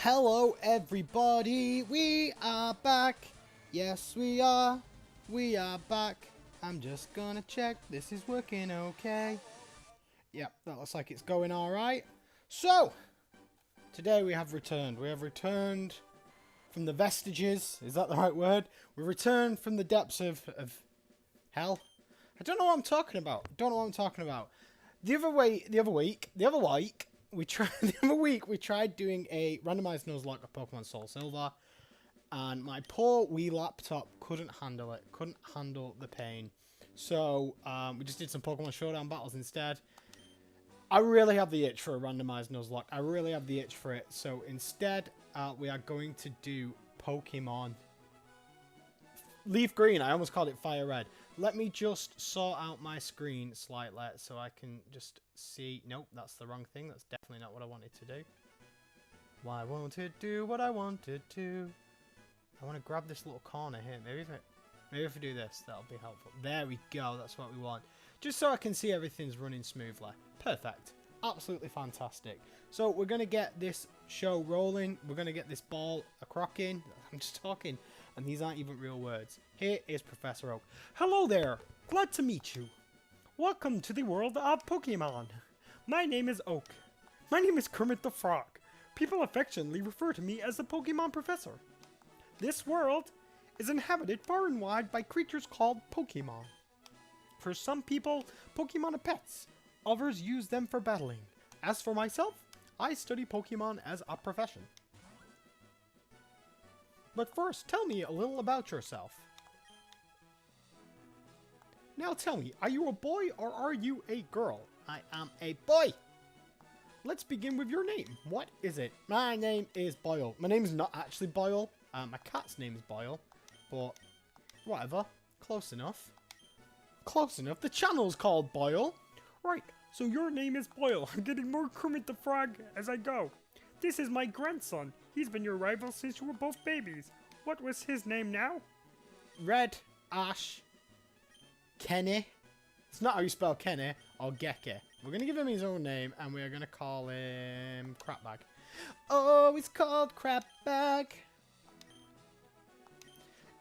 Hello everybody, we are back. Yes we are back. I'm just gonna check this is working okay. Yep, that looks like it's going alright. So, today we have returned. We have returned from the vestiges, is that the right word? We returned from the depths of hell. I don't know what I'm talking about. The other week, we tried doing a randomized Nuzlocke of Pokemon Soul Silver, and my poor Wii laptop couldn't handle it. Couldn't handle the pain. So we just did some Pokemon Showdown battles instead. I really have the itch for a randomized Nuzlocke. I really have the itch for it. So instead, we are going to do Pokemon LeafGreen. I almost called it Fire Red. Let me just sort out my screen slightly so I can just see. Nope, that's the wrong thing. That's definitely not what I wanted to do. Why won't it do what I wanted to? I want to grab this little corner here. Maybe if I do this, that'll be helpful. There we go. That's what we want. Just so I can see everything's running smoothly. Perfect. Absolutely fantastic. So we're going to get this show rolling. We're going to get this ball a-crocking. I'm just talking. And these aren't even real words. Here is Professor Oak. Hello there. Glad to meet you. Welcome to the world of Pokemon. My name is Oak. My name is Kermit the Frog. People affectionately refer to me as the Pokemon Professor. This world is inhabited far and wide by creatures called Pokemon. For some people, Pokemon are pets. Others use them for battling. As for myself, I study Pokemon as a profession. But first, tell me a little about yourself. Now tell me, are you a boy or are you a girl? I am a boy. Let's begin with your name. What is it? My name is Boyle. My name is not actually Boyle. My cat's name is Boyle. But whatever. Close enough. Close enough. The channel's called Boyle. Right, so your name is Boyle. I'm getting more Kermit the Frog as I go. This is my grandson. He's been your rival since you were both babies. What was his name now? Red Ash Kenny. It's not how you spell Kenny or Geke. We're going to give him his own name and we're going to call him Crapbag. Oh, it's called Crapbag.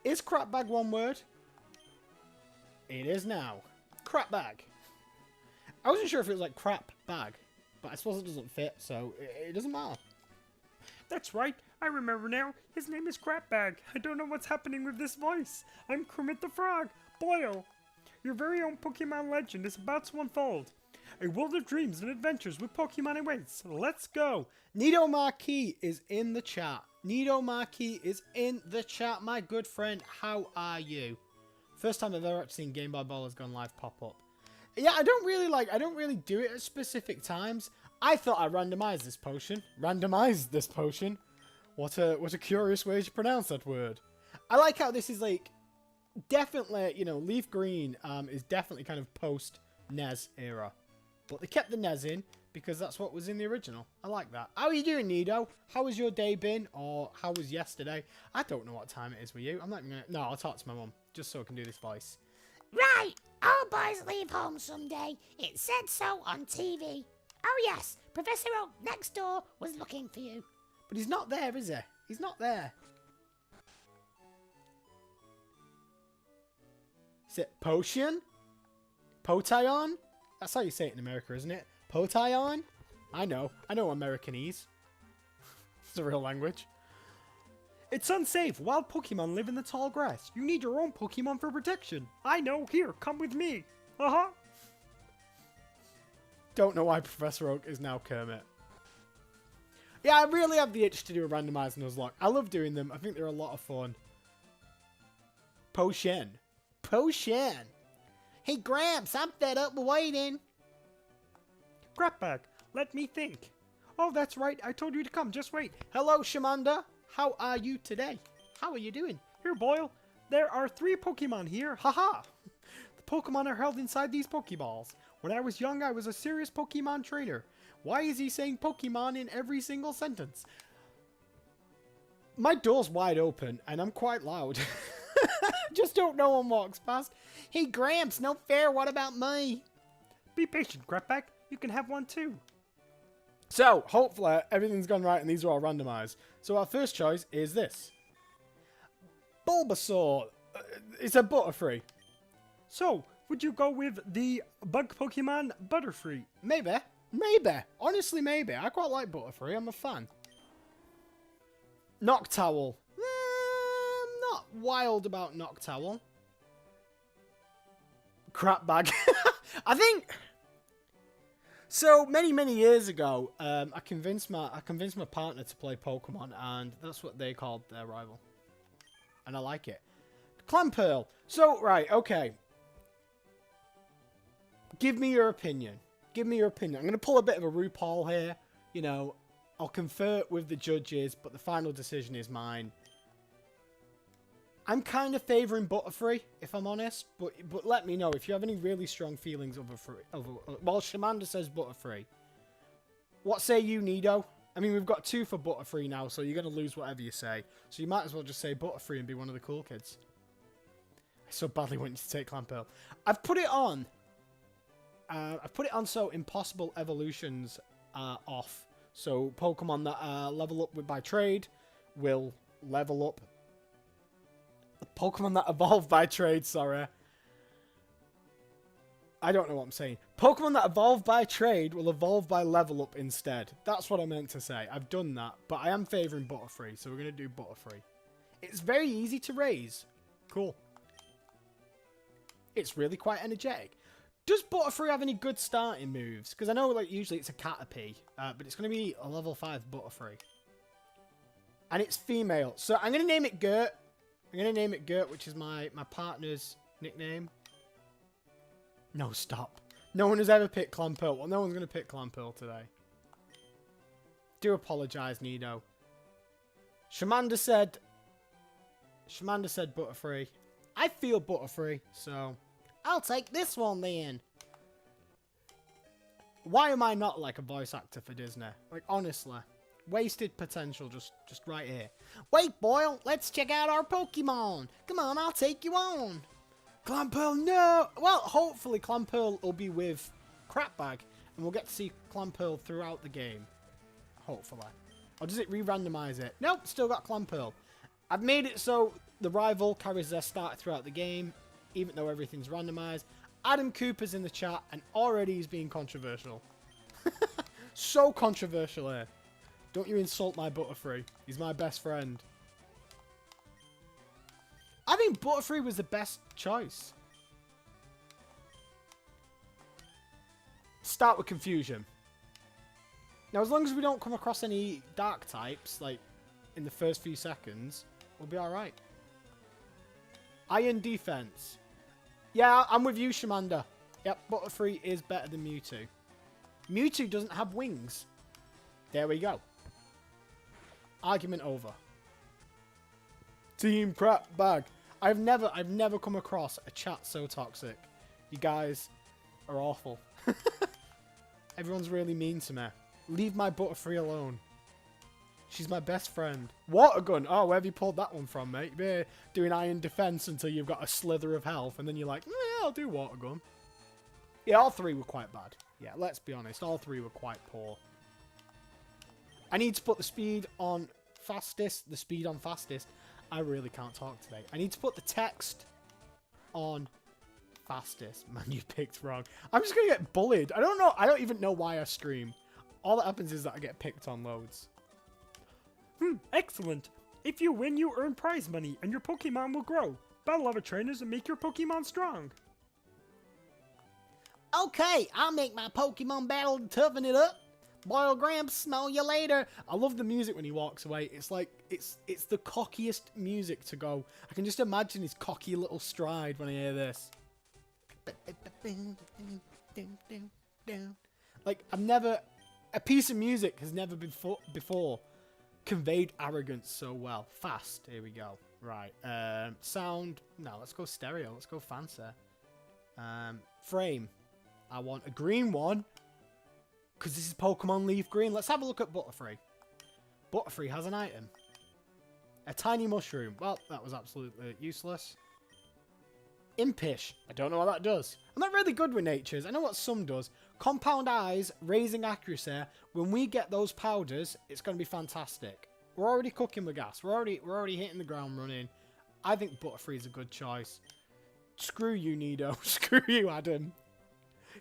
Is Crapbag one word? It is now. Crapbag. I wasn't sure if it was like crap bag, but I suppose it doesn't fit, so it doesn't matter. That's right, I remember now. His name is Crapbag. I don't know what's happening with this voice. I'm Kermit the Frog, Boyle. Your very own Pokemon legend is about to unfold. A world of dreams and adventures with Pokemon awaits. Let's go. Nido Marquis is in the chat. Nido Marquis is in the chat. My good friend, how are you? First time I've ever seen Game Boy Ball has gone live pop up. Yeah, I don't really do it at specific times. I thought I randomized this potion. Randomized this potion. What a curious way to pronounce that word. I like how this is like definitely, you know, LeafGreen is definitely kind of post NES era. But they kept the NES in because that's what was in the original. I like that. How are you doing, Nido? How has your day been? Or how was yesterday? I don't know what time it is with you. I'm not even gonna... No, I'll talk to my mum just so I can do this voice. Right, all boys leave home someday. It said so on TV. Oh yes, Professor Oak next door was looking for you. But he's not there, is he? He's not there. Is it Potion? Potion? That's how you say it in America, isn't it? Potion? I know Americanese. It's a real language. It's unsafe. Wild Pokemon live in the tall grass. You need your own Pokemon for protection. I know. Here, come with me. Don't know why Professor Oak is now Kermit. Yeah, I really have the itch to do a randomized Nuzlocke. I love doing them. I think they're a lot of fun. Potion. Hey, Gramps, I'm fed up waiting. Crapbag, let me think. Oh, that's right. I told you to come. Just wait. Hello, Shamanda. How are you today? How are you doing? Here, Boyle. There are 3 Pokemon here. Haha. The Pokemon are held inside these Pokeballs. When I was young, I was a serious Pokemon trainer. Why is he saying Pokemon in every single sentence? My door's wide open, and I'm quite loud. Just don't know one walks past. Hey, Gramps, no fair. What about me? Be patient, Crapback. You can have one too. So, hopefully, everything's gone right and these are all randomized. So, our first choice is this. Bulbasaur. It's a Butterfree. So, would you go with the bug Pokemon Butterfree? Maybe. Maybe. Honestly, maybe. I quite like Butterfree. I'm a fan. Noctowl. I'm not wild about Noctowl. Crap bag. I think... So, many years ago, I convinced my partner to play Pokemon, and that's what they called their rival. And I like it. Clamperl. So, right, okay. Give me your opinion. Give me your opinion. I'm going to pull a bit of a RuPaul here. You know, I'll confer with the judges, but the final decision is mine. I'm kind of favouring Butterfree, if I'm honest, but let me know if you have any really strong feelings well, Shamanda says Butterfree. What say you, Nido? I mean, we've got 2 for Butterfree now, so you're going to lose whatever you say. So you might as well just say Butterfree and be one of the cool kids. I so badly want you to take Clamperl. I've put it on. I've put it on so Impossible Evolutions are off. So Pokemon that level up by trade will level up. The Pokemon that evolve by trade, sorry. I don't know what I'm saying. Pokemon that evolve by trade will evolve by level up instead. That's what I meant to say. I've done that, but I am favouring Butterfree, so we're going to do Butterfree. It's very easy to raise. Cool. It's really quite energetic. Does Butterfree have any good starting moves? Because I know like usually it's a Caterpie, but it's going to be a level 5 Butterfree. And it's female. So I'm going to name it Gert. I'm going to name it Gert, which is my partner's nickname. No, stop. No one has ever picked Clamperl. Well, no one's going to pick Clamperl today. Do apologise, Nido. Shamanda said Butterfree. I feel Butterfree, so I'll take this one then. Why am I not like a voice actor for Disney? Like, honestly. Wasted potential just right here. Wait, Boyle, let's check out our Pokemon. Come on, I'll take you on. Clamperl, no! Well, hopefully Clamperl will be with Crapbag, and we'll get to see Clamperl throughout the game. Hopefully. Or does it re-randomize it? Nope, still got Clamperl. I've made it so the rival carries their start throughout the game, even though everything's randomized. Adam Cooper's in the chat, and already he's being controversial. So controversial here. Don't you insult my Butterfree. He's my best friend. I think Butterfree was the best choice. Start with Confusion. Now, as long as we don't come across any dark types, like, in the first few seconds, we'll be alright. Iron Defense. Yeah, I'm with you, Shamanda. Yep, Butterfree is better than Mewtwo. Mewtwo doesn't have wings. There we go. Argument over. Team Crap Bag. I've never come across a chat so toxic. You guys are awful. Everyone's really mean to me. Leave my Butterfree alone. She's my best friend. Water Gun. Oh, where have you pulled that one from, mate? You're doing Iron Defense until you've got a slither of health, and then you're like, yeah, I'll do Water Gun. Yeah, all 3 were quite bad. Yeah, let's be honest. All 3 were quite poor. I need to put the speed on fastest. The speed on fastest. I really can't talk today. I need to put the text on fastest. Man, you picked wrong. I'm just going to get bullied. I don't know. I don't even know why I scream. All that happens is that I get picked on loads. Excellent. If you win, you earn prize money, and your Pokemon will grow. Battle other trainers and make your Pokemon strong. Okay, I'll make my Pokemon battle to toughen it up. Boyle Gramps, smell you later. I love the music when he walks away. It's like, it's the cockiest music to go. I can just imagine his cocky little stride when I hear this. Like, a piece of music has never before conveyed arrogance so well. Fast, here we go. Right, sound, no, let's go stereo, let's go fancy. Frame, I want a green one. Because this is Pokemon LeafGreen. Let's have a look at Butterfree. Butterfree has an item. A tiny mushroom. Well, that was absolutely useless. Impish. I don't know what that does. I'm not really good with natures. I know what some does. Compound eyes, raising accuracy. When we get those powders, it's going to be fantastic. We're already cooking with gas. We're already hitting the ground running. I think Butterfree is a good choice. Screw you, Nido. Screw you, Adam.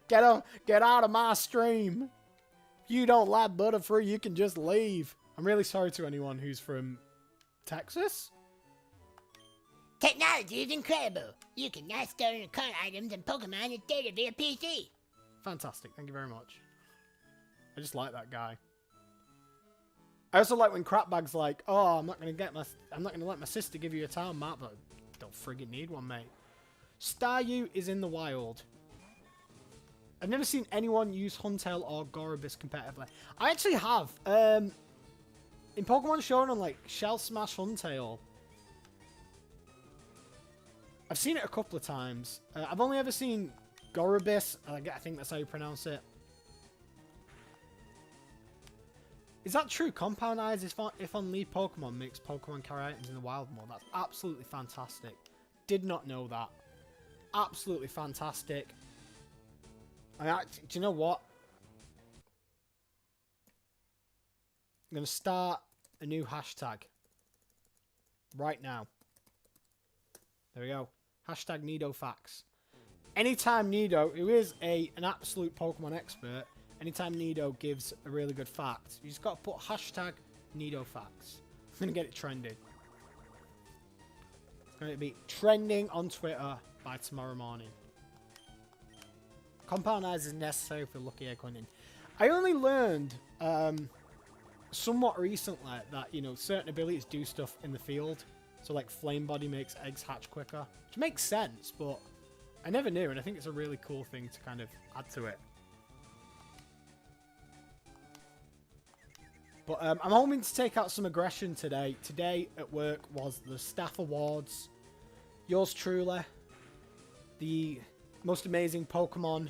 Get out of my stream. If you don't like Butterfree, you can just leave. I'm really sorry to anyone who's from Texas. Technology is incredible. You can now store and card items and Pokemon and data via PC. Fantastic. Thank you very much. I just like that guy. I also like when Crapbag's like, "Oh, I'm not gonna let my sister give you a town map, but don't friggin' need one, mate." Staryu is in the wild. I've never seen anyone use Huntail or Gorobus competitively. I actually have. In Pokemon Shonen, like Shell Smash Huntail, I've seen it a couple of times. I've only ever seen Gorobus. I think that's how you pronounce it. Is that true? Compound Eyes is if on lead Pokemon makes Pokemon carry items in the wild mode. That's absolutely fantastic. Did not know that. Absolutely fantastic. Do you know what? I'm going to start a new hashtag. Right now. There we go. Hashtag NidoFacts. Anytime Nido, who is an absolute Pokemon expert, anytime Nido gives a really good fact, you just got to put hashtag NidoFacts. I'm going to get it trending. It's going to be trending on Twitter by tomorrow morning. Compound Eyes is necessary for Lucky Egg hunting. I only learned somewhat recently that, you know, certain abilities do stuff in the field. So, like, Flame Body makes eggs hatch quicker. Which makes sense, but I never knew, and I think it's a really cool thing to kind of add to it. But I'm hoping to take out some aggression today. Today at work was the Staff Awards. Yours truly, the most amazing Pokemon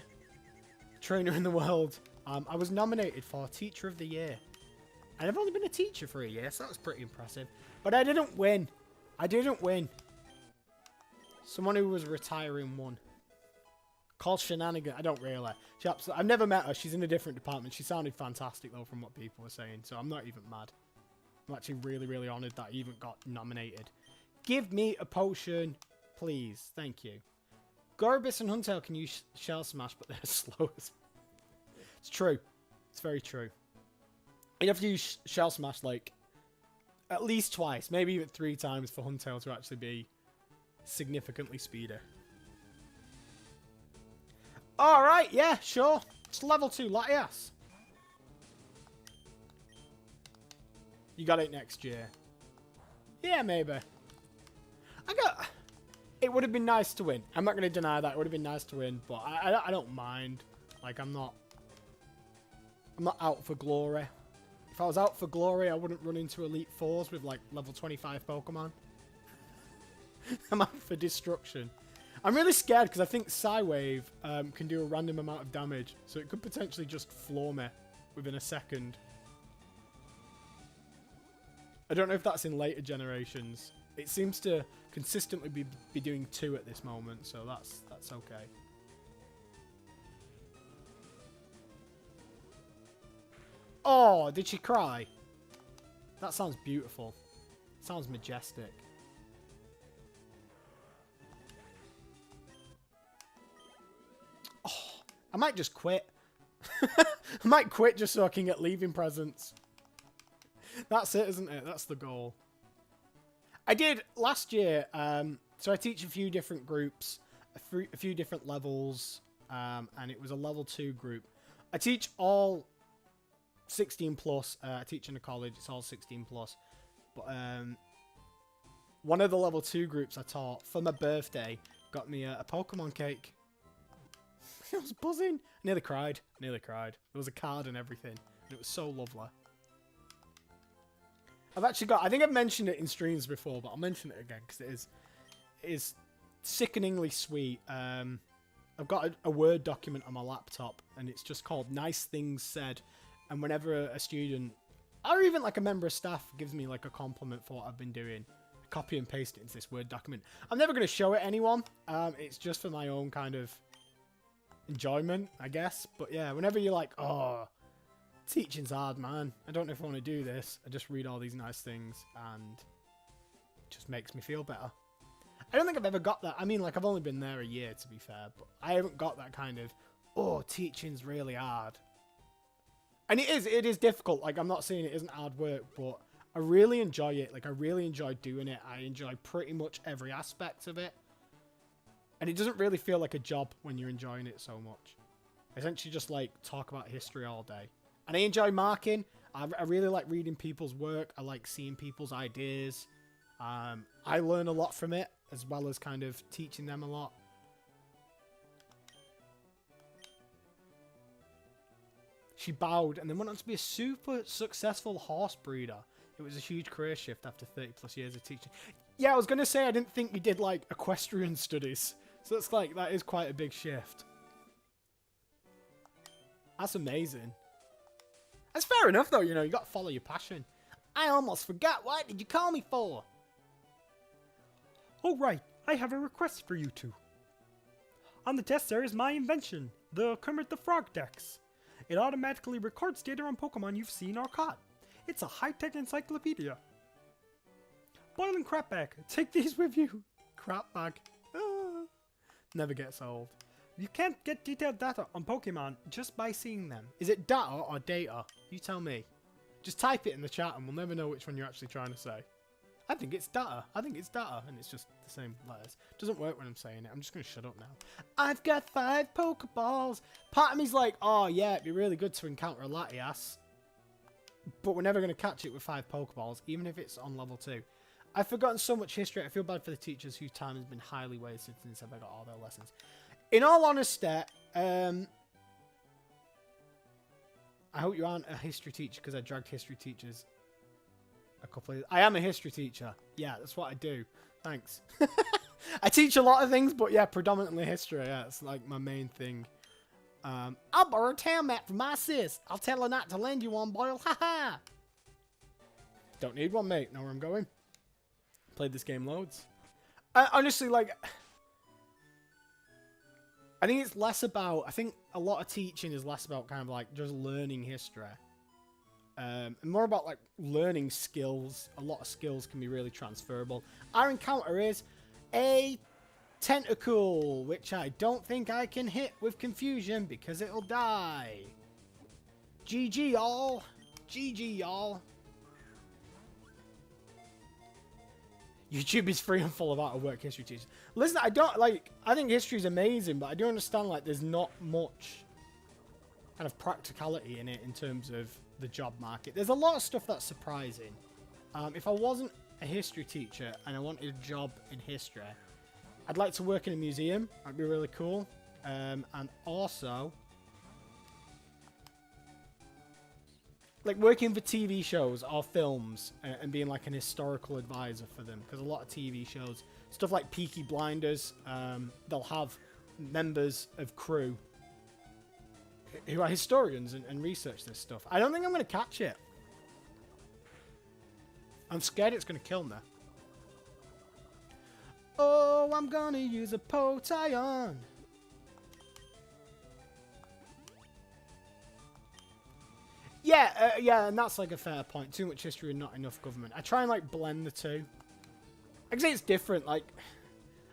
trainer in the world. I was nominated for Teacher of the Year. And I've only been a teacher for a year, so that was pretty impressive. But I didn't win. I didn't win. Someone who was retiring won. Called Shenanigan. I don't really. I've never met her. She's in a different department. She sounded fantastic, though, from what people were saying. So I'm not even mad. I'm actually really, really honoured that I even got nominated. Give me a potion, please. Thank you. Gorobus and Huntail can use Shell Smash, but they're slow as... It's true. It's very true. You have to use Shell Smash, like, at least twice, maybe even 3 times for Huntail to actually be significantly speedier. Alright, yeah, sure. It's level 2 Latias. You got it next year. Yeah, maybe. It would have been nice to win. I'm not going to deny that. It would have been nice to win, but I don't mind. Like, I'm not out for glory. If I was out for glory, I wouldn't run into Elite Fours with, like, level 25 Pokemon. I'm out for destruction. I'm really scared because I think Psywave can do a random amount of damage, so it could potentially just floor me within a second. I don't know if that's in later generations. It seems to consistently be doing 2 at this moment, so that's okay. Oh, did she cry? That sounds beautiful. Sounds majestic. Oh, I might just quit. I might quit just so I can get leaving presents. That's it, isn't it? That's the goal. I did last year, so I teach a few different groups, a few different levels, and it was a level 2 group. I teach all 16 plus. I teach in a college, it's all 16 plus. But one of the level 2 groups I taught for my birthday got me a Pokemon cake. I was buzzing. Nearly cried. Nearly cried. There was a card and everything. And it was so lovely. I've actually got... I think I've mentioned it in streams before, but I'll mention it again because it is sickeningly sweet. I've got a Word document on my laptop, and it's just called Nice Things Said. And whenever a student, or even like a member of staff, gives me like a compliment for what I've been doing, I copy and paste it into this Word document. I'm never going to show it anyone. It's just for my own kind of enjoyment, I guess. But yeah, whenever you're like, oh, teaching's hard, man. I don't know if I want to do this. I just read all these nice things and it just makes me feel better. I don't think I've ever got that. I mean, like, I've only been there a year, to be fair. But I haven't got that kind of, oh, teaching's really hard. And it is difficult. Like, I'm not saying it isn't hard work, but I really enjoy it. Like, I really enjoy doing it. I enjoy pretty much every aspect of it. And it doesn't really feel like a job when you're enjoying it so much. I essentially just, like, talk about history all day. And I enjoy marking. I really like reading people's work. I like seeing people's ideas. I learn a lot from it, as well as kind of teaching them a lot. She bowed and then went on to be a super successful horse breeder. It was a huge career shift after 30 plus years of teaching. Yeah, I was going to say I didn't think you did like equestrian studies. So that's like, that is quite a big shift. That's amazing. That's fair enough though, you know, you got to follow your passion. I almost forgot, what did you call me for? Oh right, I have a request for you two. On the desk there is my invention, the Kermit the Frog Dex. It automatically records data on Pokemon you've seen or caught. It's a high-tech encyclopedia. Boil and crap bag, take these with you. Crap bag. Ah. Never gets old. You can't get detailed data on Pokemon just by seeing them. Is it data or data? You tell me. Just type it in the chat and we'll never know which one you're actually trying to say. I think it's data. I think it's data. And it's just the same letters. Doesn't work when I'm saying it. I'm just going to shut up now. I've got 5 Pokeballs. Part of me's like, oh yeah, it'd be really good to encounter a Latias. But we're never going to catch it with 5 Pokeballs, even if it's on level 2. I've forgotten so much history. I feel bad for the teachers whose time has been highly wasted since I've got all their lessons. In all honesty, I hope you aren't a history teacher because I dragged history teachers a couple of... I am a history teacher. Yeah, that's what I do. Thanks. I teach a lot of things, but yeah, predominantly history. Yeah, it's like my main thing. I'll borrow a tail mat from my sis. I'll tell her not to lend you one, Boyle. Haha. Don't need one, mate. Know where I'm going. Played this game loads. Honestly, like... I think it's less about... I think a lot of teaching is less about kind of like just learning history. And more about like learning skills. A lot of skills can be really transferable. Our encounter is a tentacle, which I don't think I can hit with confusion because it'll die. GG y'all. GG y'all. YouTube is free and full of out of work history teachers. Listen, I think history is amazing, but I do understand like there's not much kind of practicality in it in terms of the job market. There's a lot of stuff that's surprising. If I wasn't a history teacher and I wanted a job in history, I'd like to work in a museum. That'd be really cool. And also, like working for TV shows or films and being like an historical advisor for them. Because a lot of TV shows, stuff like Peaky Blinders, they'll have members of crew who are historians and research this stuff. I don't think I'm going to catch it. I'm scared it's going to kill me. Oh, I'm going to use a Potion. Yeah, yeah, and that's like a fair point. Too much history and not enough government. I try and like blend the two. I can say it's different. Like,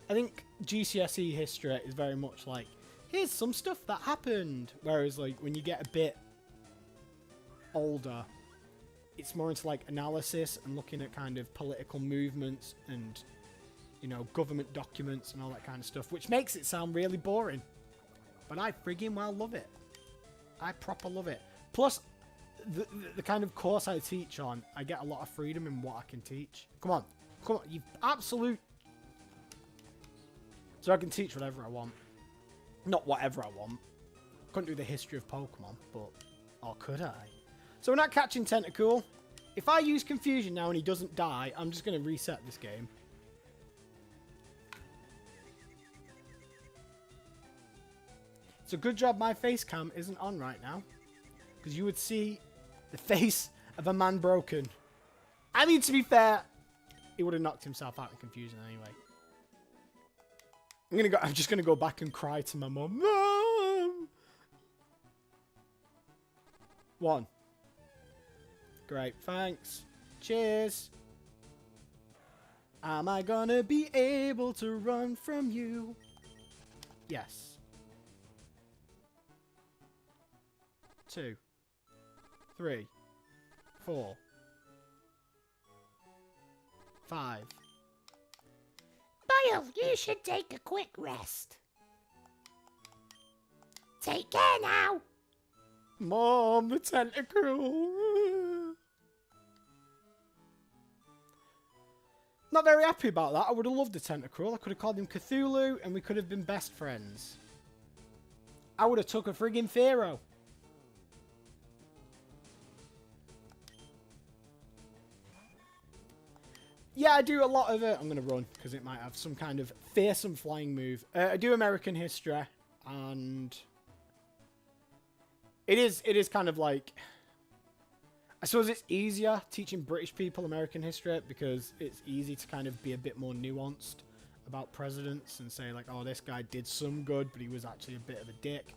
I think GCSE history is very much like, here's some stuff that happened. Whereas like when you get a bit older, it's more into like analysis and looking at kind of political movements and, you know, government documents and all that kind of stuff, which makes it sound really boring. But I friggin' well love it. I proper love it. Plus, the kind of course I teach on, I get a lot of freedom in what I can teach. Come on. Come on. You absolute... So I can teach whatever I want. Not whatever I want. Couldn't do the history of Pokemon, but... Or could I? So we're not catching Tentacool. If I use Confusion now and he doesn't die, I'm just going to reset this game. It's a good job my face cam isn't on right now. Because you would see the face of a man broken. I mean, to be fair, He would have knocked himself out in confusion anyway. I'm just gonna go back and cry to my mum. Mom! 1. Great, thanks. Cheers. Am I gonna be able to run from you? Yes. 2, 3, 4, 5. Boyle, you should take a quick rest. Take care now. Mom, the tentacle. Not very happy about that. I would have loved the tentacle. I could have called him Cthulhu and we could have been best friends. I would have took a friggin' Pharaoh. Yeah, I do a lot of it. I'm going to run because it might have some kind of fearsome flying move. I do American history and it is kind of like, I suppose it's easier teaching British people American history because it's easy to kind of be a bit more nuanced about presidents and say like, oh, this guy did some good, but he was actually a bit of a dick.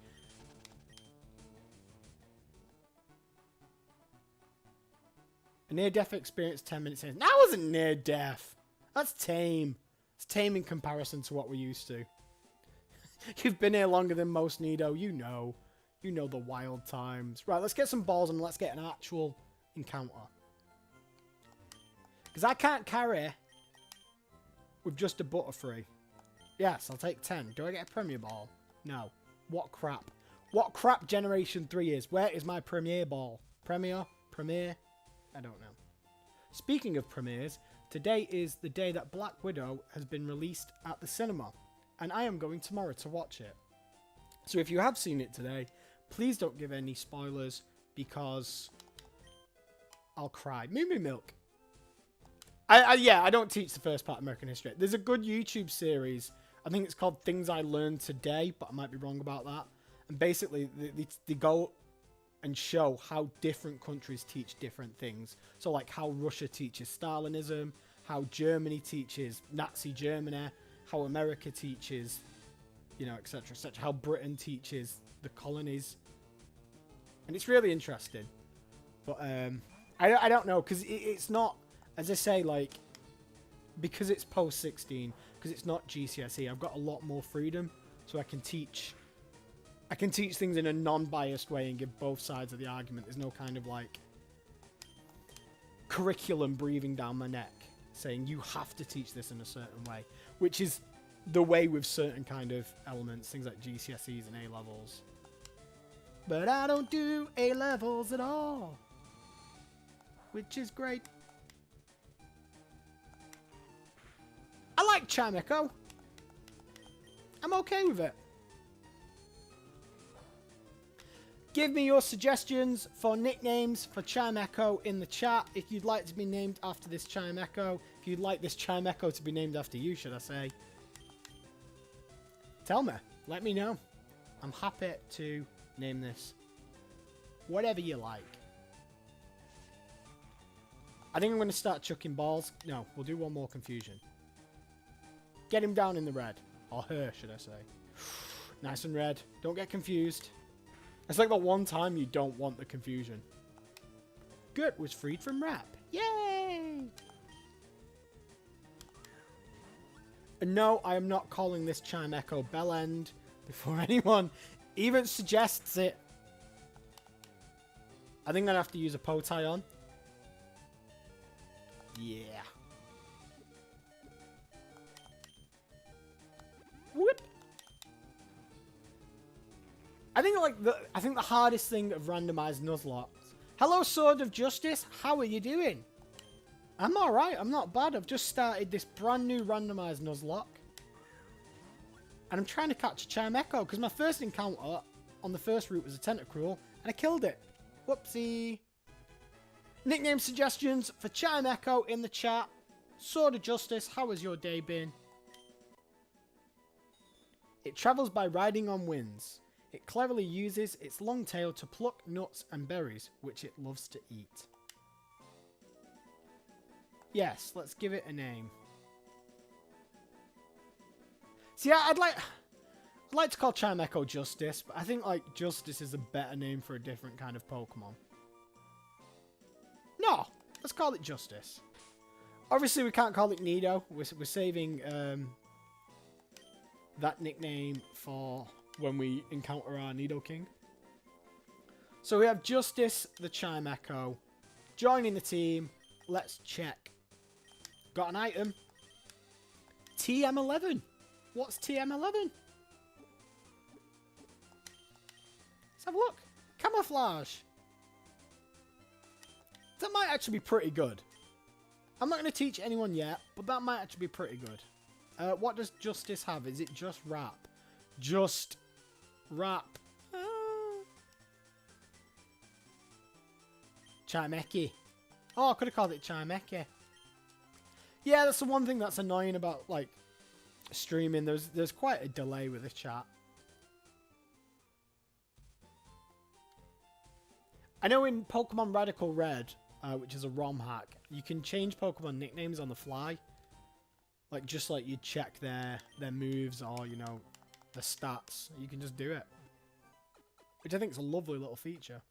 A near-death experience 10 minutes in. That wasn't near-death. That's tame. It's tame in comparison to what we're used to. You've been here longer than most, Nido. You know. You know the wild times. Right, let's get some balls and let's get an actual encounter. Because I can't carry with just a Butterfree. Yes, I'll take 10. Do I get a Premier Ball? No. What crap? What crap Generation 3 is? Where is my Premier Ball? Premier? I don't know. Speaking of premieres, today is the day that Black Widow has been released at the cinema. And I am going tomorrow to watch it. So if you have seen it today, please don't give any spoilers because I'll cry. Moo Milk. Yeah, I don't teach the first part of American history. There's a good YouTube series. I think it's called Things I Learned Today, but I might be wrong about that. And basically, they go and show how different countries teach different things. So like how Russia teaches Stalinism, how Germany teaches Nazi Germany, how America teaches, you know, etc., etc., how Britain teaches the colonies. And it's really interesting. But I don't know, because it's not, as I say, like, because it's post-16, because it's not GCSE, I've got a lot more freedom, so I can teach things in a non-biased way and give both sides of the argument. There's no kind of, like, curriculum breathing down my neck saying you have to teach this in a certain way, which is the way with certain kind of elements, things like GCSEs and A-levels. But I don't do A-levels at all, which is great. I like Chimecho. I'm okay with it. Give me your suggestions for nicknames for Chimecho in the chat. If you'd like to be named after this Chimecho. If you'd like this Chimecho to be named after you, should I say. Tell me. Let me know. I'm happy to name this whatever you like. I think I'm going to start chucking balls. No, we'll do one more confusion. Get him down in the red. Or her, should I say. Nice and red. Don't get confused. It's like the one time you don't want the confusion. Good was freed from rap. Yay! And no, I am not calling this Chimecho Bellend before anyone even suggests it. I think I'm going to have to use a Potion. Yeah. Whoop. I think the hardest thing of randomized Nuzlocke. Hello, Sword of Justice. How are you doing? I'm alright. I'm not bad. I've just started this brand new randomized Nuzlocke. And I'm trying to catch a Chimecho because my first encounter on the first route was a Tentacruel and I killed it. Whoopsie. Nickname suggestions for Chimecho in the chat. Sword of Justice, how has your day been? It travels by riding on winds. It cleverly uses its long tail to pluck nuts and berries, which it loves to eat. Yes, let's give it a name. See, I'd like to call Chimecho Justice, but I think like Justice is a better name for a different kind of Pokemon. No, let's call it Justice. Obviously, we can't call it Nido. We're saving that nickname for when we encounter our Nido King. So we have Justice the Chimecho joining the team. Let's check. Got an item. TM11. What's TM11? Let's have a look. Camouflage. That might actually be pretty good. I'm not going to teach anyone yet, but that might actually be pretty good. What does Justice have? Is it just Rap? Just Rap. Chimeki. Oh, I could have called it Chimeki. Yeah, that's the one thing that's annoying about like streaming. There's quite a delay with the chat. I know in Pokemon Radical Red, which is a ROM hack, you can change Pokemon nicknames on the fly. Like, just like you check their moves or, you know, the stats. You can just do it. Which I think is a lovely little feature.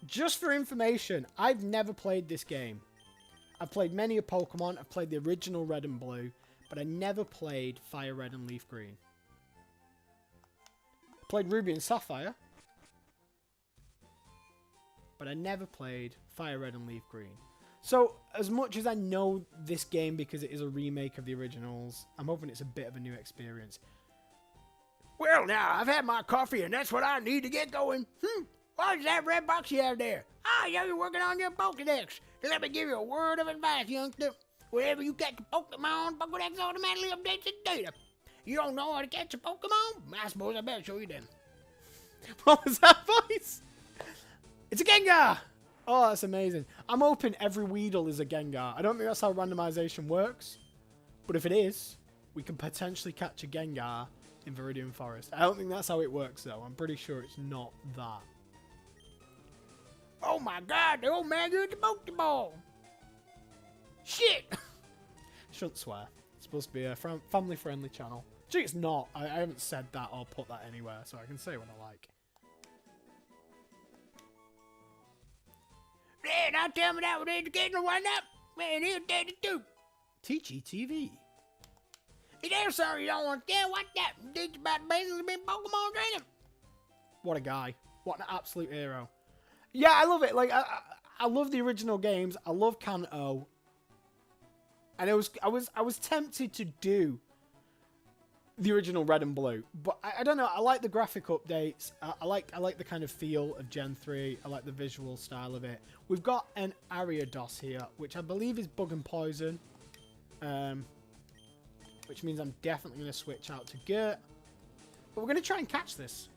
Just for information, I've never played this game. I've played many a Pokemon. I've played the original Red and Blue. But I never played Fire Red and Leaf Green. I played Ruby and Sapphire. But I never played Fire Red and Leaf Green. So, as much as I know this game because it is a remake of the originals, I'm hoping it's a bit of a new experience. Well, now, I've had my coffee and that's what I need to get going. What's that red box you have there? Ah, yeah, you're working on your Pokedex. Let me give you a word of advice, youngster. Whenever you catch a Pokemon, Pokedex automatically updates its data. You don't know how to catch a Pokemon? I suppose I better show you them. What was that voice? It's a Gengar! Oh, that's amazing. I'm hoping every Weedle is a Gengar. I don't think that's how randomization works. But if it is, we can potentially catch a Gengar in Viridian Forest. I don't think that's how it works, though. I'm pretty sure it's not that. Oh my god, the old man used the Pokeball! Shit! Shouldn't swear. It's supposed to be a family-friendly channel. Gee, it's not. I haven't said that or put that anywhere, so I can say what I like. Yeah, now tell me that with educational wind-up. Man, he'll tell you too. TGTV. Hey there, sir, you don't understand what that teach about the basics of being Pokemon training. What a guy. What an absolute hero. Yeah, I love it. Like, I love the original games. I love Kanto. And I was tempted to do the original Red and Blue, but I don't know. I like the graphic updates. I like the kind of feel of Gen 3. I like the visual style of it. We've got an Ariados here, which I believe is Bug and Poison, which means I'm definitely going to switch out to Gert. But we're going to try and catch this.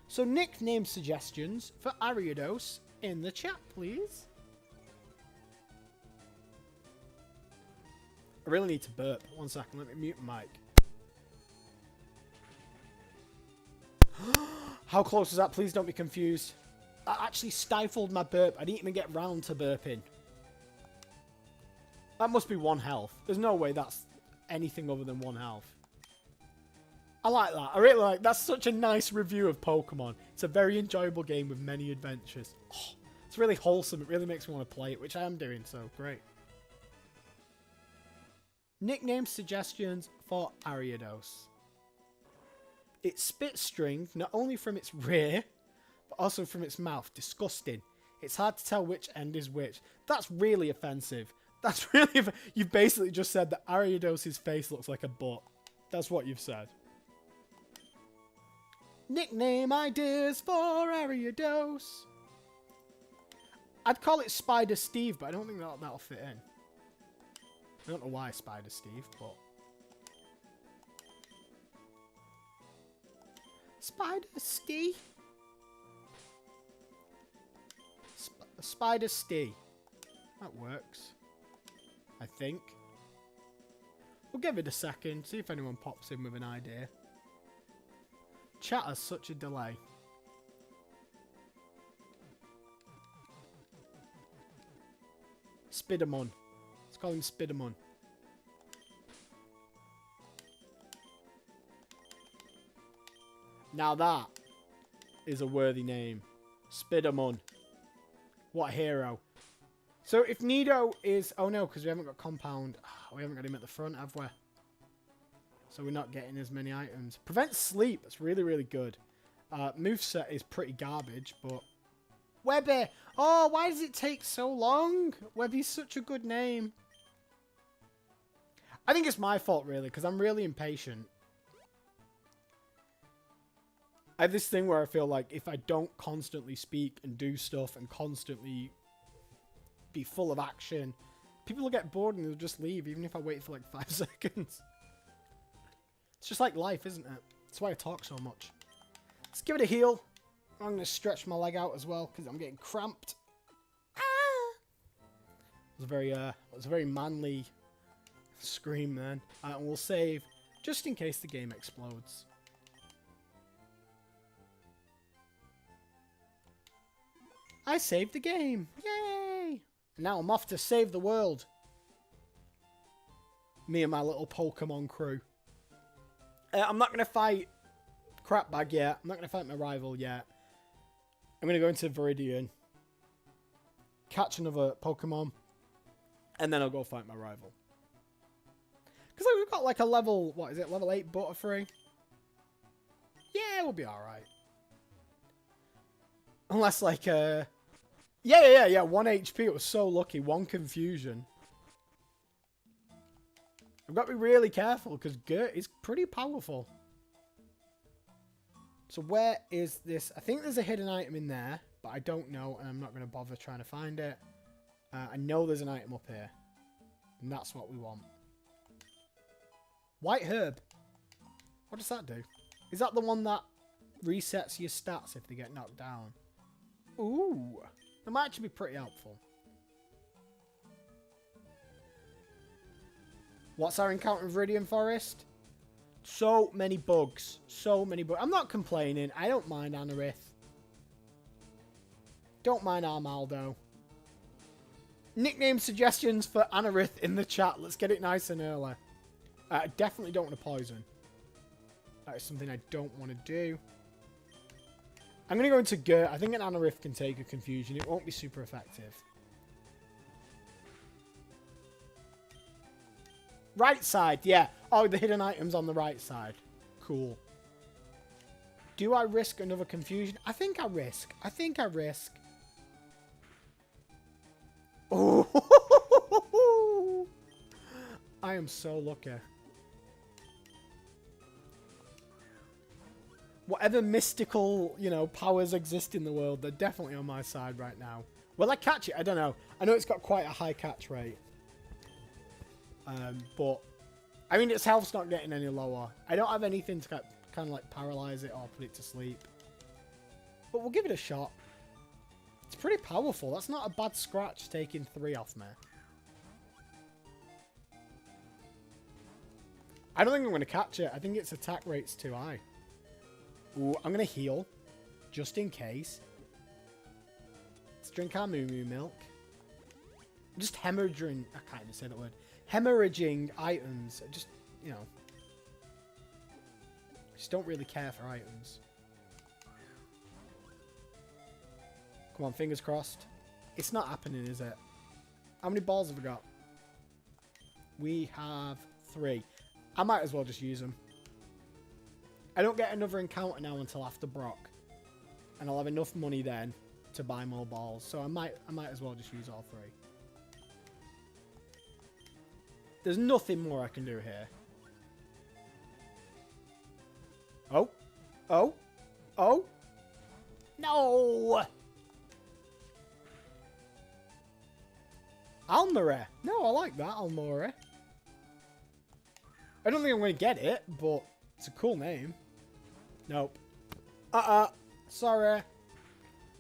So nickname suggestions for Ariados in the chat, please. I really need to burp. 1 second, let me mute my mic. How close was that? Please don't be confused. I actually stifled my burp. I didn't even get round to burping. That must be 1 health. There's no way that's anything other than 1 health. I like that. I really like. That's such a nice review of Pokemon. It's a very enjoyable game with many adventures. Oh, it's really wholesome. It really makes me want to play it, which I am doing, so great. Nickname suggestions for Ariados. It spits string not only from its rear, but also from its mouth. Disgusting. It's hard to tell which end is which. That's really offensive. That's really... You've basically just said that Ariados' face looks like a butt. That's what you've said. Nickname ideas for Ariados. I'd call it Spider Steve, but I don't think that'll fit in. I don't know why Spider Steve, but... Spider Steve? Spider Steve. That works. I think. We'll give it a second, see if anyone pops in with an idea. Chat has such a delay. Spidermon. Let's call him Spidermon. Now that is a worthy name. Spidermon. What a hero. So if Nido is... Oh no, because we haven't got Compound. We haven't got him at the front, have we? So we're not getting as many items. Prevent Sleep. That's really, really good. Moveset is pretty garbage, but... Webby! Oh, why does it take so long? Webby's such a good name. I think it's my fault, really, because I'm really impatient. I have this thing where I feel like if I don't constantly speak and do stuff and constantly be full of action, people will get bored and they'll just leave, even if I wait for like 5 seconds. It's just like life, isn't it? That's why I talk so much. Let's give it a heal. I'm going to stretch my leg out as well because I'm getting cramped. Ah! It was a very manly scream then. And we'll save just in case the game explodes. I saved the game. Yay! Now I'm off to save the world. Me and my little Pokemon crew. I'm not going to fight Crapbag yet. I'm not going to fight my rival yet. I'm going to go into Viridian. Catch another Pokemon. And then I'll go fight my rival. Because we've got like a level... What is it? Level 8 Butterfree? Yeah, we'll be alright. Unless like... Yeah. 1 HP. It was so lucky. 1 confusion. I've got to be really careful because Gert is pretty powerful. So where is this? I think there's a hidden item in there, but I don't know, and I'm not going to bother trying to find it. I know there's an item up here, and that's what we want. White Herb. What does that do? Is that the one that resets your stats if they get knocked down? Ooh. That might actually be pretty helpful. What's our encounter in Viridian Forest? So many bugs. So many bugs. I'm not complaining. I don't mind Anorith. Don't mind Armaldo. Nickname suggestions for Anorith in the chat. Let's get it nice and early. I definitely don't want to poison. That is something I don't want to do. I'm going to go into Gert. I think an Anorith can take a confusion. It won't be super effective. Right side, yeah. Oh, the hidden item's on the right side. Cool. Do I risk another confusion? I think I risk. Oh, I am so lucky. Whatever mystical, you know, powers exist in the world, they're definitely on my side right now. Will I catch it? I don't know. I know it's got quite a high catch rate. But, I mean, its health's not getting any lower. I don't have anything to kind of like paralyze it or put it to sleep. But we'll give it a shot. It's pretty powerful. That's not a bad scratch taking 3 off me. I don't think I'm going to catch it. I think its attack rate's too high. Ooh, I'm going to heal. Just in case. Let's drink our Moo Moo milk. I'm just hemorrhaging. I can't even say that word. Hemorrhaging items. Just, you know. Just don't really care for items. Come on, fingers crossed. It's not happening, is it? How many balls have we got? We have 3. I might as well just use them. I don't get another encounter now until after Brock. And I'll have enough money then to buy more balls. So I might as well just use all 3. There's nothing more I can do here. Oh. Oh. Oh. No! Almere. No, I like that, Almere. I don't think I'm going to get it, but it's a cool name. Nope. Sorry.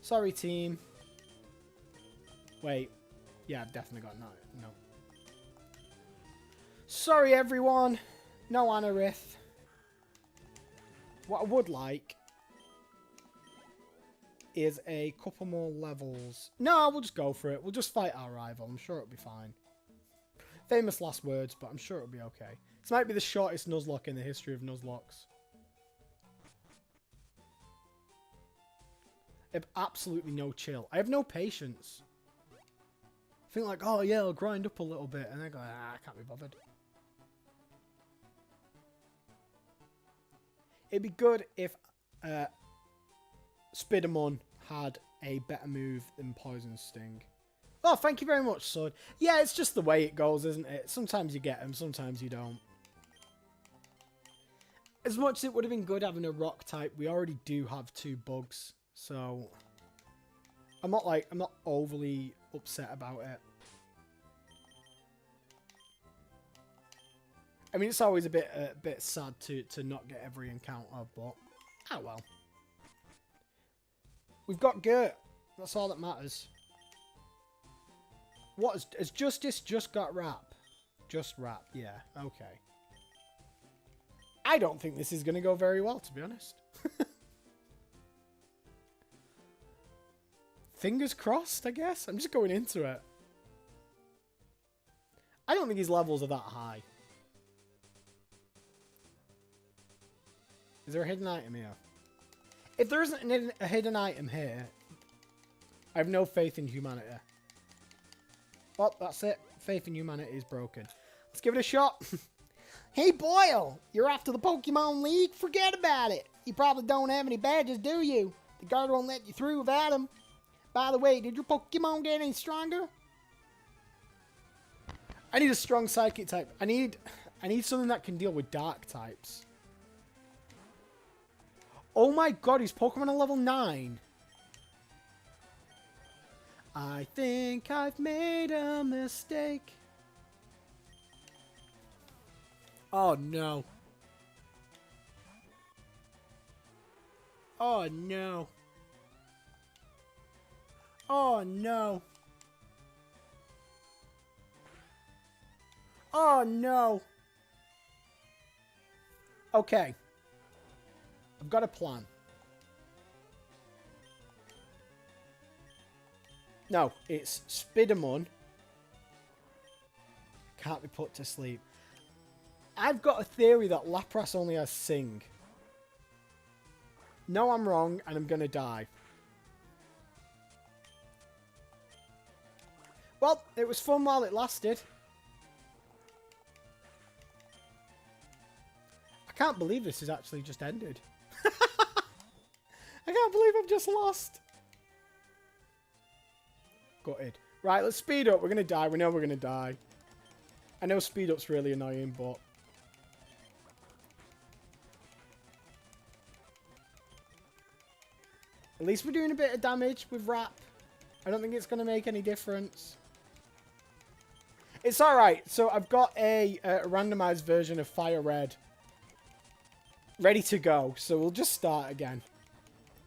Sorry, team. Wait. Yeah, I've definitely got no. Sorry, everyone. No Anorith. What I would like is a couple more levels. No, we'll just go for it. We'll just fight our rival. I'm sure it'll be fine. Famous last words, but I'm sure it'll be okay. This might be the shortest Nuzlocke in the history of Nuzlocks. I have absolutely no chill. I have no patience. I think like, oh yeah, I'll grind up a little bit, and then go, I can't be bothered. It'd be good if Spiderman had a better move than Poison Sting. Oh, thank you very much, Sword. Yeah, it's just the way it goes, isn't it? Sometimes you get them, sometimes you don't. As much as it would have been good having a rock type, we already do have 2 bugs. So, I'm not overly upset about it. I mean, it's always a bit sad to not get every encounter, but oh well. We've got Gert. That's all that matters. What has Justice just got Rap? Just Rap, yeah, okay. I don't think this is going to go very well, to be honest. Fingers crossed, I guess. I'm just going into it. I don't think his levels are that high. Is there a hidden item here? If there isn't a hidden item here, I have no faith in humanity. Well, that's it. Faith in humanity is broken. Let's give it a shot. Hey, Boyle, you're after the Pokemon League? Forget about it. You probably don't have any badges, do you? The guard won't let you through without them. By the way, did your Pokemon get any stronger? I need a strong Psychic type. I need something that can deal with Dark types. Oh my god, he's Pokemon at level 9. I think I've made a mistake. Oh no. Oh no. Oh no. Oh no. Okay. I've got a plan. No, it's Spiderman. Can't be put to sleep. I've got a theory that Lapras only has Sing. No, I'm wrong, and I'm gonna die. Well, it was fun while it lasted. I can't believe this has actually just ended. I can't believe I've just lost. Gutted. Right, let's speed up. We're going to die. We know we're going to die. I know speed up's really annoying, but... At least we're doing a bit of damage with Rap. I don't think it's going to make any difference. It's alright. So I've got a randomized version of Fire Red ready to go. So we'll just start again.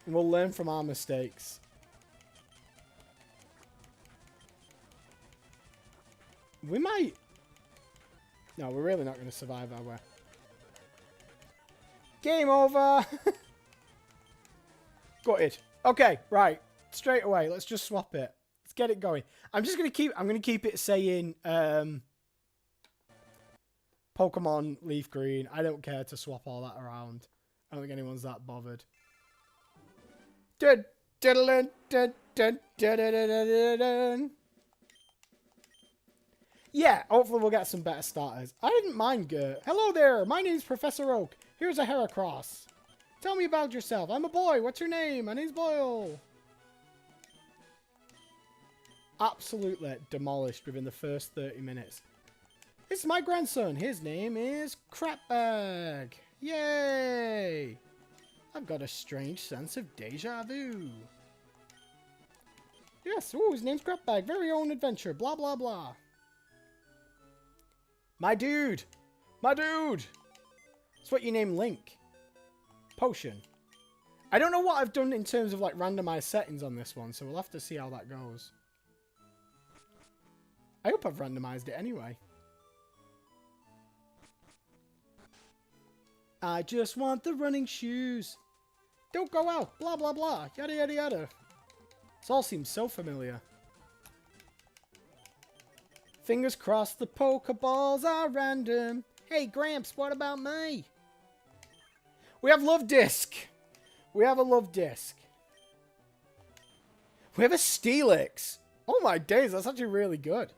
And we'll learn from our mistakes. We might... No, we're really not going to survive, are we? Game over! Gutted. Okay, right. Straight away, let's just swap it. Let's get it going. I'm going to keep it saying Pokemon LeafGreen. I don't care to swap all that around. I don't think anyone's that bothered. Yeah, hopefully we'll get some better starters. I didn't mind Gert. Hello there, my name's Professor Oak. Here's a Heracross. Tell me about yourself. I'm a boy. What's your name? My name's Boyle. Absolutely demolished within the first 30 minutes. This is my grandson. His name is Crapbag. Yay! I've got a strange sense of deja vu. Yes, ooh, his name's Crapbag. Very own adventure. Blah, blah, blah. My dude! My dude! That's what you name Link. Potion. I don't know what I've done in terms of like randomized settings on this one, so we'll have to see how that goes. I hope I've randomized it anyway. I just want the running shoes. Don't go out. Blah, blah, blah. Yada, yada, yada. This all seems so familiar. Fingers crossed the Pokeballs are random. Hey, Gramps, what about me? We have Love Disc. We have a Love Disc. We have a Steelix. Oh my days, that's actually really good.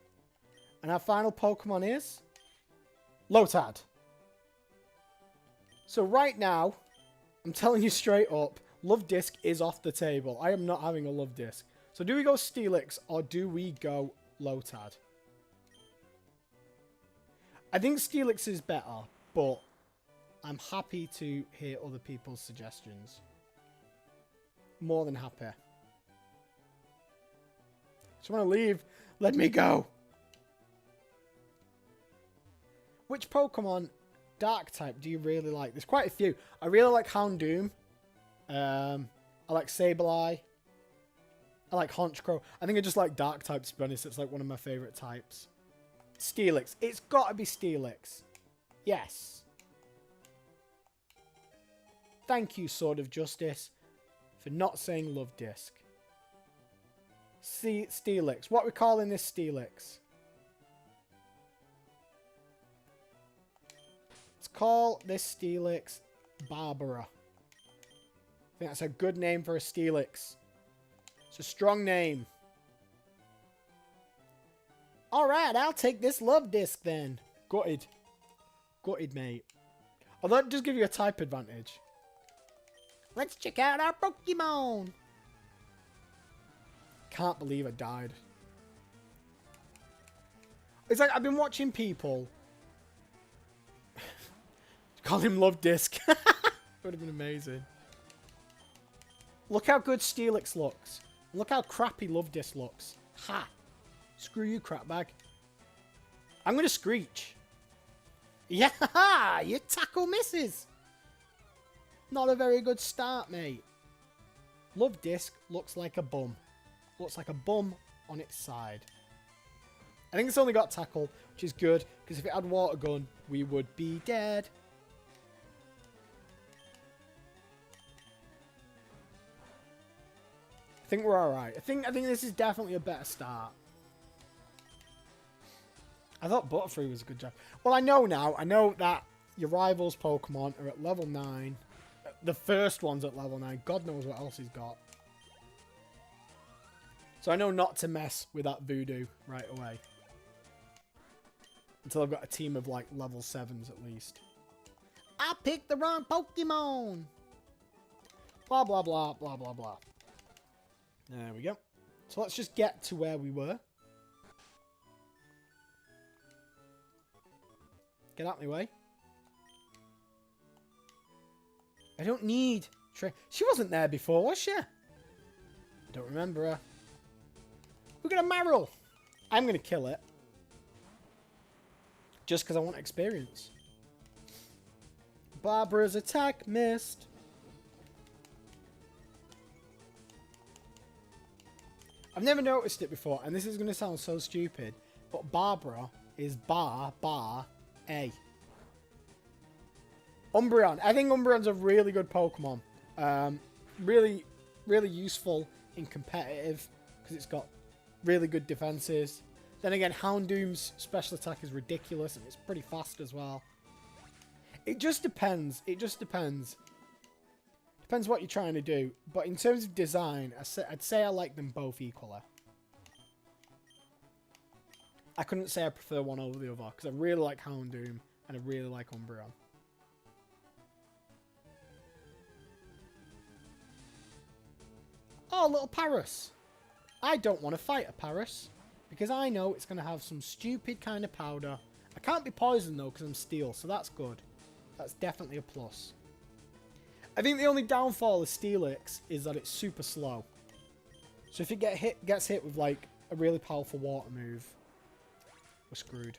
And our final Pokemon is Lotad. So right now, I'm telling you straight up, Love Disc is off the table. I am not having a Love Disc. So do we go Steelix or do we go Lotad? I think Steelix is better, but I'm happy to hear other people's suggestions. More than happy. Just want to leave. Let me go. Which Pokemon Dark type do you really like? There's quite a few. I really like Houndoom. I like Sableye. I like Honchkrow. I think I just like Dark types, to be honest. It's like one of my favourite types. Steelix. It's got to be Steelix. Yes. Thank you, Sword of Justice, for not saying Love Disc. Steelix. What are we calling this Steelix? Let's call this Steelix Barbara. I think that's a good name for a Steelix. It's a strong name. Alright, I'll take this Love Disc then. Gutted. Gutted, mate. Although it does give you a type advantage. Let's check out our Pokemon. Can't believe I died. It's like I've been watching people call him Love Disc. Would have been amazing. Look how good Steelix looks. Look how crappy Love Disc looks. Ha! Screw you, crap bag. I'm gonna screech. Yeah, your tackle misses. Not a very good start, mate. Love Disc looks like a bum. Looks like a bum on its side. I think it's only got tackle, which is good, because if it had water gun, we would be dead. I think we're alright. I think this is definitely a better start. I thought Butterfree was a good job. Well, I know now. I know that your rival's Pokemon are at level 9. The first one's at level 9. God knows what else he's got. So I know not to mess with that Voodoo right away. Until I've got a team of like level 7s at least. I picked the wrong Pokemon! Blah, blah, blah, blah, blah, blah. There we go. So let's just get to where we were. Get out of my way. I don't need... She wasn't there before, was she? I don't remember her. We're going to Marill. I'm going to kill it. Just because I want experience. Barbara's attack missed. I've never noticed it before, and this is going to sound so stupid, but Barbara is bar, A. Umbreon. I think Umbreon's a really good Pokemon. Really useful in competitive, because it's got really good defenses. Then again, Houndoom's special attack is ridiculous, and it's pretty fast as well. It just depends. It just depends. Depends what you're trying to do. But in terms of design, I'd say I like them both equally. I couldn't say I prefer one over the other, because I really like Houndoom, and I really like Umbreon. Oh, little Paras. I don't want to fight a Paras, because I know it's going to have some stupid kind of powder. I can't be poisoned, though, because I'm steel, so that's good. That's definitely a plus. I think the only downfall of Steelix is that it's super slow. So if it gets hit with, like, a really powerful water move, we're screwed.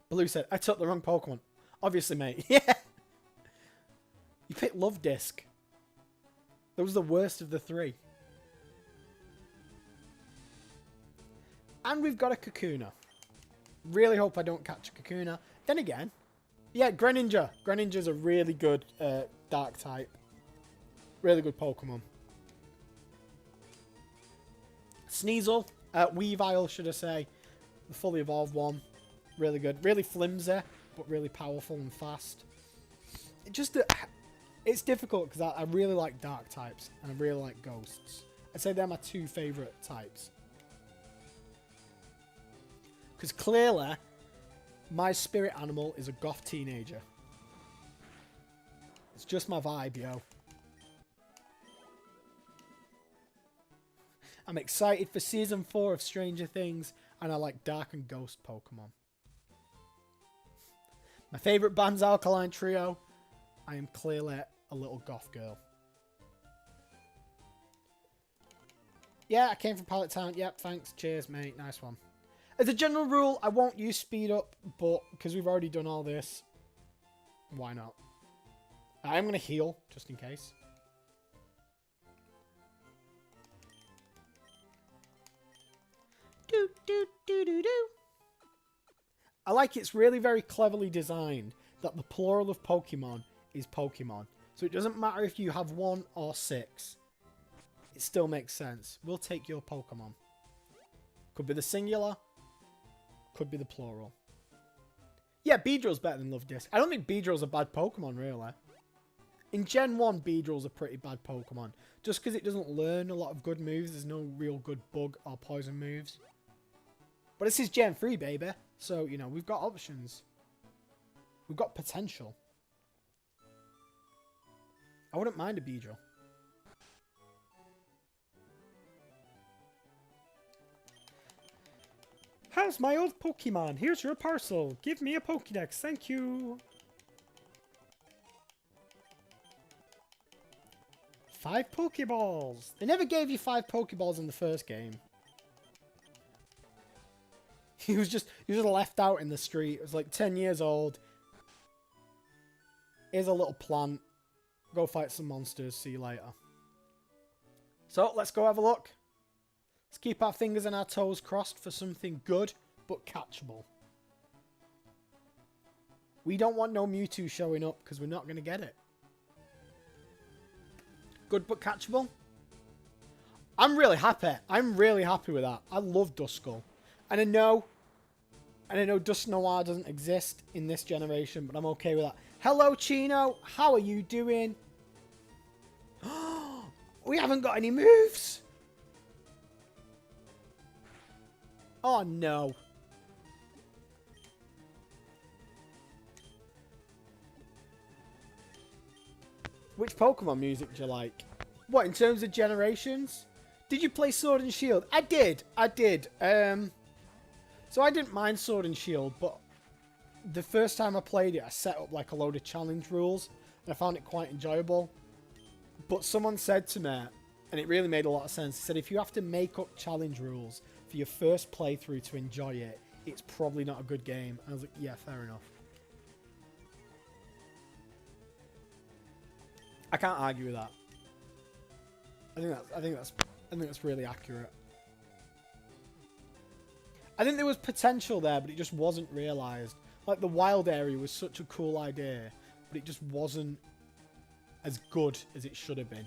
Blue said, I took the wrong Pokemon. Obviously, mate. Yeah. You picked Love Disc. That was the worst of the three. And we've got a Kakuna. Really hope I don't catch a Kakuna. Then again, yeah, Greninja. Greninja's a really good Dark type. Really good Pokemon. Sneasel. Weavile, should I say. The fully evolved one. Really good. Really flimsy, but really powerful and fast. It's difficult because I really like dark types and I really like ghosts. I'd say they're my two favourite types. Because clearly, my spirit animal is a goth teenager. It's just my vibe, yo. I'm excited for Season 4 of Stranger Things, and I like Dark and Ghost Pokemon. My favourite band's Alkaline Trio. I am clearly a little goth girl. Yeah, I came from Pallet Town. Yep, thanks. Cheers, mate. Nice one. As a general rule, I won't use speed up, but because we've already done all this, why not? I am going to heal, just in case. Do, do, do, do, do. I like it's really very cleverly designed that the plural of Pokemon is Pokemon. So it doesn't matter if you have 1 or 6. It still makes sense. We'll take your Pokemon. Could be the singular. Could be the plural. Yeah, Beedrill's better than Luvdisc. I don't think Beedrill's a bad Pokemon, really. In Gen 1, Beedrill's a pretty bad Pokemon. Just because it doesn't learn a lot of good moves. There's no real good bug or poison moves. But this is Gen 3, baby. So, you know, we've got options. We've got potential. I wouldn't mind a Beedrill. How's my old Pokemon? Here's your parcel. Give me a Pokédex. Thank you. 5 Pokeballs. They never gave you 5 Pokeballs in the first game. He was just left out in the street. It was like 10 years old. Here's a little plant. Go fight some monsters. See you later. So, let's go have a look. Let's keep our fingers and our toes crossed for something good, but catchable. We don't want no Mewtwo showing up, because we're not going to get it. Good, but catchable? I'm really happy. I'm really happy with that. I love Duskull. And I know Dusknoir doesn't exist in this generation, but I'm okay with that. Hello, Chino. How are you doing? We haven't got any moves. Oh, no. Which Pokemon music do you like? What, in terms of generations? Did you play Sword and Shield? I did. So I didn't mind Sword and Shield, but the first time I played it, I set up like a load of challenge rules, and I found it quite enjoyable. But someone said to me, and it really made a lot of sense, he said, if you have to make up challenge rules for your first playthrough to enjoy it, it's probably not a good game. And I was like, yeah, fair enough. I can't argue with that. I think that's really accurate. I think there was potential there, but it just wasn't realised. Like, the wild area was such a cool idea, but it just wasn't as good as it should have been.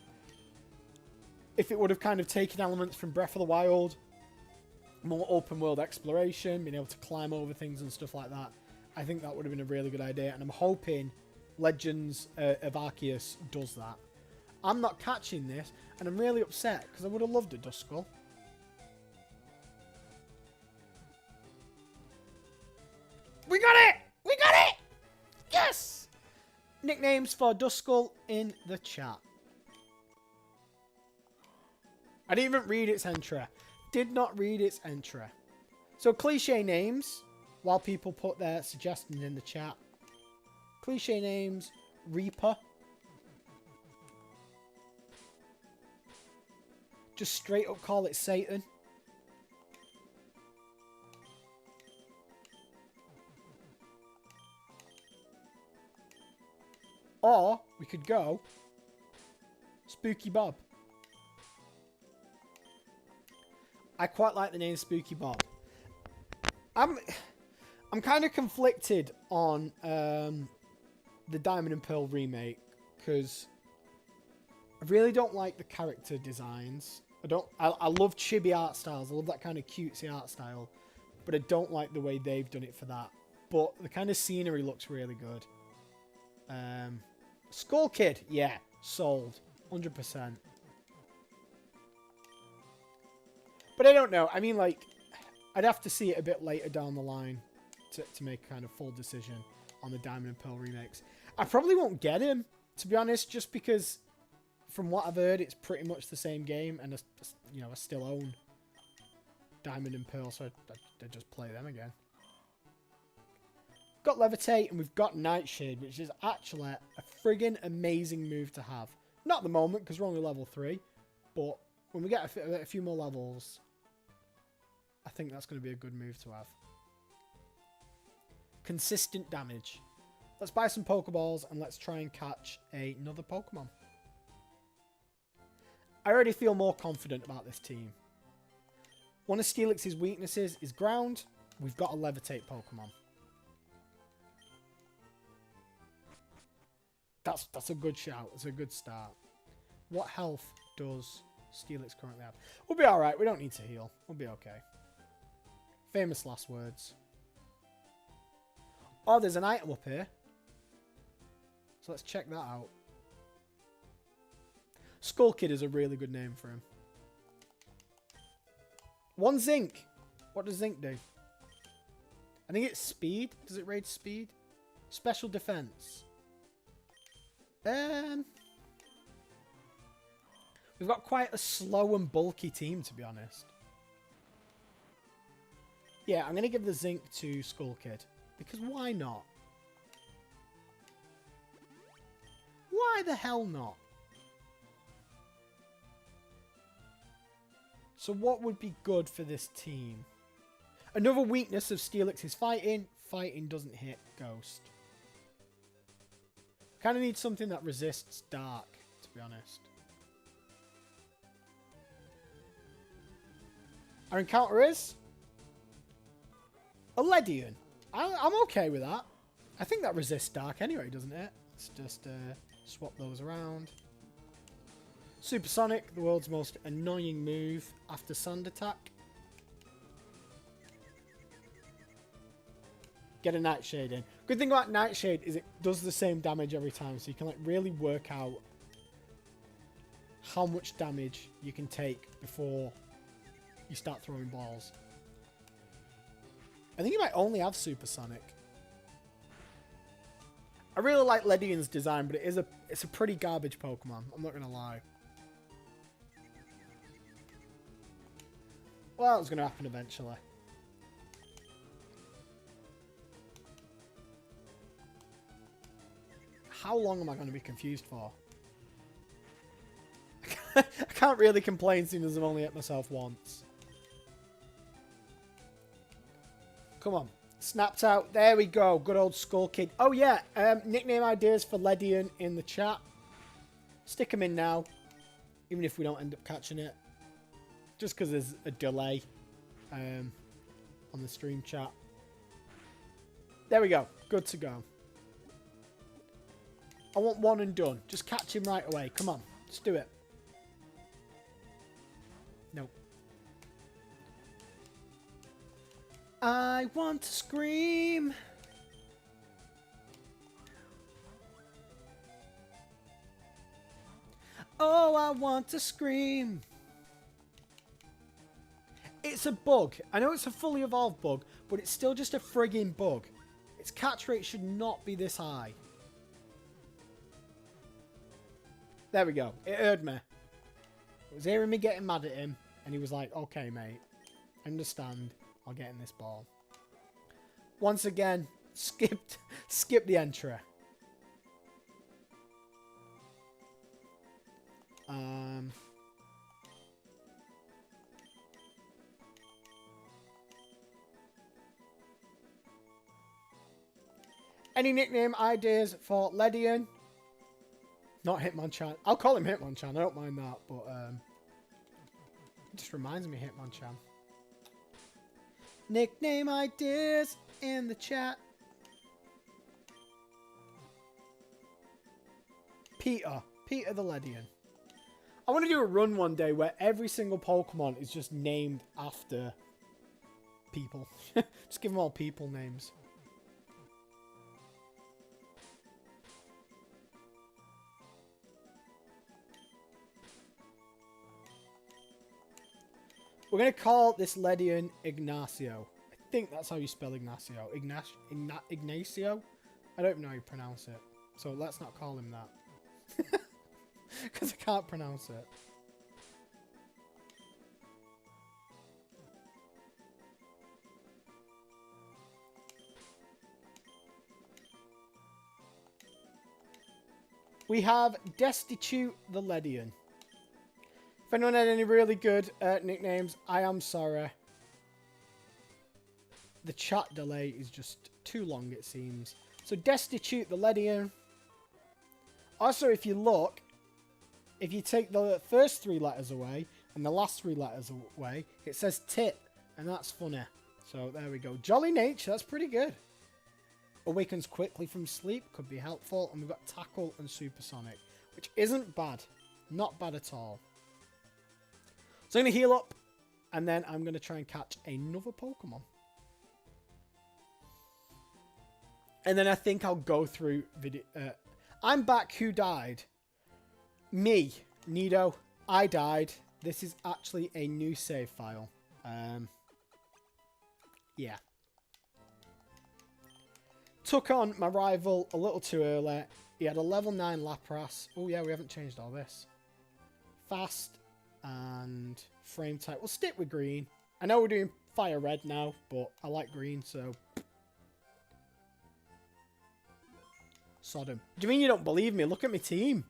If it would have kind of taken elements from Breath of the Wild, more open world exploration, being able to climb over things and stuff like that, I think that would have been a really good idea, and I'm hoping Legends of Arceus does that. I'm not catching this, and I'm really upset, because I would have loved a Duskull. We got it! We got it! Yes! Nicknames for Duskull in the chat. I didn't even read its entry. Did not read its entry. So cliche names, while people put their suggestions in the chat. Cliche names, Reaper. Just straight up call it Satan. Or we could go Spooky Bob. I quite like the name Spooky Bob. I'm kind of conflicted on the Diamond and Pearl remake, because I really don't like the character designs. I love chibi art styles. I love that kind of cutesy art style. But I don't like the way they've done it for that. But the kind of scenery looks really good. Skull Kid. Yeah. Sold. 100%. But I don't know. I mean, like, I'd have to see it a bit later down the line to make a kind of full decision on the Diamond and Pearl remakes. I probably won't get him, to be honest, just because from what I've heard, it's pretty much the same game, and I still own Diamond and Pearl, so I just play them again. Got Levitate, and we've got Nightshade, which is actually a friggin' amazing move to have. Not at the moment, because we're only level 3, but when we get a few more levels, I think that's going to be a good move to have. Consistent damage. Let's buy some Pokeballs, and let's try and catch another Pokemon. I already feel more confident about this team. One of Steelix's weaknesses is ground. We've got a Levitate Pokemon. That's a good shout. It's a good start. What health does Steelix currently have? We'll be alright. We don't need to heal. We'll be okay. Famous last words. Oh, there's an item up here. So let's check that out. Skull Kid is a really good name for him. 1 Zinc. What does Zinc do? I think it's speed. Does it raid speed? Special defense. We've got quite a slow and bulky team, to be honest. Yeah, I'm going to give the Zinc to Skull Kid. Because why not? Why the hell not? So what would be good for this team? Another weakness of Steelix is fighting. Fighting doesn't hit Ghost. Kind of need something that resists Dark, to be honest. Our encounter is a Ledian. I'm okay with that. I think that resists Dark anyway, doesn't it? Let's just swap those around. Supersonic, the world's most annoying move after Sand Attack. Get a Nightshade in. Good thing about Nightshade is it does the same damage every time, so you can like really work out how much damage you can take before you start throwing balls. I think you might only have Supersonic. I really like Ledian's design, but it's a pretty garbage Pokemon. I'm not gonna lie. Well, it's gonna happen eventually. How long am I going to be confused for? I can't really complain seeing as I've only hit myself once. Come on. Snapped out. There we go. Good old Skull Kid. Oh, yeah. Nickname ideas for Ledian in the chat. Stick them in now. Even if we don't end up catching it. Just because there's a delay on the stream chat. There we go. Good to go. I want one and done. Just catch him right away. Come on. Let's do it. Nope. I want to scream. Oh, I want to scream. It's a bug. I know it's a fully evolved bug, but it's still just a frigging bug. Its catch rate should not be this high. There we go. It heard me. It was hearing me getting mad at him, and he was like, okay, mate. I understand. I'll get in this ball. Once again, skip the entry. Any nickname ideas for Ledian? Not Hitmonchan. I'll call him Hitmonchan. I don't mind that, but it just reminds me of Hitmonchan. Nickname ideas in the chat. Peter. Peter the Ledian. I want to do a run one day where every single Pokemon is just named after people. Just give them all people names. We're going to call this Ledian Ignacio. I think that's how you spell Ignacio. Ignacio? I don't even know how you pronounce it. So let's not call him that. Because I can't pronounce it. We have Destitute the Ledian. If anyone had any really good nicknames, I am sorry. The chat delay is just too long, it seems. So, Destitute the Ledian. Also, if you look, if you take the first 3 letters away and the last 3 letters away, it says tit, and that's funny. So, there we go. Jolly Nature, that's pretty good. Awakens quickly from sleep, could be helpful. And we've got Tackle and Supersonic, which isn't bad. Not bad at all. So I'm going to heal up, and then I'm going to try and catch another Pokemon. And then I think I'll go through video. I'm back. Who died? Me, Nido. I died. This is actually a new save file. Yeah. Took on my rival a little too early. He had a level 9 Lapras. Oh yeah, we haven't changed all this. Fast and frame type. We'll stick with green. I know we're doing fire red now, but I like green, so... Sodom. Do you mean you don't believe me? Look at my team.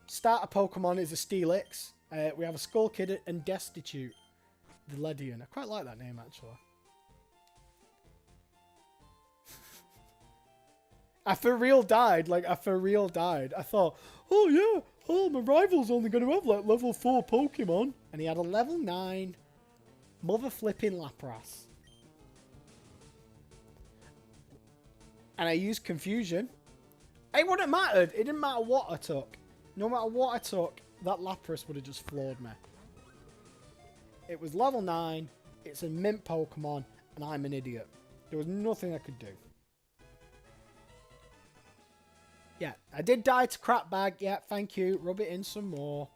Starter Pokemon is a Steelix. We have a Skull Kid and Destitute the Ledian. I quite like that name, actually. I for real died. Like, I for real died. I thought, oh yeah, oh, my rival's only going to have like level 4 Pokemon. And he had a level 9 mother flipping Lapras. And I used Confusion. It wouldn't have mattered. It didn't matter what I took. No matter what I took, that Lapras would have just floored me. It was level 9. It's a mint Pokemon. And I'm an idiot. There was nothing I could do. Yeah, I did die to crap bag. Yeah, thank you. Rub it in some more.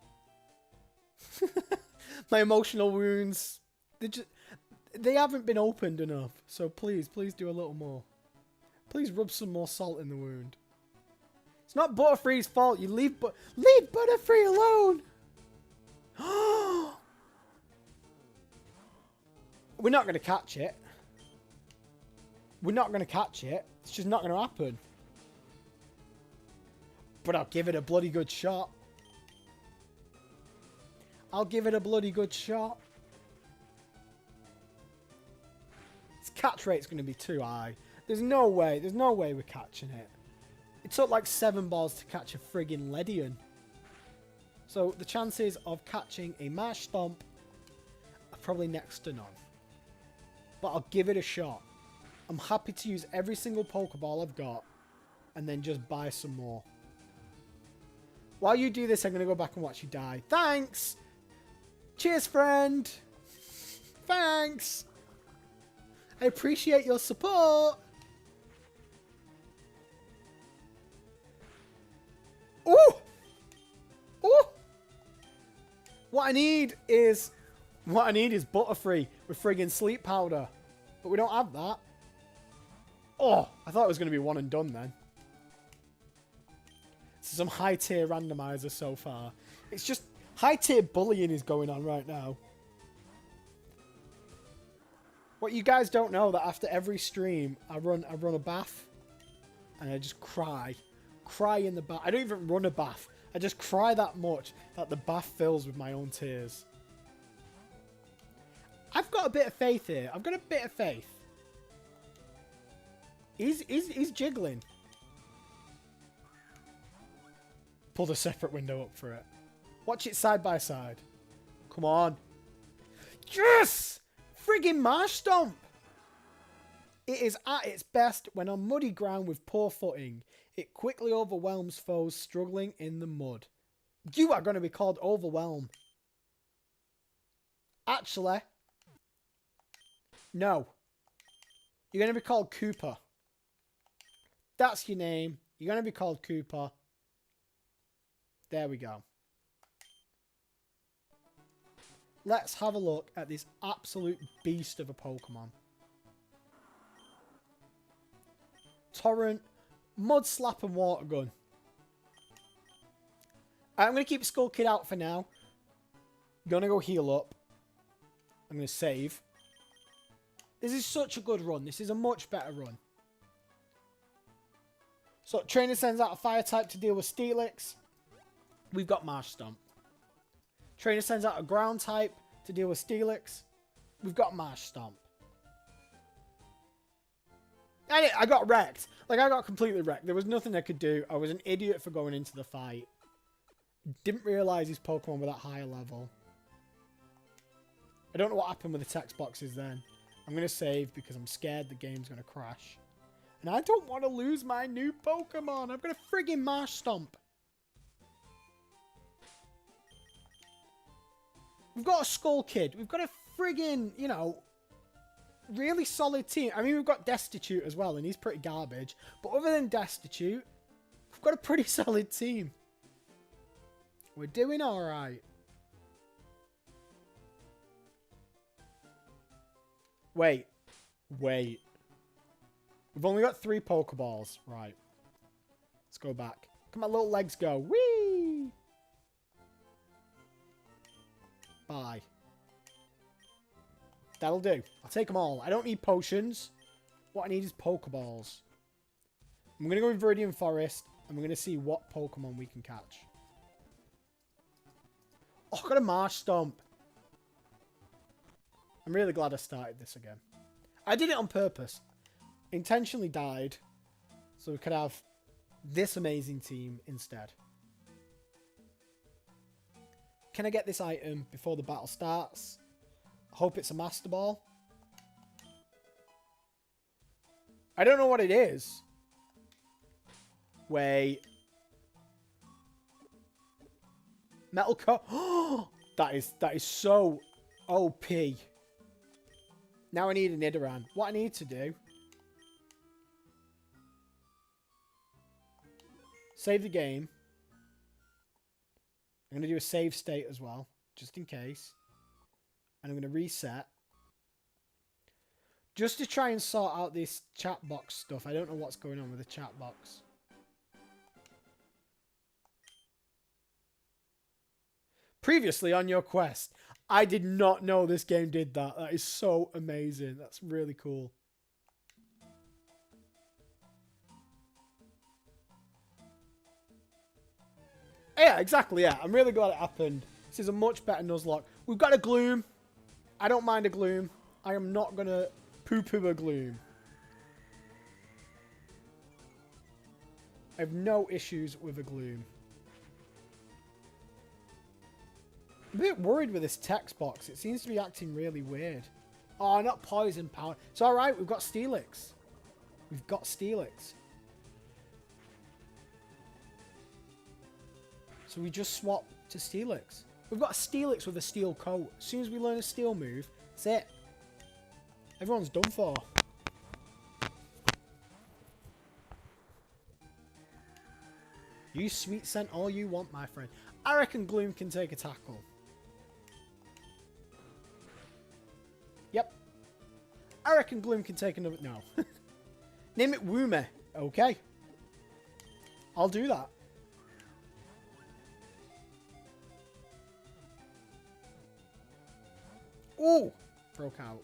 My emotional wounds. They haven't been opened enough. So please do a little more. Please rub some more salt in the wound. It's not Butterfree's fault. You leave Butterfree alone. We're not going to catch it. We're not going to catch it. It's just not going to happen. But I'll give it a bloody good shot. I'll give it a bloody good shot. Its catch rate's going to be too high. There's no way we're catching it. It took like 7 balls to catch a friggin' Ledian. So the chances of catching a Marsh Stomp are probably next to none. But I'll give it a shot. I'm happy to use every single Pokeball I've got and then just buy some more. While you do this, I'm going to go back and watch you die. Thanks! Cheers, friend! Thanks! I appreciate your support! Ooh! Ooh! What I need is Butterfree with friggin' Sleep Powder. But we don't have that. Oh! I thought it was going to be one and done then. Some high tier randomizer so far. It's just high tier bullying is going on right now. What you guys don't know that after every stream I run a bath and I just cry in the bath. I don't even run a bath. I just cry that much that the bath fills with my own tears. I've got a bit of faith here. I've got a bit of faith. He's jiggling. Pulled a separate window up for it. Watch it side by side. Come on. Yes! Friggin' Marsh Stomp! It is at its best when on muddy ground with poor footing. It quickly overwhelms foes struggling in the mud. You are going to be called Overwhelm. Actually, no. You're going to be called Cooper. That's your name. You're going to be called Cooper. There we go. Let's have a look at this absolute beast of a Pokemon. Torrent, Mud Slap and Water Gun. I'm going to keep Skull Kid out for now. Gonna go heal up. I'm going to save. This is such a good run. This is a much better run. So, Trainer sends out a Fire type to deal with Steelix. We've got Marsh Stomp. Trainer sends out a Ground type to deal with Steelix. We've got Marsh Stomp. And I got wrecked. Like, I got completely wrecked. There was nothing I could do. I was an idiot for going into the fight. Didn't realise his Pokemon were that high a level. I don't know what happened with the text boxes then. I'm going to save because I'm scared the game's going to crash. And I don't want to lose my new Pokemon. I've got a friggin' Marsh Stomp. We've got a Skull Kid. We've got a friggin', you know, really solid team. I mean, we've got Destitute as well, and he's pretty garbage. But other than Destitute, we've got a pretty solid team. We're doing alright. Wait. Wait. We've only got 3 Pokeballs. Right. Let's go back. Come on, little legs go. Whee! Bye. That'll do. I'll take them all. I don't need potions. What I need is Pokeballs. I'm going to go in Viridian Forest, and we're going to see what Pokemon we can catch. Oh, I got a Marsh Stomp. I'm really glad I started this again. I did it on purpose. Intentionally died, so we could have this amazing team instead. Can I get this item before the battle starts? I hope it's a Master Ball. I don't know what it is. Wait. Metal Coat. That is so OP. Now I need an Nidoran. What I need to do... Save the game. I'm going to do a save state as well, just in case. And I'm going to reset. Just to try and sort out this chat box stuff. I don't know what's going on with the chat box. Previously on your quest. I did not know this game did that. That is so amazing. That's really cool. Yeah, exactly, yeah. I'm really glad it happened. This is a much better Nuzlocke. We've got a Gloom. I don't mind a Gloom. I am not going to poo-poo a Gloom. I have no issues with a Gloom. I'm a bit worried with this text box. It seems to be acting really weird. Oh, not Poison Power. It's alright, we've got Steelix. We've got Steelix. So we just swap to Steelix. We've got a Steelix with a steel coat. As soon as we learn a steel move, that's it. Everyone's done for. You sweet scent all you want, my friend. I reckon Gloom can take a tackle. Yep. I reckon Gloom can take another... No. Name it Woomer. Okay. I'll do that. Ooh! Broke out.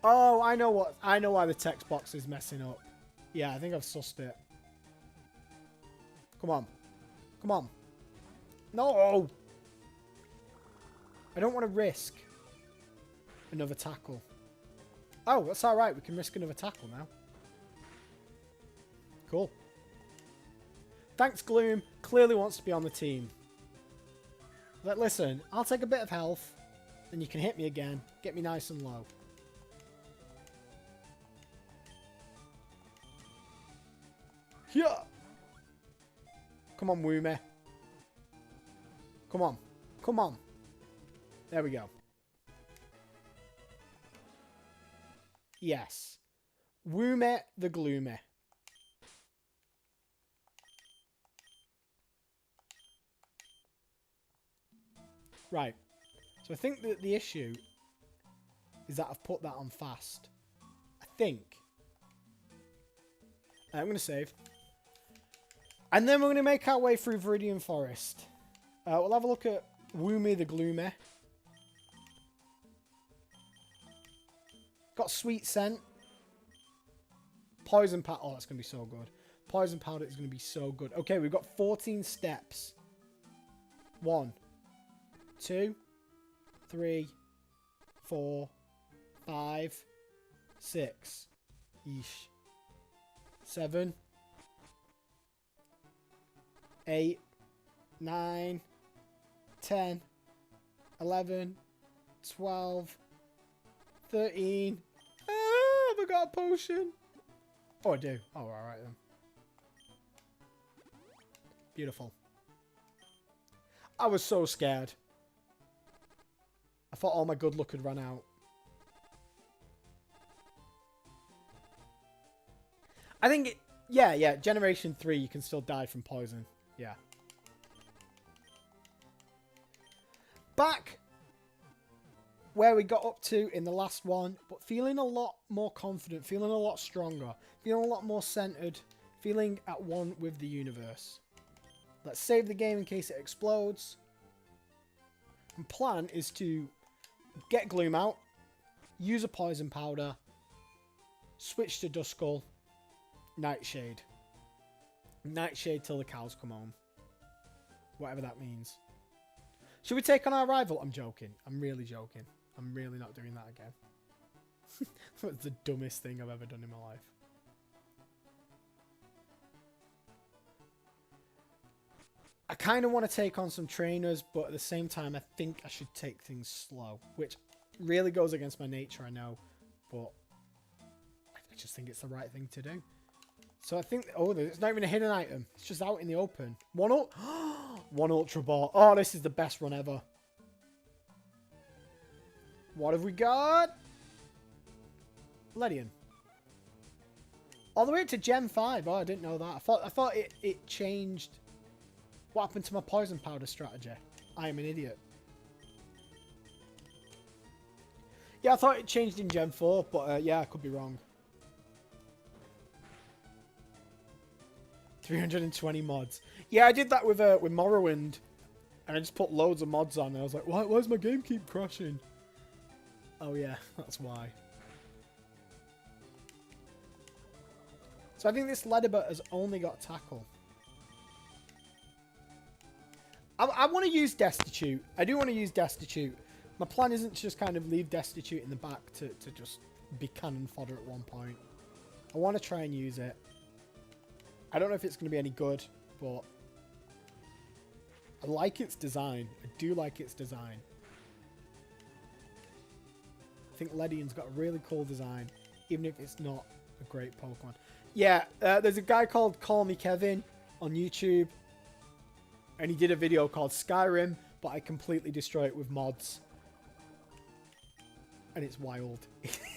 Oh, I know what. I know why the text box is messing up. Yeah, I think I've sussed it. Come on. Come on. No! I don't want to risk another tackle. Oh, that's alright. We can risk another tackle now. Cool. Thanks, Gloom. Clearly wants to be on the team. But listen, I'll take a bit of health. Then you can hit me again. Get me nice and low. Yeah. Come on, Woomy. Come on. Come on. There we go. Yes. Woomy the Gloomy. Right. So I think that the issue is that I've put that on fast. I think. I'm going to save. And then we're going to make our way through Viridian Forest. We'll have a look at Woomy the Gloomy. Got sweet scent. Poison powder. Oh, that's going to be so good. Poison powder is going to be so good. Okay, we've got 14 steps. 1, 2, 3, 4, 5, 6. Yeesh. 7, 8, 9, 10, 11, 12, 13. Ah, have I got a potion? Oh, I do. Oh, alright then. Beautiful. I was so scared. I thought all my good luck had run out. I think it... Yeah. Generation 3, you can still die from poison. Yeah. Back where we got up to in the last one, but feeling a lot more confident, feeling a lot stronger, feeling a lot more centered, feeling at one with the universe. Let's save the game in case it explodes. And plan is to get Gloom out, use a poison powder, switch to Duskull, Nightshade. Nightshade till the cows come home. Whatever that means. Should we take on our rival? I'm joking. I'm really joking. I'm really not doing that again. That's the dumbest thing I've ever done in my life. I kind of want to take on some trainers, but at the same time, I think I should take things slow, which really goes against my nature, I know, but I just think it's the right thing to do. So I think, oh, it's not even a hidden item. It's just out in the open. One Ultra Ball. Oh, this is the best run ever. What have we got? Ledian. All the way up to Gen 5. Oh, I didn't know that. I thought it changed. What happened to my poison powder strategy? I am an idiot. Yeah, I thought it changed in Gen 4, but yeah, I could be wrong. 320 mods. Yeah, I did that with Morrowind, and I just put loads of mods on, and I was like, why does my game keep crashing? Oh yeah, that's why. So I think this Ledibert has only got tackle. I want to use Destitute. I do want to use Destitute. My plan isn't to just kind of leave Destitute in the back to just be cannon fodder at one point. I want to try and use it. I don't know if it's going to be any good, but I like its design. I do like its design. I think Ledian's got a really cool design, even if it's not a great Pokemon. Yeah, there's a guy called Call Me Kevin on YouTube, and he did a video called Skyrim, but I completely destroy it with mods. And it's wild.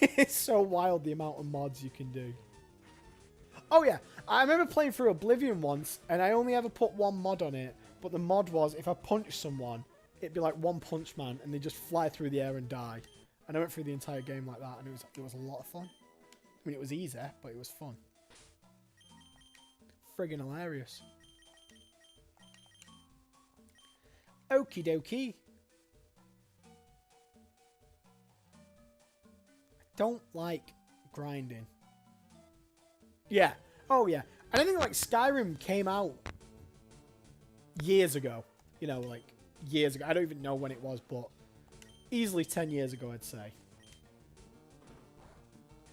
It's so wild the amount of mods you can do. Oh yeah, I remember playing through Oblivion once, and I only ever put one mod on it, but the mod was if I punched someone, it'd be like One Punch Man, and they just fly through the air and die. And I went through the entire game like that, and it was a lot of fun. I mean, it was easy, but it was fun. Friggin' hilarious. Okie dokie. I don't like grinding. Yeah. Oh, yeah. And I think, like, Skyrim came out years ago. You know, like, years ago. I don't even know when it was, but easily 10 years ago, I'd say.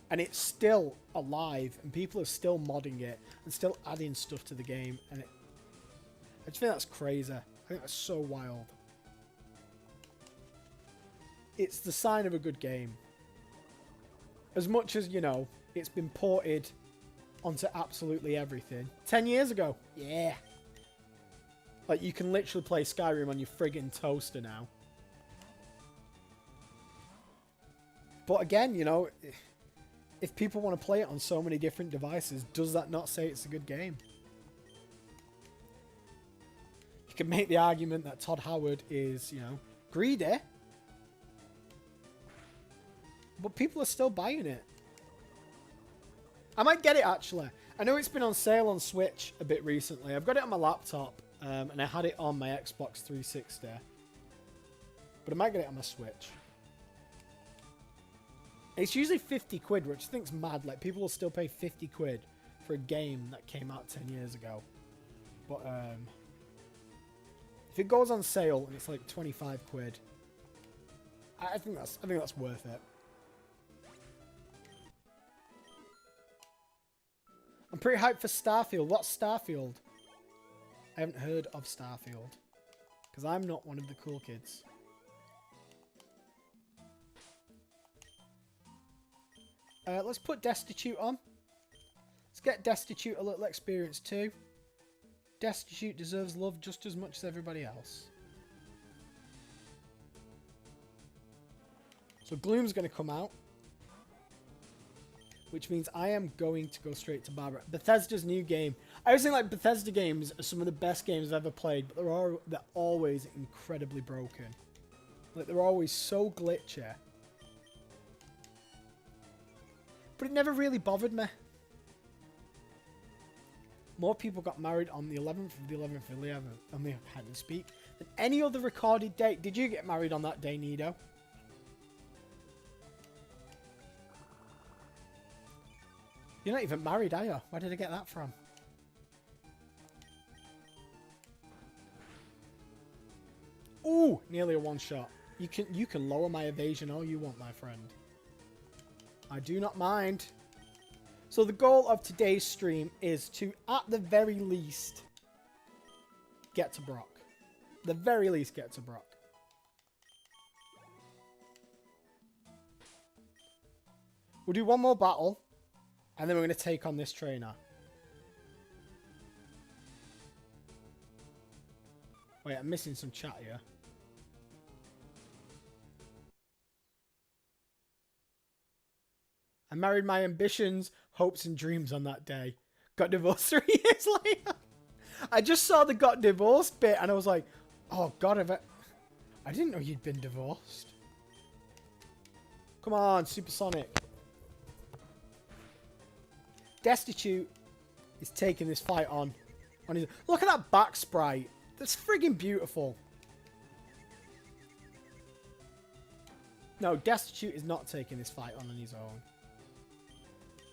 And it's still alive, and people are still modding it and still adding stuff to the game. And I just think that's crazy. I think that's so wild. It's the sign of a good game. As much as, you know, it's been ported onto absolutely everything. 10 years ago. Yeah. Like, you can literally play Skyrim on your friggin' toaster now. But again, you know, if people want to play it on so many different devices, does that not say it's a good game? You can make the argument that Todd Howard is, you know, greedy. But people are still buying it. I might get it, actually. I know it's been on sale on Switch a bit recently. I've got it on my laptop, and I had it on my Xbox 360. But I might get it on my Switch. It's usually 50 quid, which I think's mad. Like, people will still pay 50 quid for a game that came out 10 years ago. But, if it goes on sale and it's like 25 quid, I think that's worth it. I'm pretty hyped for Starfield. What's Starfield? I haven't heard of Starfield. Because I'm not one of the cool kids. Let's put Destitute on. Let's get Destitute a little experience too. Destitute deserves love just as much as everybody else. So Gloom's going to come out. Which means I am going to go straight to Barbara. Bethesda's new game. I always think like Bethesda games are some of the best games I've ever played, but they're always incredibly broken. Like, they're always so glitchy. But it never really bothered me. More people got married on the 11th of the 11th of the 11th, I mean, I can't speak, than any other recorded date. Did you get married on that day, Nido? You're not even married, are you? Where did I get that from? Ooh, nearly a one-shot. You can lower my evasion all you want, my friend. I do not mind. So the goal of today's stream is to, at the very least, get to Brock. The very least get to Brock. We'll do one more battle. And then we're going to take on this trainer. Wait, I'm missing some chat here. I married my ambitions, hopes and dreams on that day. Got divorced 3 years later. I just saw the got divorced bit and I was like, oh God, I didn't know you'd been divorced. Come on, Supersonic. Destitute is taking this fight on his... Look at that back sprite. That's friggin' beautiful. No, Destitute is not taking this fight on his own.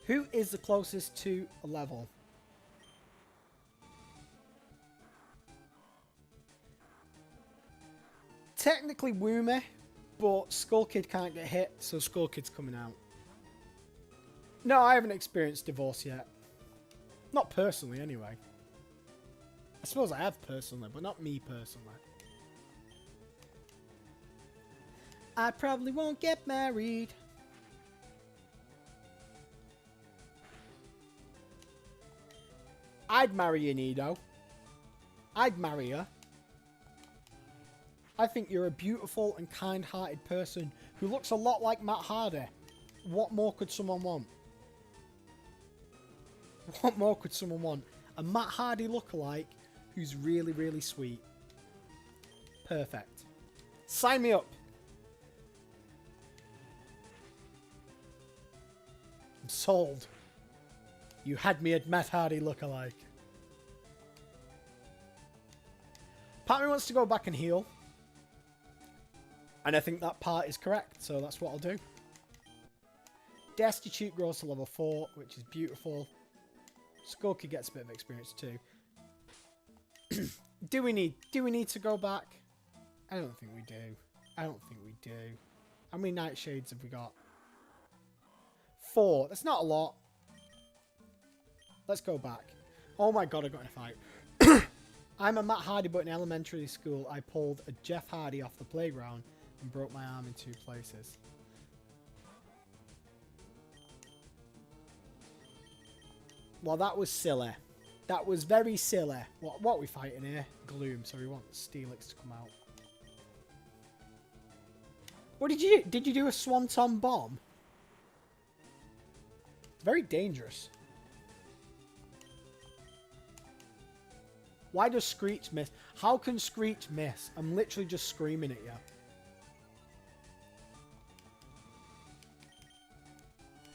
Who is the closest to a level? Technically Woomy, but Skull Kid can't get hit, so Skull Kid's coming out. No, I haven't experienced divorce yet. Not personally, anyway. I suppose I have personally, but not me personally. I probably won't get married. I'd marry you, Nido. I'd marry her. I think you're a beautiful and kind-hearted person who looks a lot like Matt Hardy. What more could someone want? What more could someone want? A Matt Hardy lookalike who's really, really sweet. Perfect. Sign me up. I'm sold. You had me at Matt Hardy lookalike. Part of me wants to go back and heal. And I think that part is correct, so that's what I'll do. Destitute grows to level 4, which is beautiful. Skull Kid gets a bit of experience too. Do we need to go back? I don't think we do. I don't think we do. How many nightshades have we got? 4. That's not a lot. Let's go back. Oh my god, I got in a fight. I'm a Matt Hardy, but in elementary school, I pulled a Jeff Hardy off the playground and broke my arm in 2 places. Well, that was silly. That was very silly. What are we fighting here? Gloom, so we want Steelix to come out. What did you do? Did you do a Swanton Bomb? It's very dangerous. Why does Screech miss? How can Screech miss? I'm literally just screaming at you.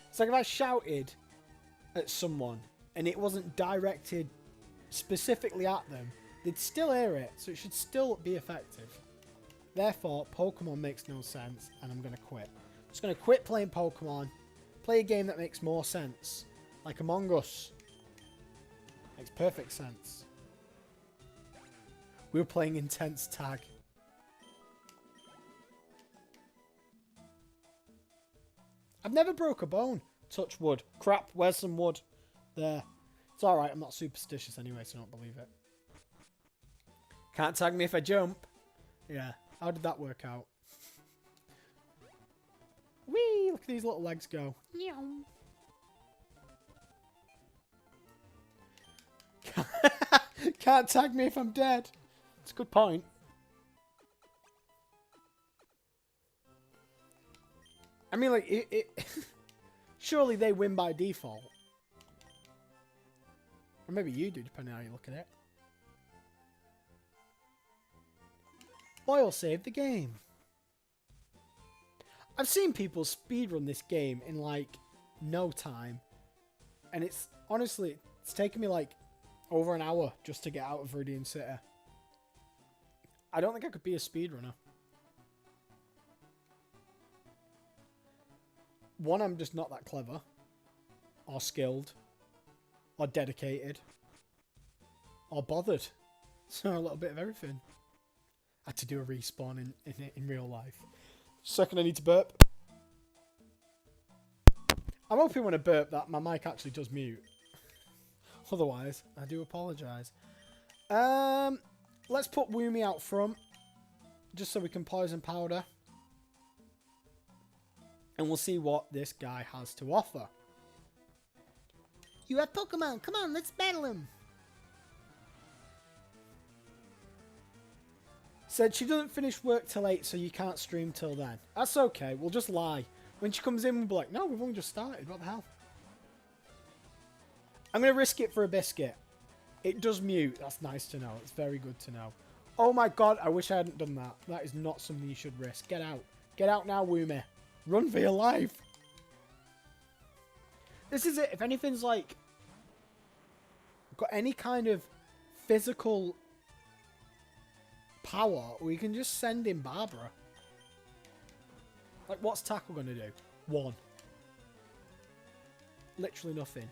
It's like if I shouted at someone and it wasn't directed specifically at them, they'd still hear it, so it should still be effective. Therefore, Pokemon makes no sense, and I'm going to quit. I'm just going to quit playing Pokemon, play a game that makes more sense, like Among Us. Makes perfect sense. We were playing intense tag. I've never broke a bone. Touch wood. Crap, where's some wood? There. It's alright, I'm not superstitious anyway, so I don't believe it. Can't tag me if I jump. Yeah, how did that work out? Whee! Look at these little legs go. Can't tag me if I'm dead. It's a good point. I mean, like, surely they win by default. Or maybe you do, depending on how you look at it. Boyle saved the game. I've seen people speedrun this game in, like, no time. And it's, honestly, it's taken me, like, over an hour just to get out of Viridian City. I don't think I could be a speedrunner. One, I'm just not that clever. Or skilled. Or dedicated. Or bothered. So a little bit of everything. I had to do a respawn in real life. Second, I need to burp. I'm hoping when I burp that my mic actually does mute. Otherwise, I do apologise. Let's put Woomy out front. Just so we can poison powder. And we'll see what this guy has to offer. You have Pokemon. Come on, let's battle him. Said she doesn't finish work till 8, so you can't stream till then. That's okay. We'll just lie. When she comes in, we'll be like, no, we've only just started. What the hell? I'm going to risk it for a biscuit. It does mute. That's nice to know. It's very good to know. Oh my god, I wish I hadn't done that. That is not something you should risk. Get out. Get out now, Woomy. Run for your life. This is it. If anything's like got any kind of physical power, we can just send in Barbara. Like, what's Tackle going to do? 1. Literally nothing.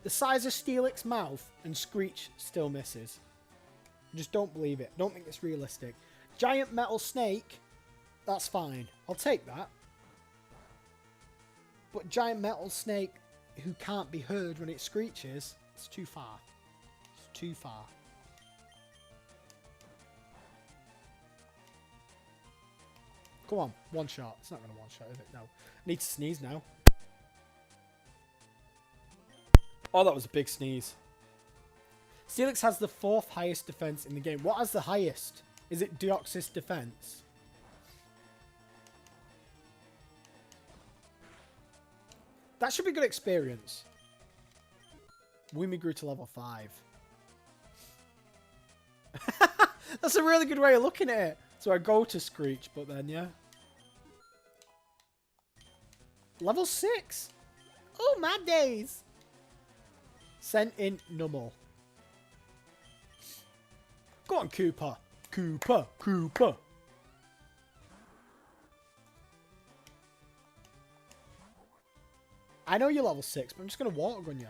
The size of Steelix's mouth and Screech still misses. I just don't believe it. Don't think it's realistic. Giant metal snake, that's fine. I'll take that. But giant metal snake who can't be heard when it screeches, it's too far. It's too far. Come on, one shot. It's not going to one shot, is it? No. I need to sneeze now. Oh, that was a big sneeze. Steelix has the 4th highest defense in the game. What has the highest? Is it Deoxys defense? That should be good experience. Woomy grew to level 5. That's a really good way of looking at it. So I go to Screech, but then, yeah. Level 6. Oh, my days. Sent in Nummel. Go on, Cooper. Cooper. Cooper. I know you're level 6, but I'm just going to water gun you.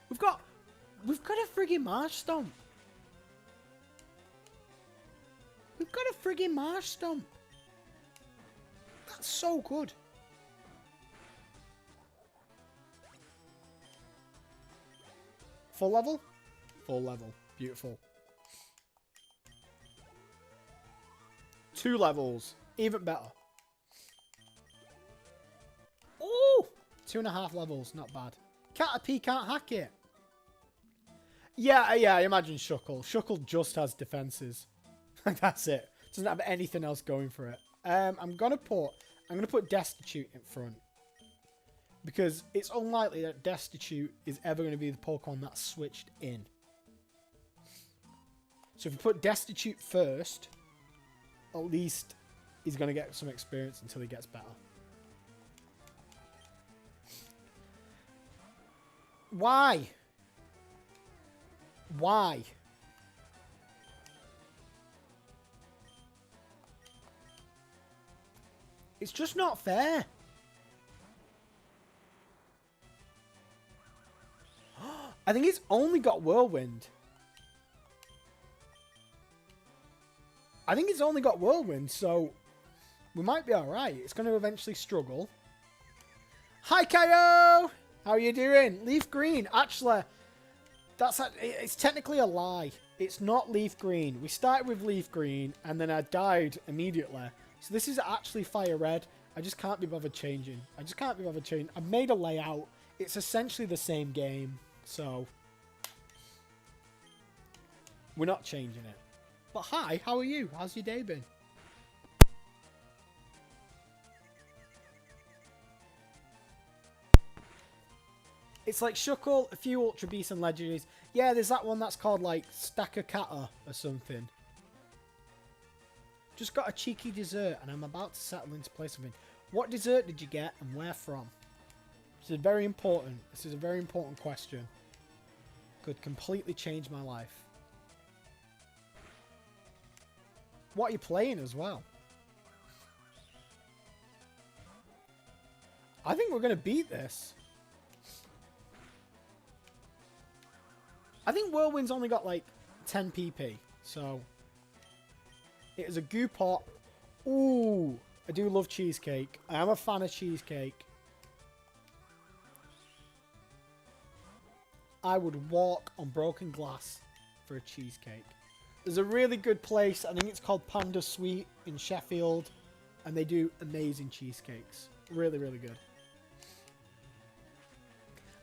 We've got a friggin' Marsh Stomp. We've got a friggin' Marsh Stomp. That's so good. Full level? Full level. Beautiful. 2 levels. Even better. Oh! 2.5 levels, not bad. Caterpie can't hack it. Yeah, I imagine Shuckle. Shuckle just has defenses. That's it. Doesn't have anything else going for it. I'm gonna put Destitute in front. Because it's unlikely that Destitute is ever going to be the Pokemon that's switched in. So if you put Destitute first, at least he's going to get some experience until he gets better. Why? Why? It's just not fair. I think it's only got Whirlwind. I think it's only got Whirlwind, so we might be alright. It's going to eventually struggle. Hi, Kaio! How are you doing? LeafGreen. Actually, it's technically a lie. It's not LeafGreen. We started with LeafGreen, and then I died immediately. So this is actually Fire Red. I just can't be bothered changing. I've made a layout. It's essentially the same game. So, we're not changing it. But hi, how are you? How's your day been? It's like Shuckle, a few Ultra Beasts and Legendaries. Yeah, there's that one that's called like Stackakata or something. Just got a cheeky dessert and I'm about to settle into play something. What dessert did you get and where from? This is very important. This is a very important question. Could completely change my life. What are you playing as well? I think we're going to beat this. I think Whirlwind's only got like 10 PP. So it is a goo pot. Ooh, I do love cheesecake. I am a fan of cheesecake. I would walk on broken glass for a cheesecake. There's a really good place, I think it's called Panda Sweet in Sheffield, and they do amazing cheesecakes. Really, really good.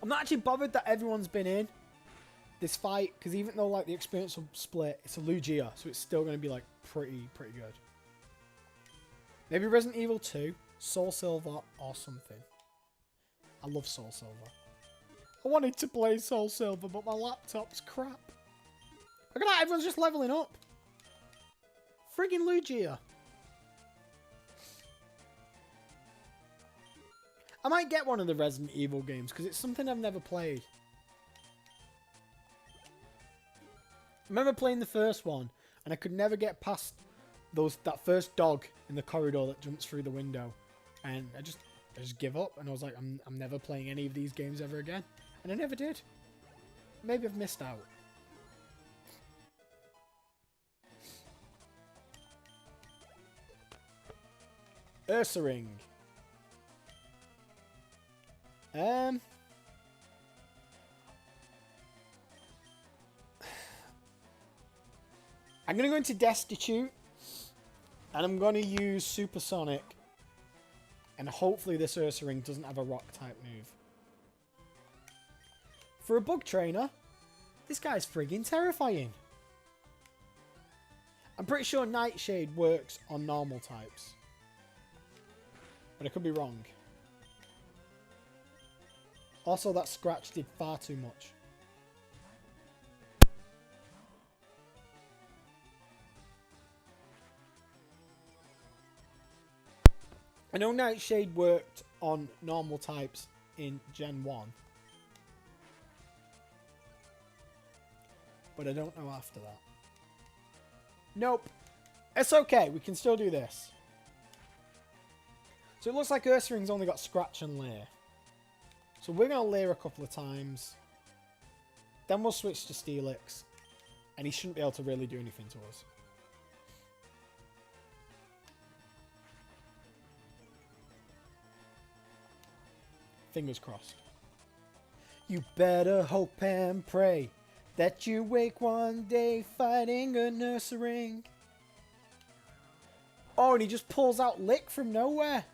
I'm not actually bothered that everyone's been in this fight, because even though like the experience will split, it's a Lugia, so it's still going to be like pretty good. Maybe Resident Evil 2, Soul Silver, or something. I love Soul Silver. I wanted to play Soul Silver, but my laptop's crap. Look at that, everyone's just leveling up. Friggin' Lugia. I might get one of the Resident Evil games, because it's something I've never played. I remember playing the first one, and I could never get past that first dog in the corridor that jumps through the window. And I just give up, and I was like, I'm never playing any of these games ever again. And I never did. Maybe I've missed out. Ursaring. I'm going to go into Destitute. And I'm going to use Supersonic. And hopefully this Ursaring doesn't have a rock type move. For a bug trainer, this guy's friggin' terrifying. I'm pretty sure Nightshade works on normal types. But I could be wrong. Also, that scratch did far too much. I know Nightshade worked on normal types in Gen 1. But I don't know after that. Nope. It's okay. We can still do this. So it looks like Ursaring's only got Scratch and Lair. So we're going to Lair a couple of times. Then we'll switch to Steelix. And he shouldn't be able to really do anything to us. Fingers crossed. You better hope and pray that you wake one day fighting a Ursaring. Oh, and he just pulls out Lick from nowhere.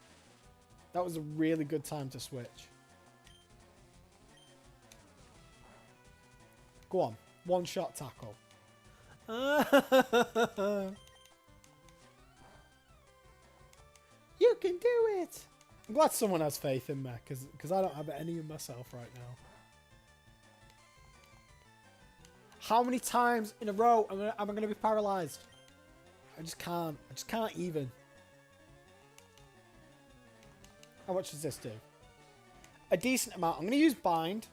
That was a really good time to switch. Go on. One-shot tackle. You can do it! I'm glad someone has faith in me, because I don't have any in myself right now. How many times in a row am I going to be paralyzed? I just can't. I just can't even. How much does this do? A decent amount. I'm going to use Bind,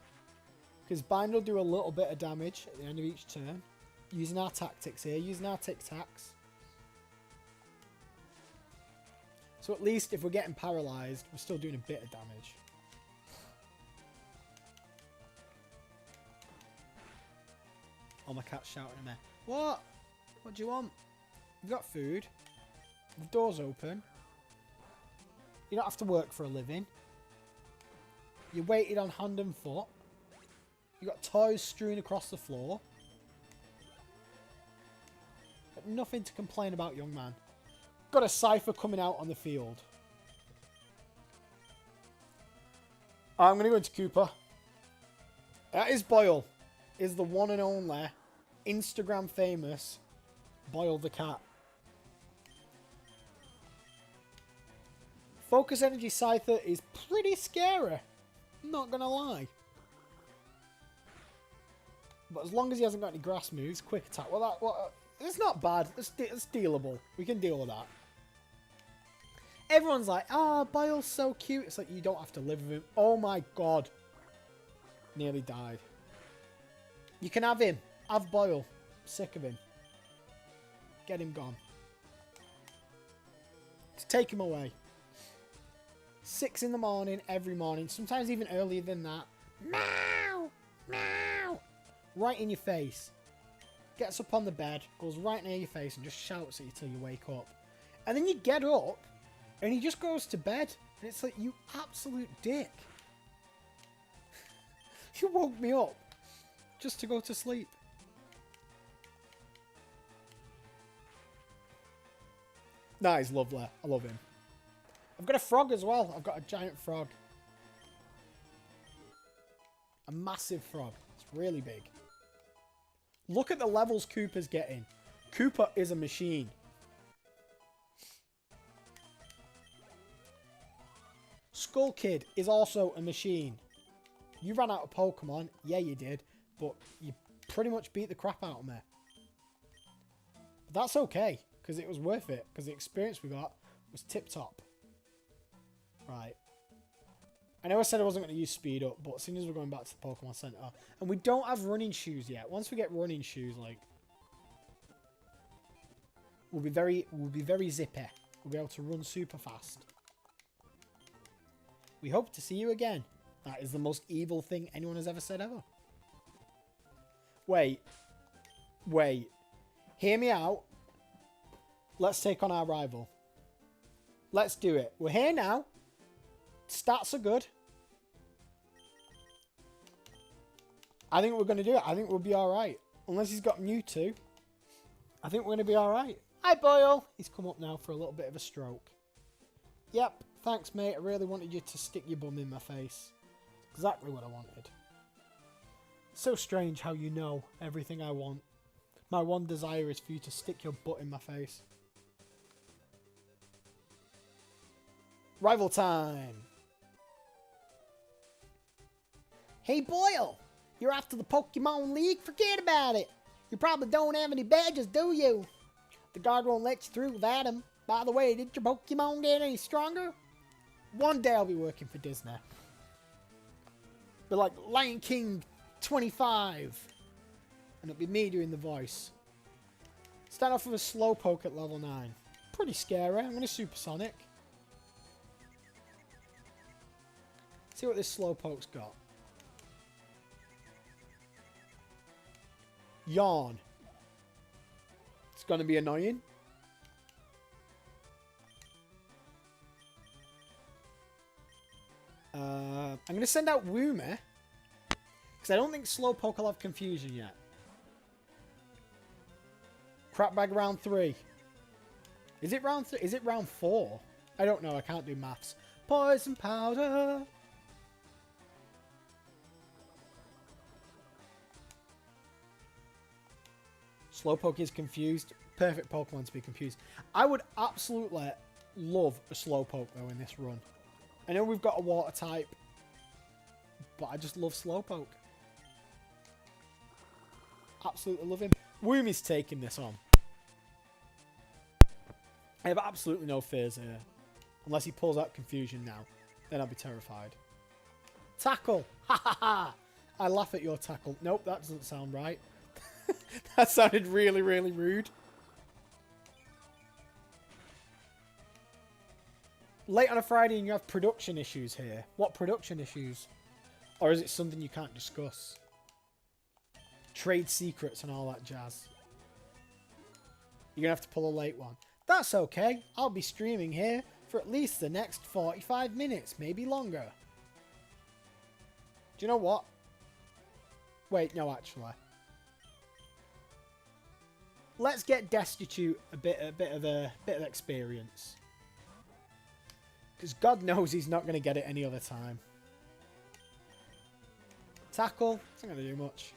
because Bind will do a little bit of damage at the end of each turn. Using our tactics here. Using our tic-tacs. So at least if we're getting paralyzed, we're still doing a bit of damage. Oh, my cat's shouting at me. What? What do you want? You've got food. The door's open. You don't have to work for a living. You're weighted on hand and foot. You've got toys strewn across the floor. But nothing to complain about, young man. Got a cipher coming out on the field. I'm going to go into Cooper. That is Boyle. Is the one and only Instagram famous Boyle the cat. Focus Energy Scyther is pretty scary. I'm not going to lie. But as long as he hasn't got any grass moves, quick attack. Well, it's not bad. It's dealable. We can deal with that. Everyone's like, oh, Boyle's so cute. It's like, you don't have to live with him. Oh my god. Nearly died. You can have him. Have Boyle. Sick of him. Get him gone. Just take him away. 6 in the morning, every morning. Sometimes even earlier than that. Meow! Meow! Right in your face. Gets up on the bed, goes right near your face and just shouts at you till you wake up. And then you get up and he just goes to bed. And it's like, you absolute dick. You woke me up just to go to sleep. Nah, he's lovely. I love him. I've got a frog as well. I've got a giant frog. A massive frog. It's really big. Look at the levels Cooper's getting. Cooper is a machine. Skull Kid is also a machine. You ran out of Pokemon. Yeah, you did. But you pretty much beat the crap out of me. But that's okay. Because it was worth it. Because the experience we got was tip-top. Right. I know I said I wasn't going to use Speed Up, but as soon as we're going back to the Pokemon Center, and we don't have running shoes yet. Once we get running shoes, like, we'll be very zippy. We'll be able to run super fast. We hope to see you again. That is the most evil thing anyone has ever said ever. Wait. Hear me out. Let's take on our rival. Let's do it. We're here now. Stats are good. I think we're going to do it. I think we'll be alright. Unless he's got Mewtwo. I think we're going to be alright. Hi, Boyle. He's come up now for a little bit of a stroke. Yep. Thanks, mate. I really wanted you to stick your bum in my face. Exactly what I wanted. So strange how you know everything I want. My one desire is for you to stick your butt in my face. Rival time. Hey, Boyle. You're after the Pokemon League? Forget about it. You probably don't have any badges, do you? The guard won't let you through without them. By the way, did your Pokemon get any stronger? One day I'll be working for Disney. Be like Lion King 25. And it'll be me doing the voice. Start off with a Slowpoke at level 9. Pretty scary. I'm going to Supersonic. See what this Slowpoke's got. Yawn. It's going to be annoying. I'm going to send out Woomer. Because I don't think Slowpoke will have Confusion yet. Crap Bag round 3. Is it round 3? Is it round 4? I don't know. I can't do maths. Poison Powder. Slowpoke is confused. Perfect Pokemon to be confused. I would absolutely love a Slowpoke, though, in this run. I know we've got a Water type, but I just love Slowpoke. Absolutely love him. Woomy's taking this on. I have absolutely no fears here. Unless he pulls out Confusion now. Then I'll be terrified. Tackle! Ha ha ha! I laugh at your tackle. Nope, that doesn't sound right. That sounded really, really rude. Late on a Friday and you have production issues here. What production issues? Or is it something you can't discuss? Trade secrets and all that jazz. You're going to have to pull a late one. That's okay. I'll be streaming here for at least the next 45 minutes, maybe longer. Do you know what? Wait, no, actually. Let's get Destitute a bit of experience. Because God knows he's not going to get it any other time. Tackle. It's not going to do much.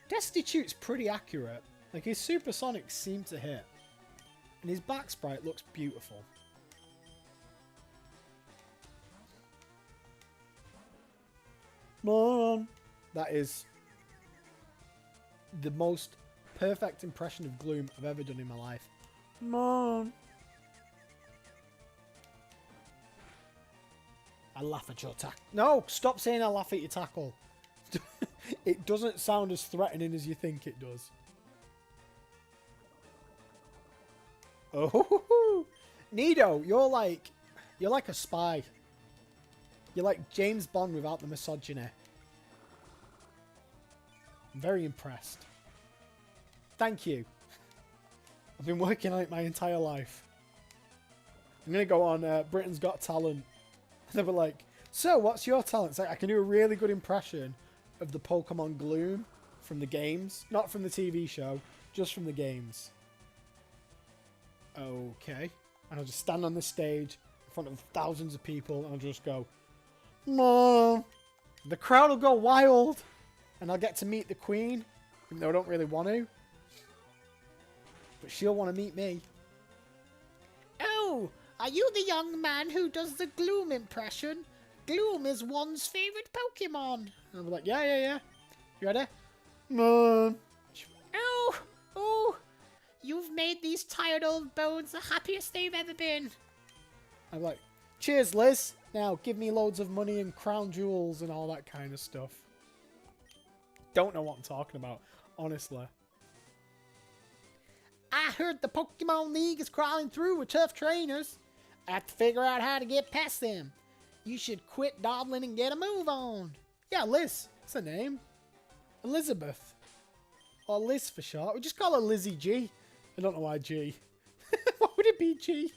Destitute's pretty accurate. Like, his supersonics seem to hit. And his back sprite looks beautiful. Mom. That is the most perfect impression of Gloom I've ever done in my life. Mom. I laugh at your tackle. No, stop saying I laugh at your tackle. It doesn't sound as threatening as you think it does. Oh, Nido, you're like a spy. You're like James Bond without the misogyny. I'm very impressed. Thank you. I've been working on it my entire life. I'm going to go on Britain's Got Talent. And they were like, so what's your talent? It's like, I can do a really good impression of the Pokemon Gloom from the games. Not from the TV show, just from the games. Okay. And I'll just stand on the stage in front of thousands of people and I'll just go, Mom. The crowd will go wild. And I'll get to meet the Queen, even though I don't really want to. But she'll want to meet me. Oh, are you the young man who does the Gloom impression? Gloom is one's favourite Pokemon. And I'll be like, yeah. You ready? Mom. Oh, you've made these tired old bones the happiest they've ever been. I'm like, cheers, Liz. Now, give me loads of money and crown jewels and all that kind of stuff. Don't know what I'm talking about, honestly. I heard the Pokemon League is crawling through with tough trainers. I have to figure out how to get past them. You should quit dawdling and get a move on. Yeah, Liz. That's her name. Elizabeth. Or Liz for short. We just call her Lizzie G. I don't know why G. Why would it be G?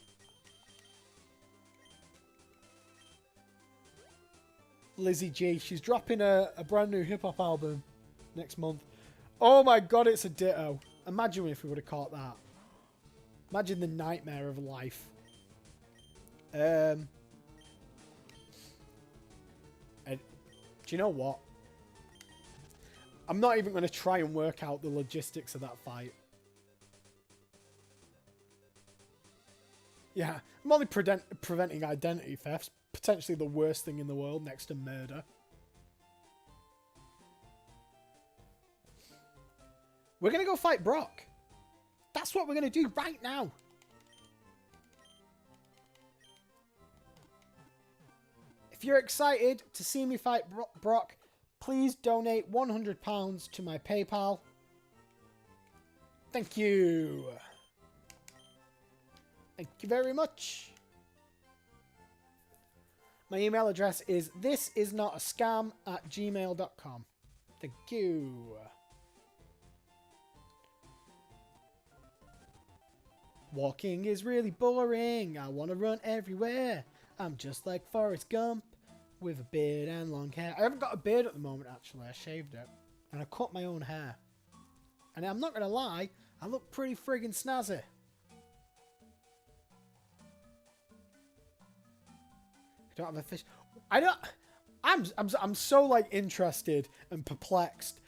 Lizzie G. She's dropping a brand new hip-hop album next month. Oh my god, it's a Ditto. Imagine if we would have caught that. Imagine the nightmare of life. And do you know what? I'm not even going to try and work out the logistics of that fight. Yeah, I'm only preventing identity thefts. Potentially the worst thing in the world next to murder. We're going to go fight Brock. That's what we're going to do right now. If you're excited to see me fight Brock, please donate £100 to my PayPal. Thank you. Thank you very much. My email address is thisisnotascam@gmail.com. Thank you. Walking is really boring. I want to run everywhere. I'm just like Forrest Gump with a beard and long hair. I haven't got a beard at the moment, actually. I shaved it. And I cut my own hair. And I'm not going to lie, I look pretty friggin' snazzy. I don't have a fish. I'm so like interested and perplexed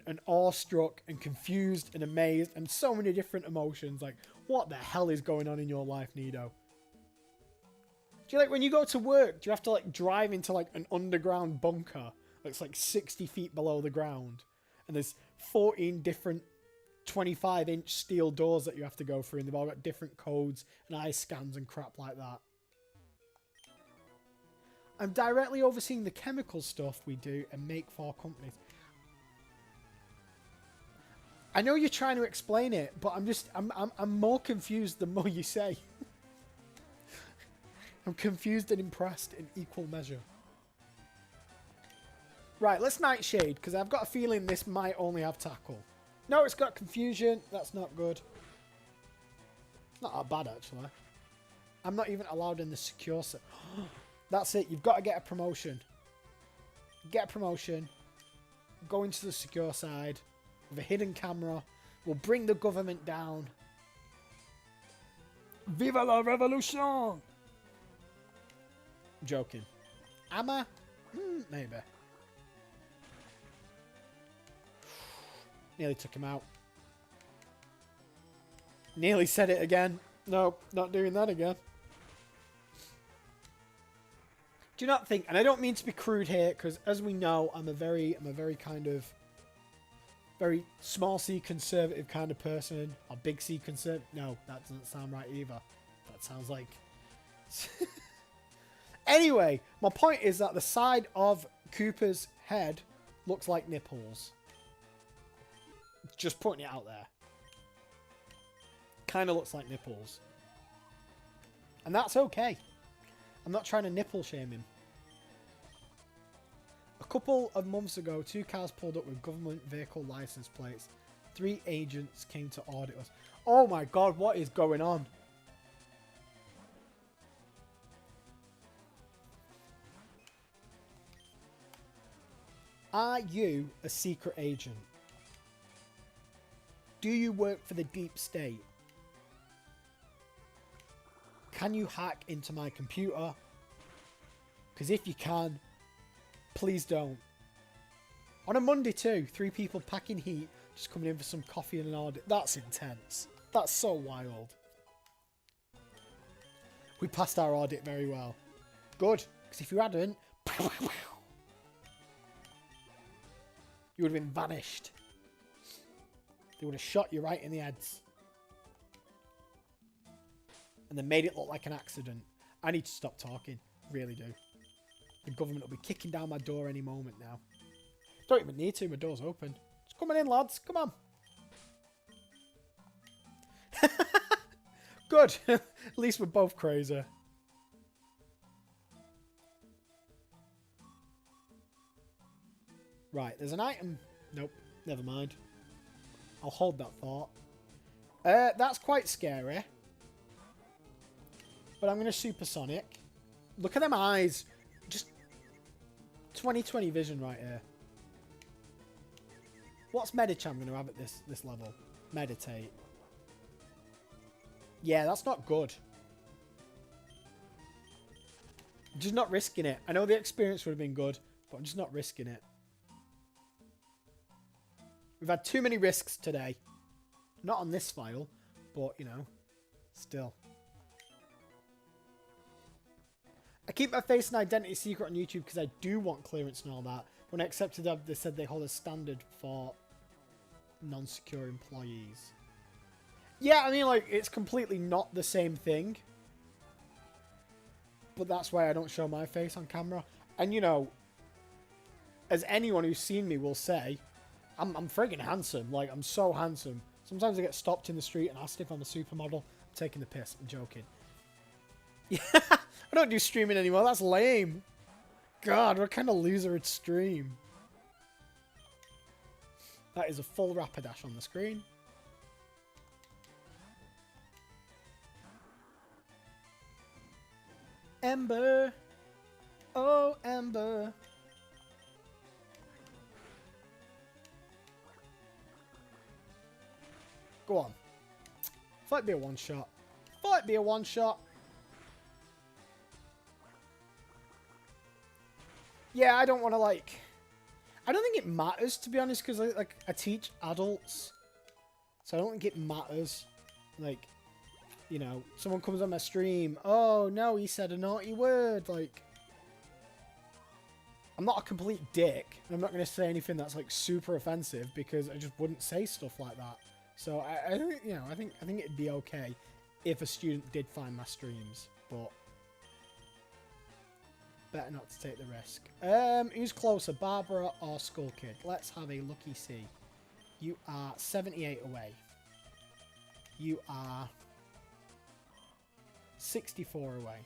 and awestruck and confused and amazed and so many different emotions. Like, what the hell is going on in your life, Nido? Do you like when you go to work, do you have to like drive into like an underground bunker that's like 60 feet below the ground? And there's 14 different 25-inch steel doors that you have to go through, and they've all got different codes and eye scans and crap like that. I'm directly overseeing the chemical stuff we do and make for companies. I know you're trying to explain it, but I'm more confused the more you say. I'm confused and impressed in equal measure. Right, let's Nightshade, because I've got a feeling this might only have tackle. No, it's got confusion. That's not good. Not that bad, actually. I'm not even allowed in the secure set. That's it. You've got to get a promotion. Get a promotion. Go into the secure side with a hidden camera. We'll bring the government down. Viva la revolution! I'm joking. Am I? Maybe. Nearly took him out. Nearly said it again. No, not doing that again. Do you not think, and I don't mean to be crude here, because as we know, I'm a very kind of very small C conservative kind of person, or big C conservative. No, that doesn't sound right either. That sounds like... Anyway, my point is that the side of Cooper's head looks like nipples. Just putting it out there. Kind of looks like nipples. And that's okay. I'm not trying to nipple shame him. A couple of months ago, 2 cars pulled up with government vehicle license plates. 3 agents came to audit us. Oh my god, what is going on? Are you a secret agent? Do you work for the deep state? Can you hack into my computer? Because if you can, please don't. On a Monday too, 3 people packing heat, just coming in for some coffee and an audit. That's intense. That's so wild. We passed our audit very well. Good, because if you hadn't, you would have been vanished. They would have shot you right in the heads. And then made it look like an accident. I need to stop talking. Really do. The government will be kicking down my door any moment now. Don't even need to. My door's open. Just coming in, lads. Come on. Good. At least we're both crazy. Right. There's an item. Nope. Never mind. I'll hold that thought. That's quite scary. But I'm going to supersonic. Look at them eyes. Just 20/20 vision right here. What's Medicham going to have at this level? Meditate. Yeah, that's not good. I'm just not risking it. I know the experience would have been good, but I'm just not risking it. We've had too many risks today. Not on this file, but, you know, still. I keep my face and identity secret on YouTube because I do want clearance and all that. When I accepted that, they said they hold a standard for non-secure employees. Yeah, I mean, like, it's completely not the same thing. But that's why I don't show my face on camera. And, you know, as anyone who's seen me will say, I'm friggin' handsome. Like, I'm so handsome. Sometimes I get stopped in the street and asked if I'm a supermodel. I'm taking the piss. I'm joking. Yeah, I don't do streaming anymore. That's lame. God, what kind of loser would stream? That is a full Rapidash on the screen. Ember. Oh, Ember. Go on. Thought it'd be a one-shot. Thought it'd be a one-shot. Yeah, I don't want to, like... I don't think it matters, to be honest, because I teach adults. So I don't think it matters. Like, you know, someone comes on my stream. Oh, no, he said a naughty word. Like, I'm not a complete dick. And I'm not going to say anything that's, like, super offensive because I just wouldn't say stuff like that. So I think, you know, I think it'd be okay if a student did find my streams. But better not to take the risk. Who's closer, Barbara or Skull Kid? Let's have a lucky see. You are 78 away. You are 64 away.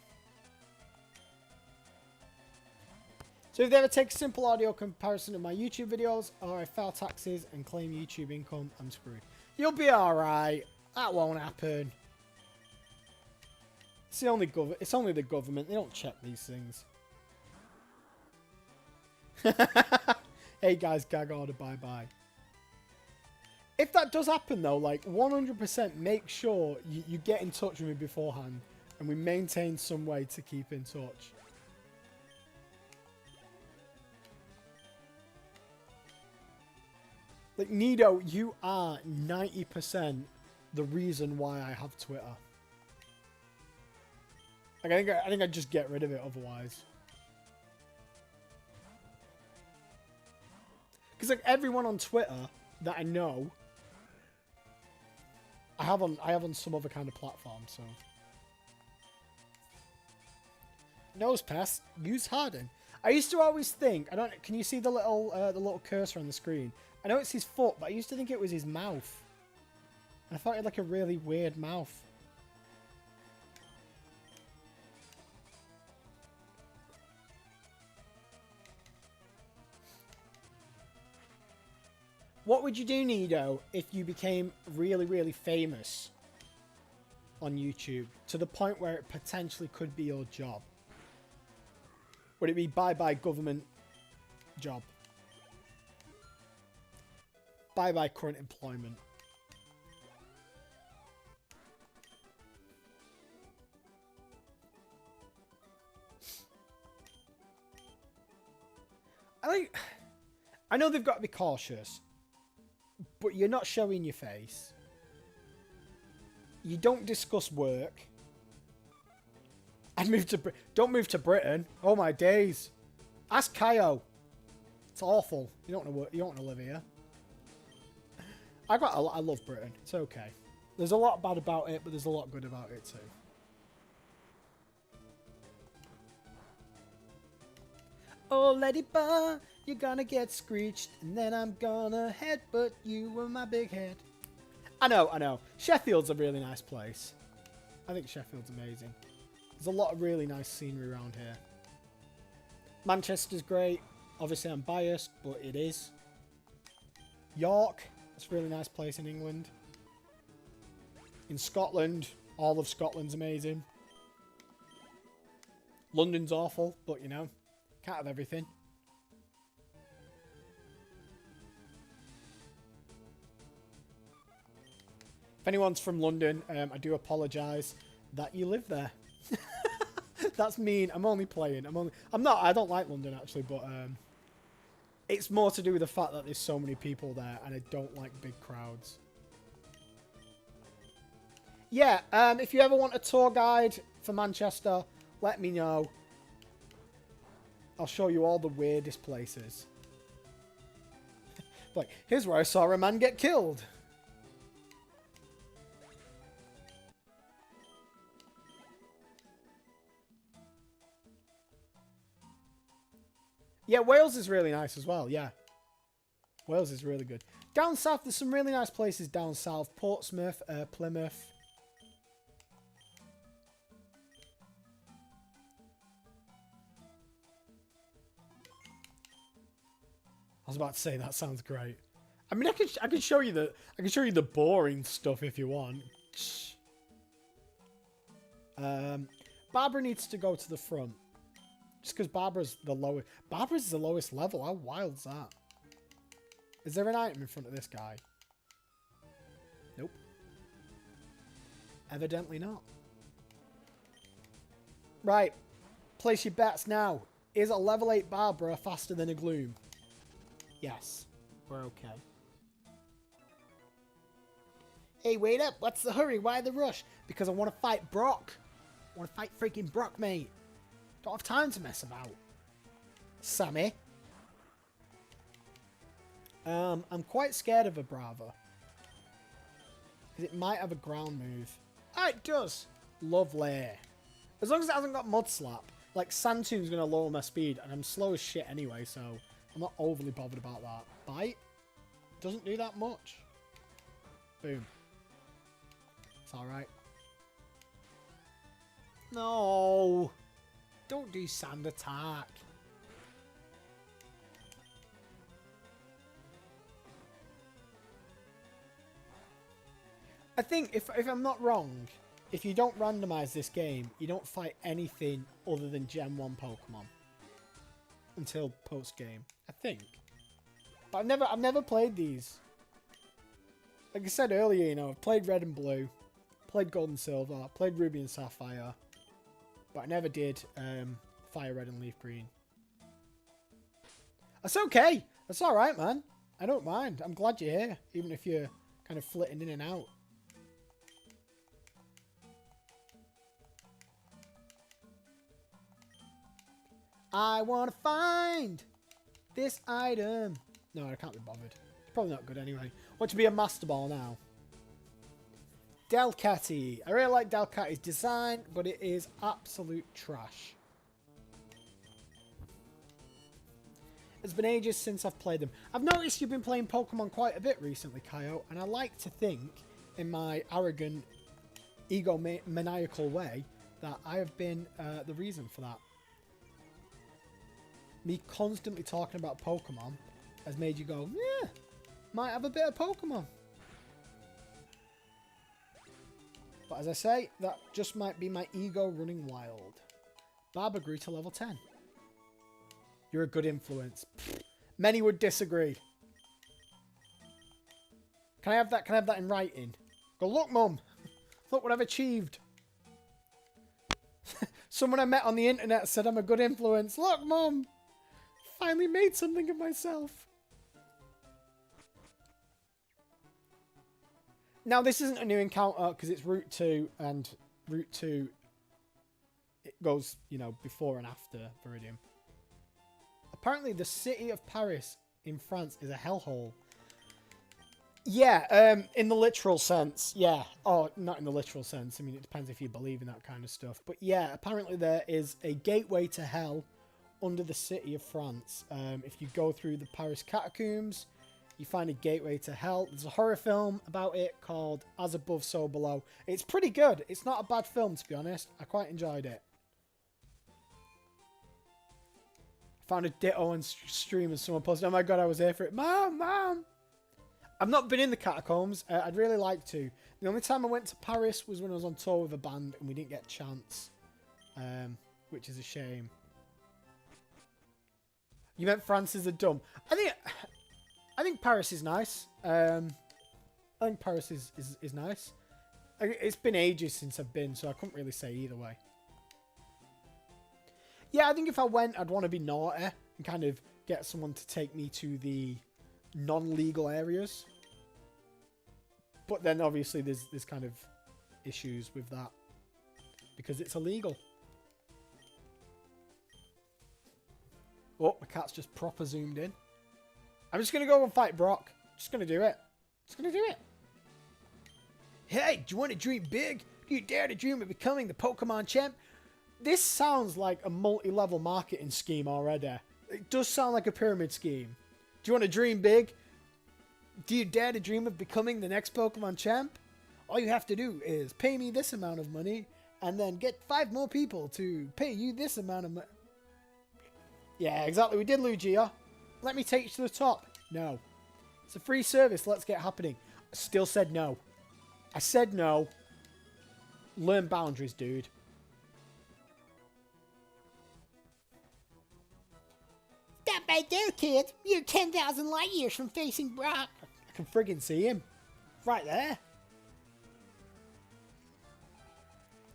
So if they ever take a simple audio comparison of my YouTube videos, or I file taxes and claim YouTube income, I'm screwed. You'll be alright. That won't happen. It's only the government. They don't check these things. Hey guys, gag order, bye-bye. If that does happen though, like 100% make sure you get in touch with me beforehand and we maintain some way to keep in touch. Like, Nido, you are 90% the reason why I have Twitter. Like, I think I'd just get rid of it otherwise. Because, like, everyone on Twitter that I know, I have on some other kind of platform, so. Nose pest, use Harden. I used to always think, can you see the little cursor on the screen? I know it's his foot, but I used to think it was his mouth. And I thought he had like a really weird mouth. What would you do, Nido, if you became really, really famous on YouTube to the point where it potentially could be your job? Would it be bye-bye government job? Bye-bye current employment? I know they've got to be cautious, but you're not showing your face. You don't discuss work. Don't move to Britain. Oh my days. Ask Kaio. It's awful. You don't want to live here. I love Britain. It's okay. There's a lot bad about it, but there's a lot good about it too. Oh, Ladybug, you're gonna get screeched, and then I'm gonna headbutt you with my big head. I know. Sheffield's a really nice place. I think Sheffield's amazing. There's a lot of really nice scenery around here. Manchester's great. Obviously, I'm biased, but it is. York, it's a really nice place in England. In Scotland, all of Scotland's amazing. London's awful, but you know, can't have everything. If anyone's from London, I do apologise that you live there. That's mean. I'm only playing. I don't like London actually, but it's more to do with the fact that there's so many people there and I don't like big crowds. Yeah, if you ever want a tour guide for Manchester, let me know. I'll show you all the weirdest places. Like, here's where I saw a man get killed. Yeah, Wales is really nice as well, yeah. Wales is really good. Down south, there's some really nice places down south. Portsmouth, Plymouth. I was about to say that sounds great. I mean, I can show you the boring stuff if you want. Barbara needs to go to the front. Just because Barbara's the lowest. Barbara's the lowest level. How wild's that? Is there an item in front of this guy? Nope. Evidently not. Right. Place your bets now. Is a level 8 Barbara faster than a Gloom? Yes, we're okay. Hey, wait up. What's the hurry? Why the rush? Because I want to fight Brock. I want to fight freaking Brock, mate. Don't have time to mess about. Sammy. I'm quite scared of a Brava. Because it might have a ground move. Ah, it does. Lovely. As long as it hasn't got Mud Slap. Like, Santoon's going to lower my speed, and I'm slow as shit anyway, so I'm not overly bothered about that. Bite? Doesn't do that much. Boom. It's alright. No! Don't do Sand Attack. I think, if I'm not wrong, if you don't randomize this game, you don't fight anything other than Gen 1 Pokemon. Until post-game. I think. But I've never played these. Like I said earlier, you know, I've played Red and Blue. Played Gold and Silver. Played Ruby and Sapphire. But I never did Fire Red and Leaf Green. That's okay. That's alright, man. I don't mind. I'm glad you're here. Even if you're kind of flitting in and out. I want to find this item. No, I can't be bothered. It's probably not good anyway. Want to be a Master Ball now. Delcatty. I really like Delcatty's design, but it is absolute trash. It's been ages since I've played them. I've noticed you've been playing Pokemon quite a bit recently, Kaio, and I like to think, in my arrogant, egomaniacal way, that I have been the reason for that. Me constantly talking about Pokemon has made you go, yeah, might have a bit of Pokemon. But as I say, that just might be my ego running wild. Barber grew to level 10. You're a good influence. Pfft, many would disagree. Can I have that? Can I have that in writing? Go, look, Mum. Look what I've achieved. Someone I met on the internet said I'm a good influence. Look, Mum. Finally made something of myself. Now, this isn't a new encounter because it's Route 2, and Route 2, it goes, you know, before and after Viridian. Apparently, the city of Paris in France is a hellhole. Yeah, in the literal sense, yeah. Oh, not in the literal sense. I mean, it depends if you believe in that kind of stuff. But yeah, apparently there is a gateway to hell under the city of France. If you go through the Paris catacombs, you find a gateway to hell. There's a horror film about it called As Above, So Below. It's pretty good. It's not a bad film, to be honest. I quite enjoyed it. Found a Ditto on stream and someone posted, oh my god, I was here for it. Mom! I've not been in the catacombs. I'd really like to. The only time I went to Paris was when I was on tour with a band and we didn't get a chance. Which is a shame. You meant France is a dumb. I think Paris is nice. I think Paris is nice. It's been ages since I've been, so I couldn't really say either way. Yeah, I think if I went, I'd want to be naughty and kind of get someone to take me to the non-legal areas. But then obviously there's kind of issues with that because it's illegal. Oh, my cat's just proper zoomed in. I'm just going to go and fight Brock. Just going to do it. Just going to do it. Hey, do you want to dream big? Do you dare to dream of becoming the Pokemon champ? This sounds like a multi-level marketing scheme already. It does sound like a pyramid scheme. Do you want to dream big? Do you dare to dream of becoming the next Pokemon champ? All you have to do is pay me this amount of money and then get 5 more people to pay you this amount of money. Yeah, exactly. We did, Lugia. Let me take you to the top. No. It's a free service. Let's get happening. I still said no. I said no. Learn boundaries, dude. Stop right there, kid. You're 10,000 light years from facing Brock. I can friggin' see him. Right there.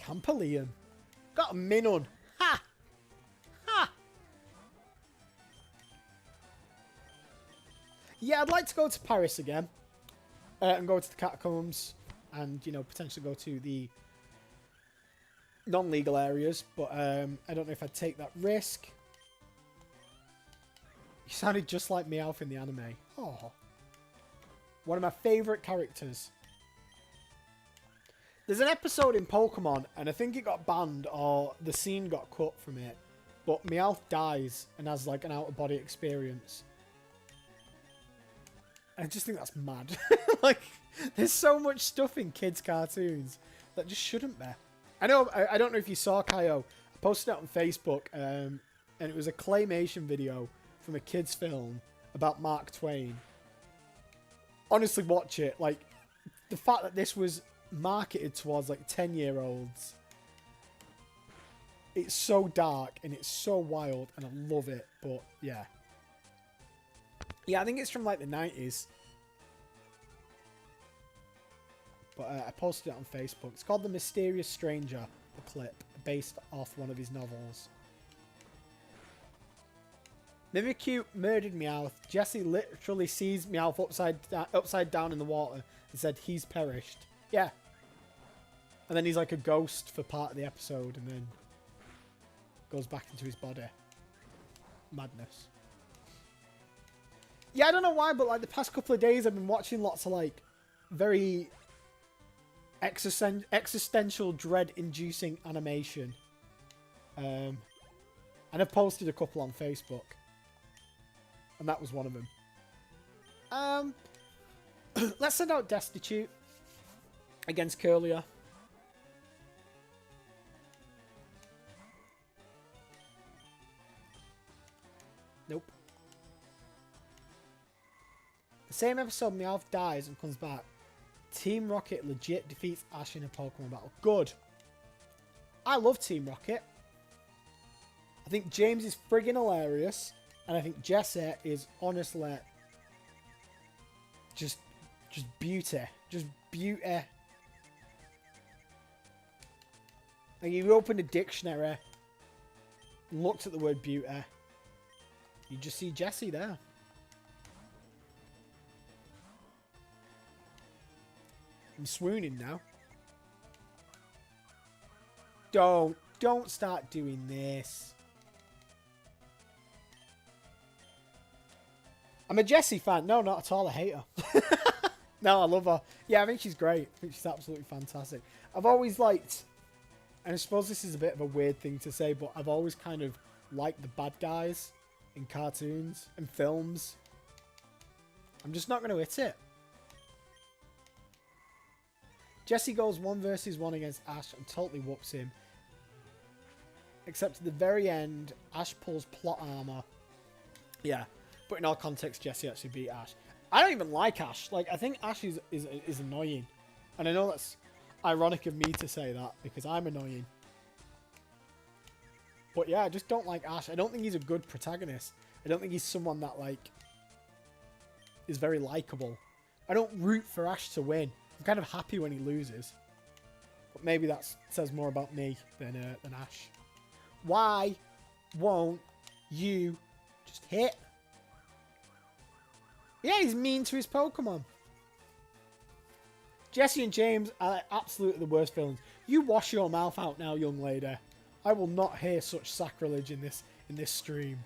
Campalion. Got a Minun. Ha! Ha! Yeah, I'd like to go to Paris again. And go to the catacombs. And, you know, potentially go to the non-legal areas. But I don't know if I'd take that risk. You sounded just like Meowth in the anime. Oh. One of my favourite characters. There's an episode in Pokemon, and I think it got banned, or the scene got cut from it. But Meowth dies and has, like, an out-of-body experience. I just think that's mad. Like, there's so much stuff in kids' cartoons that just shouldn't be. I know, I don't know if you saw, Kaio. I posted it on Facebook, and it was a claymation video from a kid's film about Mark Twain. Honestly, watch it. Like, the fact that this was marketed towards, like, 10-year-olds. It's so dark, and it's so wild, and I love it, but, yeah. Yeah, I think it's from, like, the 90s. But I posted it on Facebook. It's called The Mysterious Stranger, the clip, based off one of his novels. Mimikyu murdered Meowth. Jesse literally sees Meowth upside down in the water and said he's perished. Yeah. And then he's like a ghost for part of the episode and then goes back into his body. Madness. Yeah, I don't know why, but like the past couple of days I've been watching lots of like very existential dread-inducing animation. And I've posted a couple on Facebook. And that was one of them. Let's send out Destitute against Curlier. Nope. The same episode Meowth dies and comes back. Team Rocket legit defeats Ash in a Pokemon battle. Good. I love Team Rocket. I think James is friggin' hilarious. And I think Jesse is honestly just beauty. Just beauty. Like you open a dictionary, looked at the word beauty, you just see Jesse there. I'm swooning now. Don't start doing this. I'm a Jessie fan. No, not at all. I hate her. No, I love her. Yeah, I think she's great. I think she's absolutely fantastic. I've always liked, and I suppose this is a bit of a weird thing to say, but I've always kind of liked the bad guys in cartoons and films. I'm just not going to hit it. Jesse goes 1 versus 1 against Ash and totally whoops him. Except at the very end, Ash pulls plot armor. Yeah. But in all context, Jesse actually beat Ash. I don't even like Ash. Like, I think Ash is annoying. And I know that's ironic of me to say that, because I'm annoying. But yeah, I just don't like Ash. I don't think he's a good protagonist. I don't think he's someone that, like, is very likable. I don't root for Ash to win. I'm kind of happy when he loses. But maybe that says more about me than Ash. Why won't you just hit? Yeah, he's mean to his Pokemon. Jesse and James are absolutely the worst villains. You wash your mouth out now, young lady. I will not hear such sacrilege in this stream.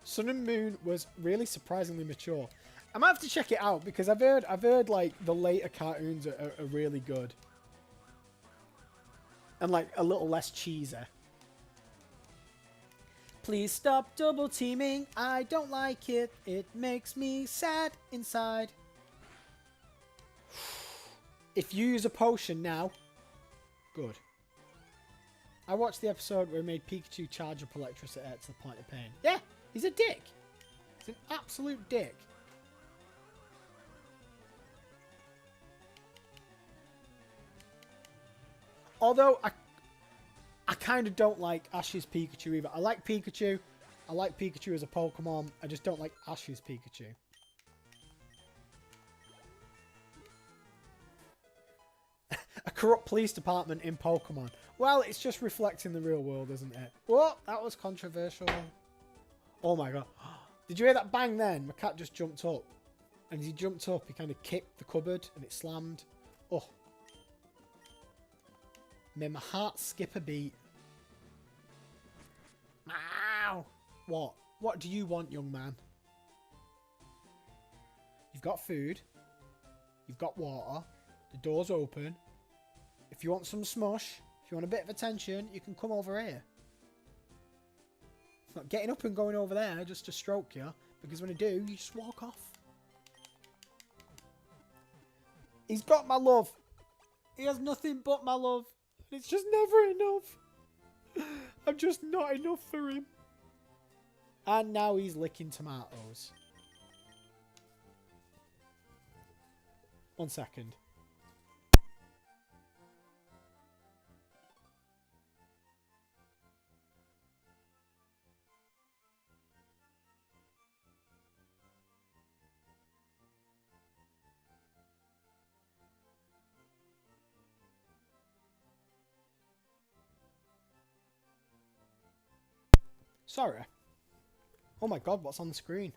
Sun and Moon was really surprisingly mature. I might have to check it out because I've heard like the later cartoons are really good. And like a little less cheesy. Please stop double teaming. I don't like it. It makes me sad inside. If you use a potion now, good. I watched the episode where he made Pikachu charge up electricity to the point of pain. Yeah, he's a dick. He's an absolute dick. Although I kind of don't like Ash's Pikachu either. I like Pikachu. I like Pikachu as a Pokemon. I just don't like Ash's Pikachu. A corrupt police department in Pokemon. Well, it's just reflecting the real world, isn't it? Whoa, that was controversial. Oh my god. Did you hear that bang then? My cat just jumped up. And as he jumped up, he kind of kicked the cupboard and it slammed. Oh. Made my heart skip a beat. Ow! What? What do you want, young man? You've got food. You've got water. The door's open. If you want some smush, if you want a bit of attention, you can come over here. I'm not getting up and going over there just to stroke you, because when I do, you just walk off. He's got my love. He has nothing but my love. It's just never enough. I'm just not enough for him. And now he's licking tomatoes. 1 second. Sorry. Oh my god, what's on the screen?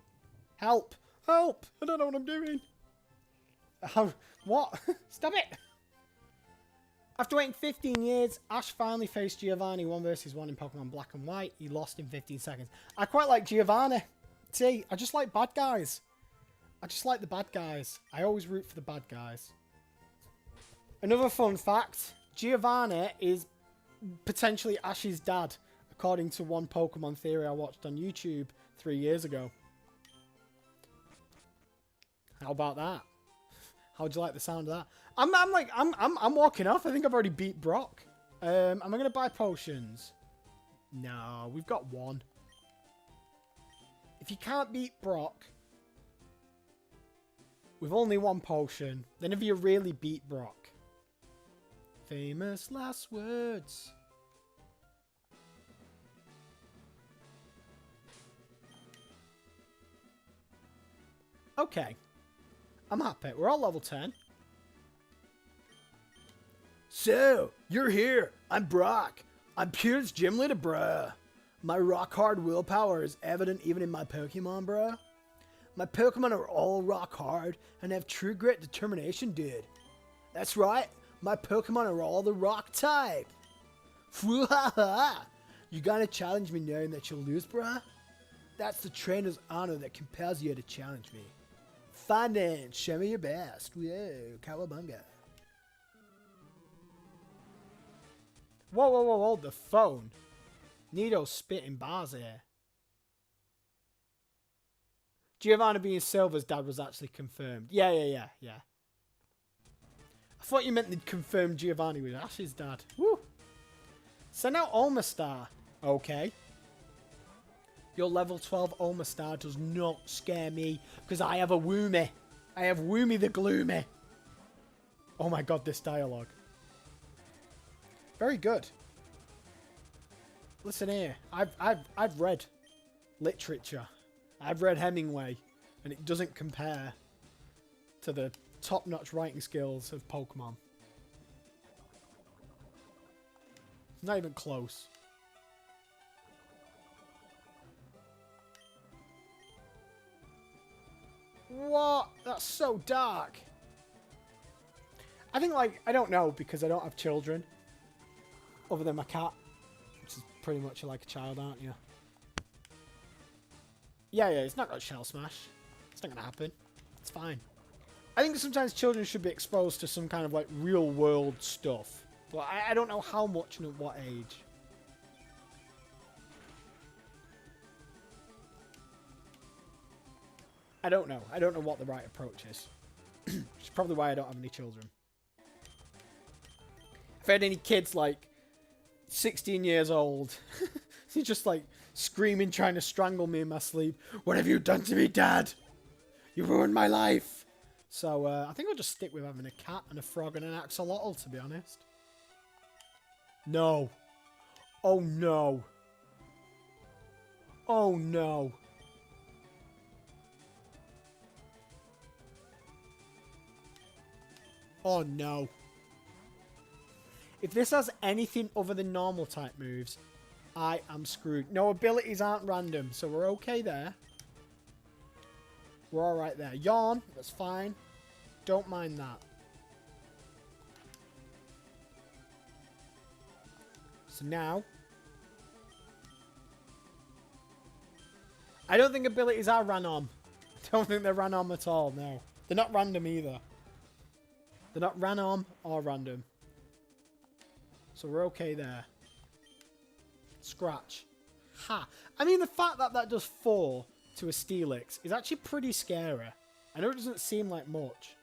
Help! Help! I don't know what I'm doing. What? Stop it! After waiting 15 years, Ash finally faced Giovanni 1 versus 1 in Pokemon Black and White. He lost in 15 seconds. I quite like Giovanni. See, I just like bad guys. I just like the bad guys. I always root for the bad guys. Another fun fact. Giovanni is potentially Ash's dad, according to one Pokemon theory I watched on YouTube 3 years ago. How about that? How'd you like the sound of that? I'm walking off. I think I've already beat Brock. Am I gonna buy potions? No, we've got one. If you can't beat Brock with only one potion, then have you really beat Brock? Famous last words. Okay. I'm happy. We're all level 10. So, you're here. I'm Brock. I'm pure as gym leader, bruh. My rock hard willpower is evident even in my Pokemon, bruh. My Pokemon are all rock hard and have true grit determination, dude. That's right. My Pokemon are all the rock type. Fwoo-ha-ha. You gonna challenge me knowing that you'll lose, bruh? That's the trainer's honor that compels you to challenge me. Fine then, show me your best. Whoa, cowabunga. Whoa, whoa, whoa, hold the phone. Nido's spitting bars here. Giovanni being Silver's dad was actually confirmed. Yeah. I thought you meant they'd confirmed Giovanni was Ash's dad. Woo. Send out Omastar. Okay. Your level 12 Omastar does not scare me because I have a Woomy. I have Woomy the Gloomy. Oh my god, this dialogue. Very good. Listen here. I've read literature. I've read Hemingway, and it doesn't compare to the top-notch writing skills of Pokemon. It's not even close. What? That's so dark. I think, like, I don't know, because I don't have children. Other than my cat. Which is pretty much like a child, aren't you? Yeah, it's not got Shell Smash. It's not going to happen. It's fine. I think sometimes children should be exposed to some kind of, like, real-world stuff. But I don't know how much and at what age. I don't know. I don't know what the right approach is. Which is probably why I don't have any children. If I had any kids, like, 16 years old, he's just, like, screaming, trying to strangle me in my sleep. What have you done to me, Dad? You ruined my life. So, I think I'll just stick with having a cat and a frog and an axolotl, to be honest. No. Oh, no. Oh, no. Oh, no. If this has anything other than normal type moves, I am screwed. No, abilities aren't random, so we're okay there. We're alright there. Yawn, that's fine. Don't mind that. So now... I don't think abilities are random. I don't think they're random at all, no. They're not random either. They're not random or random. So we're okay there. Scratch. Ha. I mean, the fact that that does 4 to a Steelix is actually pretty scary. I know it doesn't seem like much.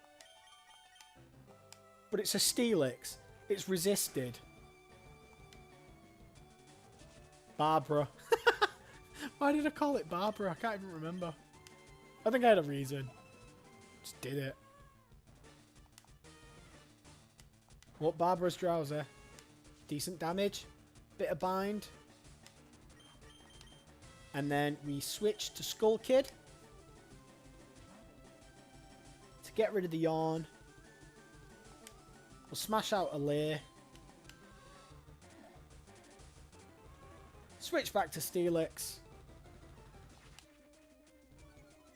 But it's a Steelix. It's resisted. Barbara. Why did I call it Barbara? I can't even remember. I think I had a reason. Just did it. What, Barbara's drowsy? Decent damage. Bit of bind. And then we switch to Skull Kid. To get rid of the yawn. We'll smash out a lair. Switch back to Steelix.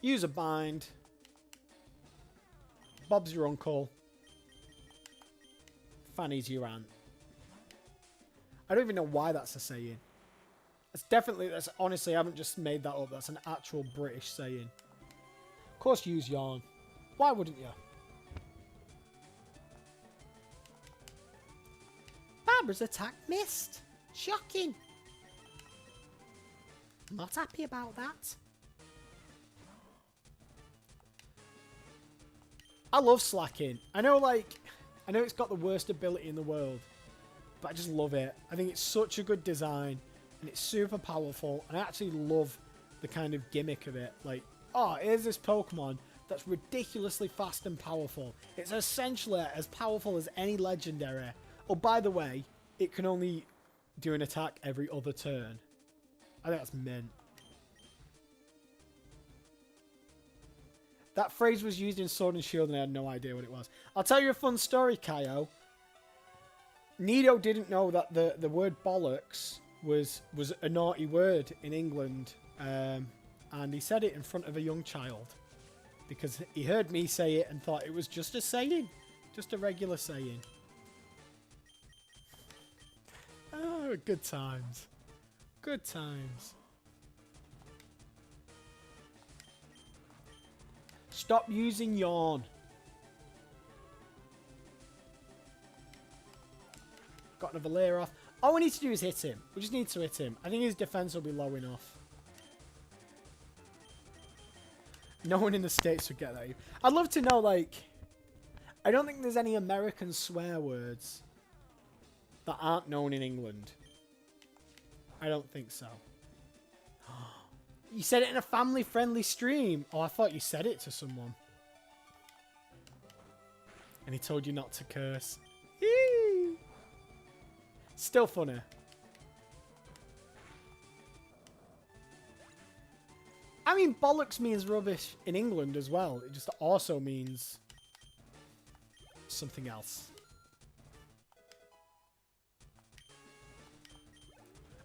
Use a bind. Bob's your uncle. Fanny's your aunt. I don't even know why that's a saying. That's honestly, I haven't just made that up. That's an actual British saying. Of course, use yarn. Why wouldn't you? Barbara's attack missed. Shocking. I'm not happy about that. I love slacking. I know it's got the worst ability in the world, but I just love it. I think it's such a good design, and it's super powerful, and I actually love the kind of gimmick of it. Like, oh, here's this Pokemon that's ridiculously fast and powerful. It's essentially as powerful as any legendary. Oh, by the way, it can only do an attack every other turn. I think that's mint. That phrase was used in Sword and Shield and I had no idea what it was. I'll tell you a fun story, Kaio. Nido didn't know that the word bollocks was a naughty word in England. And he said it in front of a young child. Because he heard me say it and thought it was just a saying. Just a regular saying. Oh, good times. Good times. Stop using yawn. Got another layer off. All we need to do is hit him. We just need to hit him. I think his defense will be low enough. No one in the States would get that. I'd love to know, like... I don't think there's any American swear words that aren't known in England. I don't think so. You said it in a family-friendly stream. Oh, I thought you said it to someone. And he told you not to curse. Yee! Still funny. I mean, bollocks means rubbish in England as well. It just also means something else.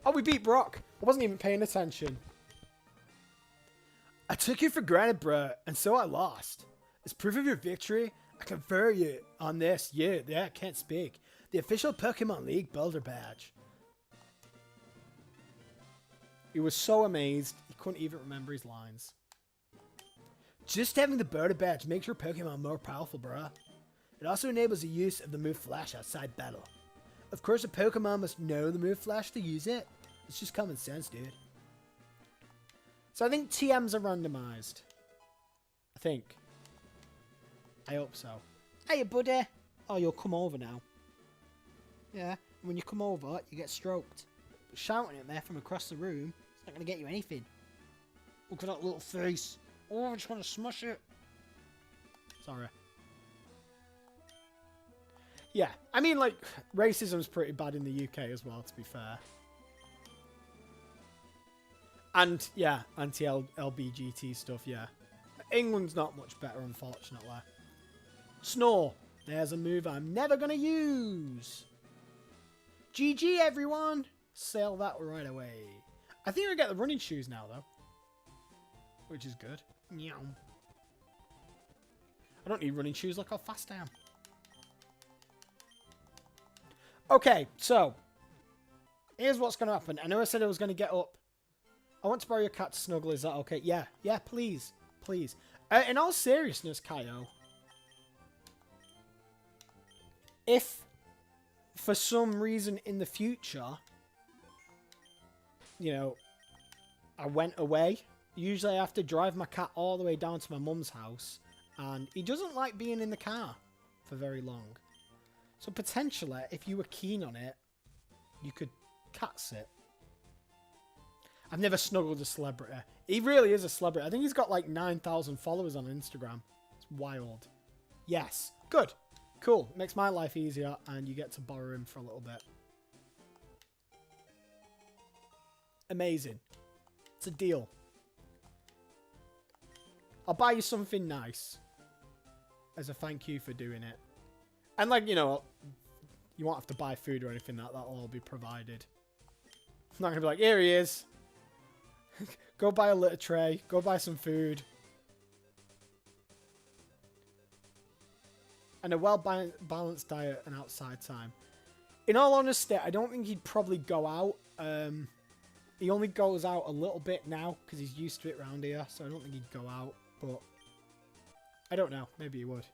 Oh, we beat Brock. I wasn't even paying attention. I took you for granted, bruh, and so I lost. As proof of your victory, I confer you on this. Yeah, I can't speak. The official Pokemon League Boulder Badge. He was so amazed, he couldn't even remember his lines. Just having the Boulder Badge makes your Pokemon more powerful, bruh. It also enables the use of the move Flash outside battle. Of course, a Pokemon must know the move Flash to use it. It's just common sense, dude. So I think TMs are randomized. I think. I hope so. Hey, buddy. Oh, you'll come over now. Yeah, when you come over, you get stroked. But shouting at me from across the room, it's not going to get you anything. Look at that little face. Oh, I just want to smush it. Sorry. Yeah, I mean, like, racism's pretty bad in the UK as well, to be fair. And, yeah, anti-LBGT stuff, yeah. England's not much better, unfortunately. Snore. There's a move I'm never going to use. GG, everyone. Sell that right away. I think we get the running shoes now, though. Which is good. Meow. I don't need running shoes. Look how fast I am. Okay, so. Here's what's going to happen. I know I said I was going to get up. I want to borrow your cat to snuggle. Is that okay? Yeah. Yeah, please. Please. In all seriousness, Kaio. If, for some reason in the future, you know, I went away, usually I have to drive my cat all the way down to my mum's house, and he doesn't like being in the car for very long. So potentially, if you were keen on it, you could cat sit. I've never snuggled a celebrity. He really is a celebrity. I think he's got like 9,000 followers on Instagram. It's wild. Yes. Good. Cool. Makes my life easier, and you get to borrow him for a little bit. Amazing. It's a deal. I'll buy you something nice as a thank you for doing it. And like, you know, you won't have to buy food or anything. That'll all be provided. I'm not going to be like, here he is. Go buy a litter tray. Go buy some food. And a well-balanced diet and outside time. In all honesty, I don't think he'd probably go out. He only goes out a little bit now because he's used to it around here. So I don't think he'd go out. But I don't know. Maybe he would.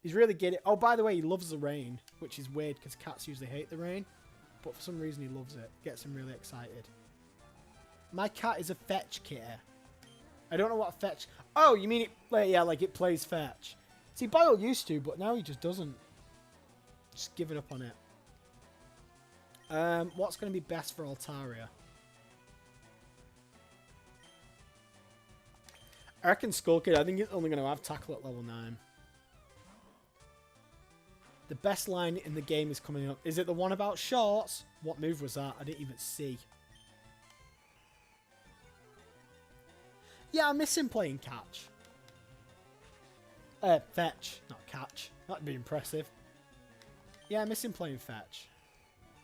He's really good at... Oh, by the way, he loves the rain. Which is weird because cats usually hate the rain. But for some reason he loves it. Gets him really excited. My cat is a fetch kitty. I don't know what fetch... Oh, you mean it... Yeah, like it plays fetch. See, Boyle used to, but now he just doesn't. Just giving up on it. What's going to be best for Altaria? I reckon Skull Kid. I think it's only going to have tackle at level 9. The best line in the game is coming up. Is it the one about shorts? What move was that? I didn't even see. Yeah, I miss him playing catch. Fetch, not catch. That'd be impressive. Yeah, I miss him playing fetch.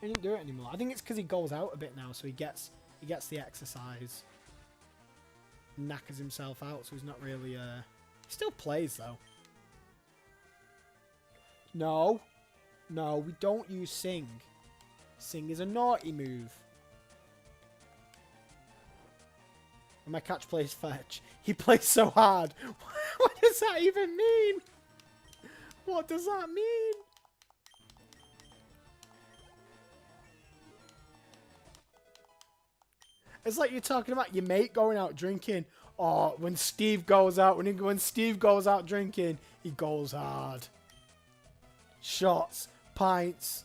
He didn't do it anymore. I think it's because he goes out a bit now, so he gets the exercise. Knackers himself out, so he's not really. He still plays though. No, no, we don't use Sing. Sing is a naughty move. When my catch plays fetch, he plays so hard. What does that even mean? What does that mean? It's like you're talking about your mate going out drinking. Oh, when Steve goes out, when Steve goes out drinking, he goes hard. Shots, pints,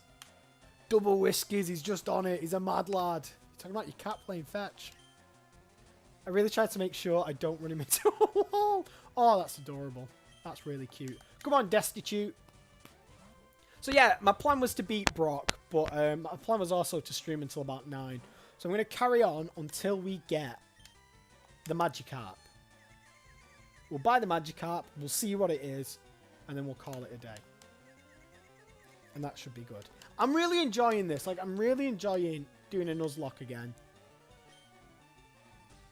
double whiskies. He's just on it. He's a mad lad. You're talking about your cat playing fetch. I really tried to make sure I don't run him into a wall. Oh, that's adorable. That's really cute. Come on, Destitute. So yeah, my plan was to beat Brock, but my plan was also to stream until about 9. So I'm going to carry on until we get the Magikarp. We'll buy the Magikarp, we'll see what it is, and then we'll call it a day. And that should be good. I'm really enjoying this. Like, I'm really enjoying doing a Nuzlocke again.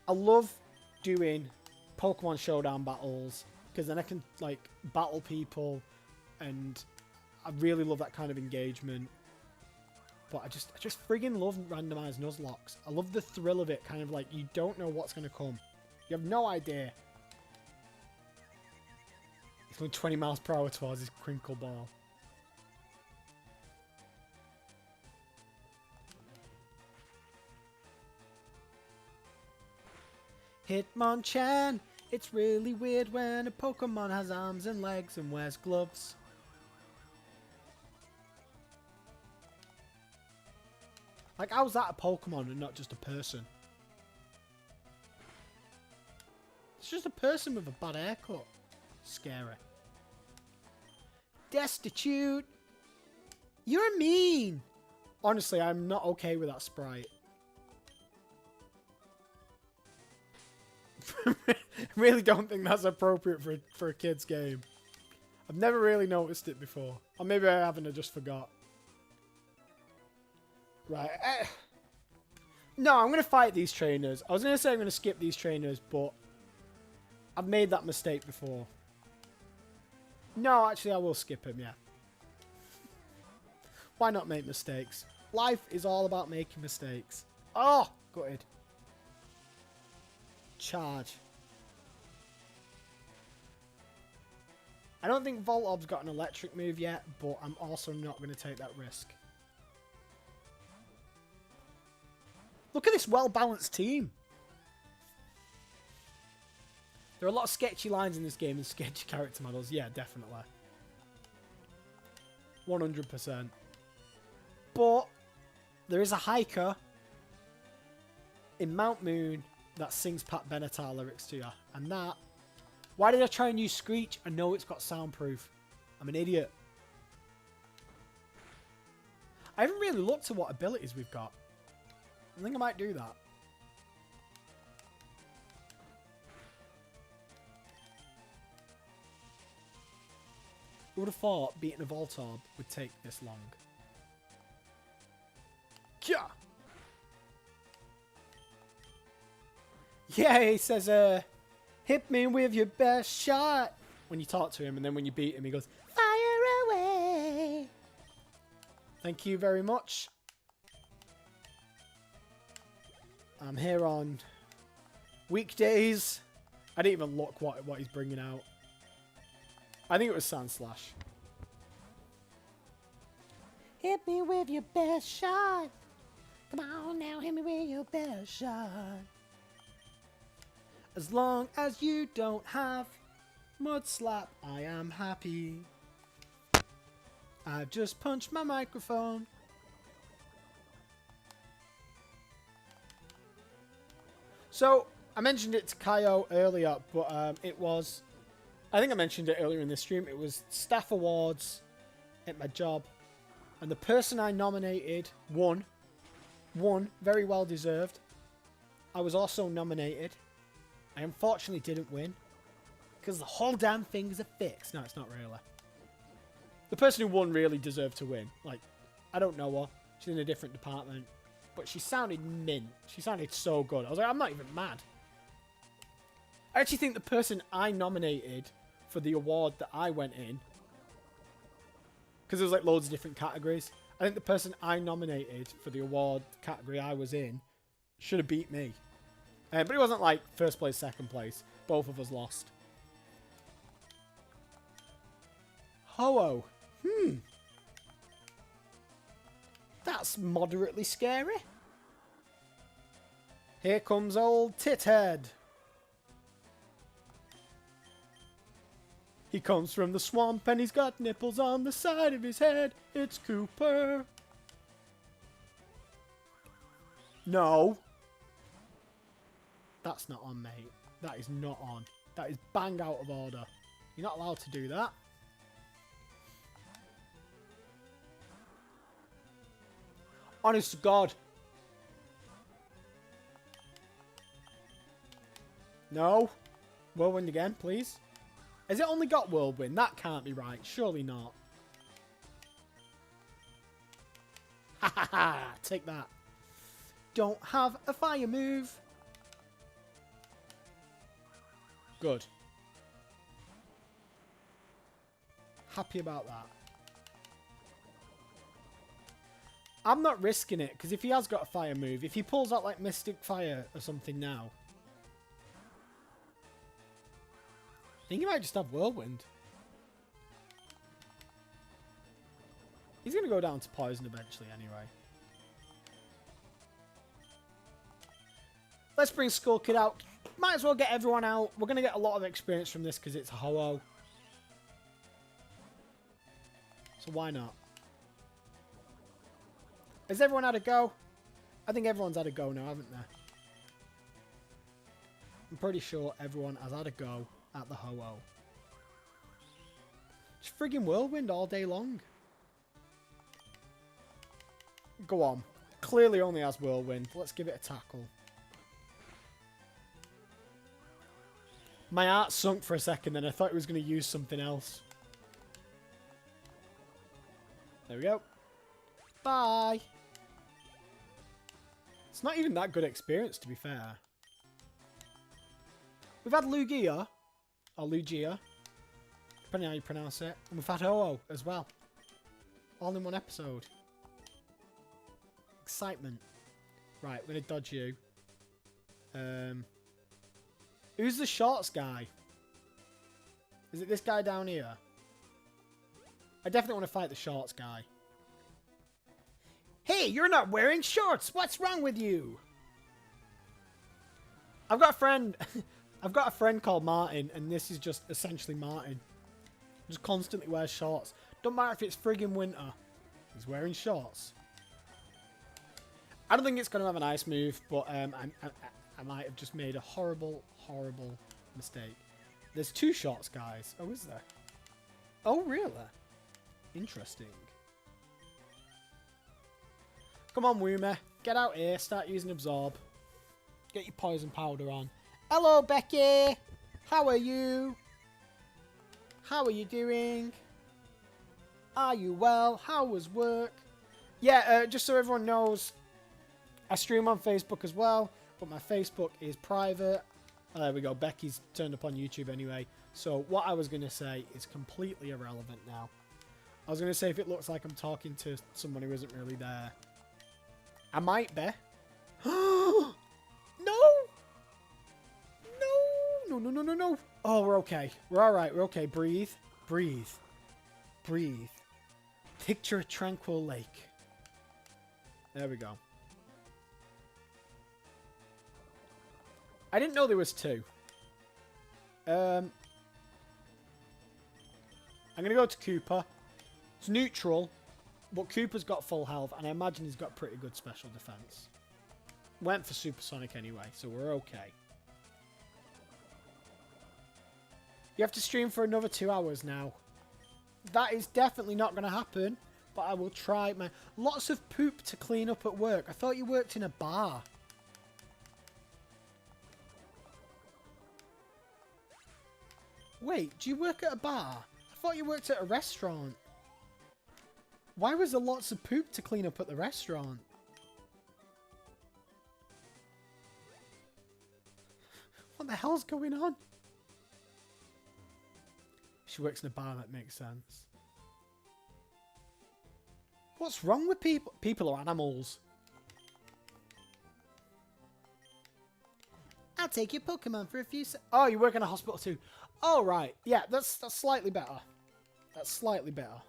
I love doing Pokemon Showdown battles because then I can like battle people, and I really love that kind of engagement. But I just friggin' love randomized Nuzlocks. I love the thrill of it, kind of like you don't know what's gonna come. You have no idea. He's going 20 miles per hour towards his crinkle ball. Hitmonchan, it's really weird when a Pokemon has arms and legs and wears gloves. Like, how's that a Pokemon and not just a person? It's just a person with a bad haircut. Scary. Destitute! You're mean! Honestly, I'm not okay with that sprite. I really don't think that's appropriate for a kid's game. I've never really noticed it before. Or maybe I haven't, I just forgot. Right. No, I'm going to fight these trainers. I was going to say I'm going to skip these trainers, but I've made that mistake before. No, actually, I will skip him, yeah. Why not make mistakes? Life is all about making mistakes. Oh, gutted. Charge. I don't think Voltorb's got an electric move yet, but I'm also not going to take that risk. Look at this well-balanced team. There are a lot of sketchy lines in this game and sketchy character models. Yeah, definitely. 100%. But there is a hiker in Mount Moon that sings Pat Benatar lyrics to you. And that... Why did I try and use Screech? I know it's got soundproof. I'm an idiot. I haven't really looked at what abilities we've got. I think I might do that. Who would have thought beating a Voltorb would take this long? Yeah! Yeah, he says, hit me with your best shot. When you talk to him, and then when you beat him, he goes, fire away. Thank you very much. I'm here on weekdays. I didn't even look what he's bringing out. I think it was Sandslash. Hit me with your best shot. Come on now, hit me with your best shot. As long as you don't have Mud Slap, I am happy. I've just punched my microphone. So, I mentioned it to Kaio earlier, but it was... I think I mentioned it earlier in the stream. It was staff awards at my job. And the person I nominated won. Won. Very well deserved. I was also nominated. I unfortunately didn't win. Because the whole damn thing is a fix. No, it's not really. The person who won really deserved to win. Like, I don't know her. She's in a different department. But she sounded mint. She sounded so good. I was like, I'm not even mad. I actually think the person I nominated for the award that I went in, because there was like loads of different categories, I think the person I nominated for the award category I was in should have beat me. But it wasn't like first place, second place. Both of us lost. Ho-Oh. That's moderately scary. Here comes old Tithead. He comes from the swamp and he's got nipples on the side of his head. It's Cooper. No. That's not on, mate. That is not on. That is bang out of order. You're not allowed to do that. Honest to God. No. Whirlwind again, please. Has it only got Whirlwind? That can't be right. Surely not. Ha ha ha. Take that. Don't have a fire move. Good. Happy about that. I'm not risking it, because if he has got a fire move, if he pulls out like Mystic Fire or something now, I think he might just have Whirlwind. He's going to go down to Poison eventually anyway. Let's bring Skull Kid out. Might as well get everyone out. We're going to get a lot of experience from this because it's a Ho-Oh. So why not? Has everyone had a go? I think everyone's had a go now, haven't they? I'm pretty sure everyone has had a go at the Ho-Oh. Just friggin' Whirlwind all day long. Go on. Clearly only has Whirlwind. Let's give it a tackle. My heart sunk for a second, and I thought it was going to use something else. There we go. Bye. It's not even that good experience, to be fair. We've had Lugia, or Lugia, depending on how you pronounce it. And we've had Ho-Oh as well. All in one episode. Excitement. Right, we're going to dodge you. Who's the shorts guy? Is it this guy down here? I definitely want to fight the shorts guy. Hey, you're not wearing shorts. What's wrong with you? I've got a friend. I've got a friend called Martin, and this is just essentially Martin. Just constantly wears shorts. Don't matter if it's friggin' winter. He's wearing shorts. I don't think it's going to have an ice move, but I might have just made a horrible, horrible mistake. There's two shorts guys. Oh, is there? Oh, really? Interesting. Come on, Woomer. Get out here. Start using Absorb. Get your poison powder on. Hello, Becky. How are you? How are you doing? Are you well? How was work? Yeah, just so everyone knows, I stream on Facebook as well, but my Facebook is private. Oh, there we go. Becky's turned up on YouTube anyway. So what I was going to say is completely irrelevant now. I was going to say if it looks like I'm talking to someone who isn't really there. I might be. No! No. Oh, we're okay. We're alright. We're okay. Breathe. Breathe. Breathe. Picture a tranquil lake. There we go. I didn't know there was two. I'm going to go to Cooper. It's neutral, but Cooper's got full health, and I imagine he's got pretty good special defense. Went for Supersonic anyway, so we're okay. You have to stream for another 2 hours now. That is definitely not going to happen, but I will try. Lots of poop to clean up at work. I thought you worked in a bar. Wait, do you work at a bar? I thought you worked at a restaurant. Why was there lots of poop to clean up at the restaurant? What the hell's going on? She works in a bar, that makes sense. What's wrong with people? People are animals. I'll take your Pokemon for a few seconds. Oh, you work in a hospital too. Oh, right. Yeah, that's slightly better. That's slightly better.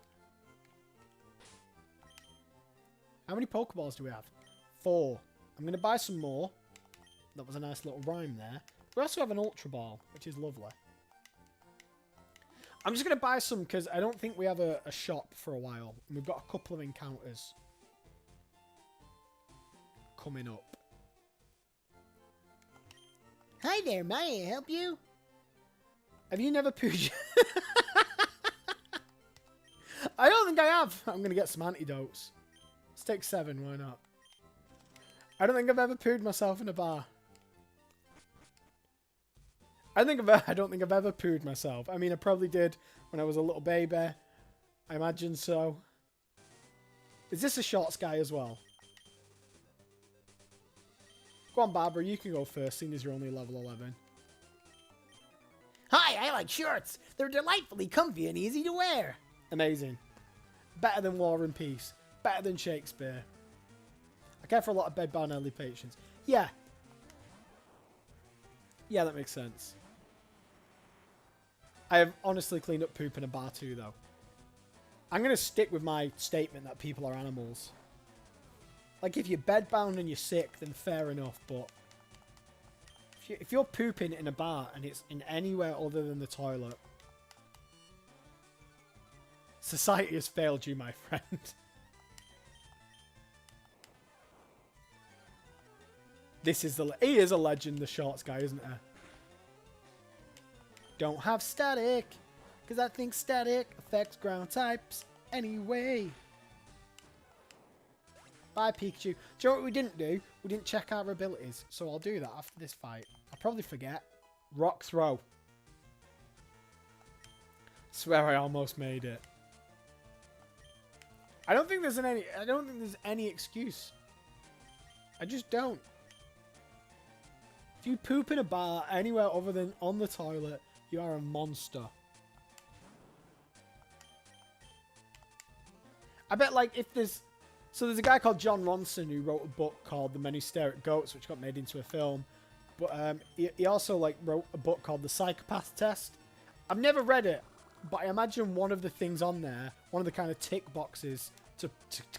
How many Pokeballs do we have? 4. I'm going to buy some more. That was a nice little rhyme there. We also have an Ultra Ball, which is lovely. I'm just going to buy some because I don't think we have a shop for a while. And we've got a couple of encounters coming up. Hi there, may I help you? Have you never pooed? I don't think I have. I'm going to get some antidotes. Let's take 7, why not? I don't think I've ever pooed myself in a bar. I don't think I've ever pooed myself. I mean, I probably did when I was a little baby. I imagine so. Is this a shorts guy as well? Go on, Barbara, you can go first, seeing as you're only level 11. Hi, I like shorts. They're delightfully comfy and easy to wear. Amazing. Better than War and Peace. Better than Shakespeare. I care for a lot of bedbound elderly patients. Yeah. Yeah, that makes sense. I have honestly cleaned up poop in a bar too, though. I'm going to stick with my statement that people are animals. Like, if you're bedbound and you're sick, then fair enough, but if you're pooping in a bar and it's in anywhere other than the toilet, society has failed you, my friend. This is he is a legend, the shorts guy, isn't he? Don't have static, because I think static affects ground types anyway. Bye, Pikachu. Do you know what we didn't do? We didn't check our abilities, so I'll do that after this fight. I'll probably forget. Rock throw. Swear I almost made it. I don't think there's any excuse. I just don't. If you poop in a bar anywhere other than on the toilet, you are a monster. I bet, like, if there's... So there's a guy called John Ronson who wrote a book called The Men Who Stare at Goats, which got made into a film. But he also, like, wrote a book called The Psychopath Test. I've never read it, but I imagine one of the things on there, one of the kind of tick boxes to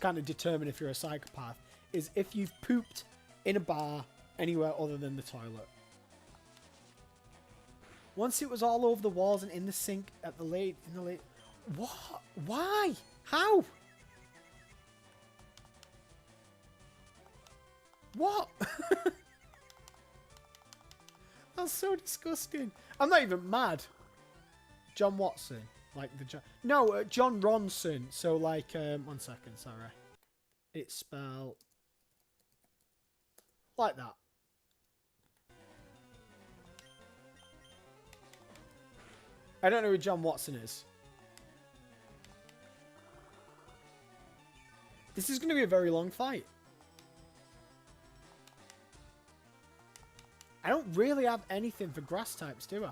kind of determine if you're a psychopath, is if you've pooped in a bar anywhere other than the toilet. Once it was all over the walls and in the sink at the late... What? Why? How? What? That's so disgusting. I'm not even mad. John Watson. Like the John... No, John Ronson. So like... 1 second, sorry. It's spelled... like that. I don't know who John Watson is. This is going to be a very long fight. I don't really have anything for grass types, do I?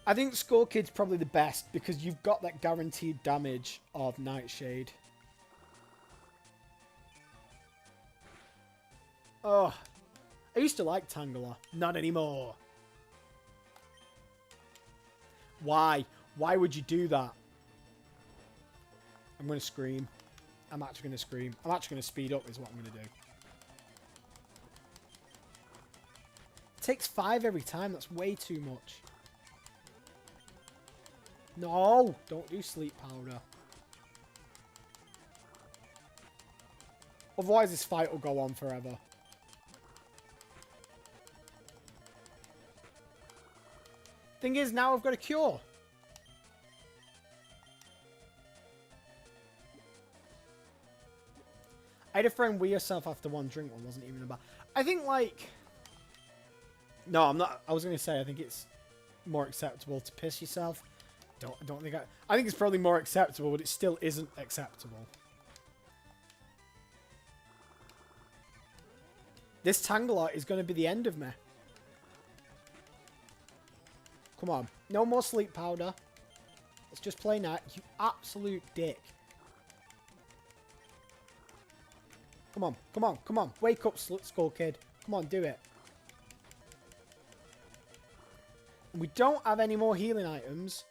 I think Skull Kid's probably the best because you've got that guaranteed damage of Nightshade. Oh, I used to like Tangela. Not anymore. Why? Why would you do that? I'm going to scream. I'm actually going to scream. I'm actually going to speed up is what I'm going to do. It takes 5 every time. That's way too much. No! Don't do sleep powder. Otherwise this fight will go on forever. Thing is, now I've got a cure. I had a friend wee herself after 1 drink. One wasn't even about. I think like... No, I'm not. I was going to say I think it's more acceptable to piss yourself. Don't think I think it's probably more acceptable, but it still isn't acceptable. This Tangela is going to be the end of me. Come on. No more sleep powder. Let's just play night. You absolute dick. Come on. Come on. Come on. Wake up, Skull Kid. Come on, do it. We don't have any more healing items.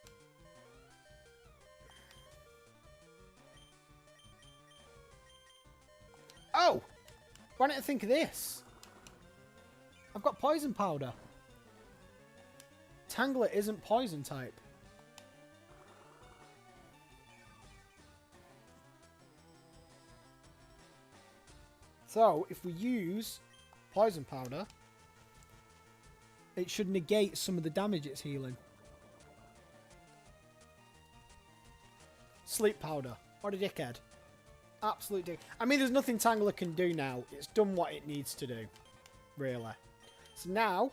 Oh! Why didn't I think of this? I've got poison powder. Tangela isn't poison type. So, if we use poison powder, it should negate some of the damage it's healing. Sleep powder. What a dickhead. Absolute dick. I mean, there's nothing Tangela can do now. It's done what it needs to do. Really. So now,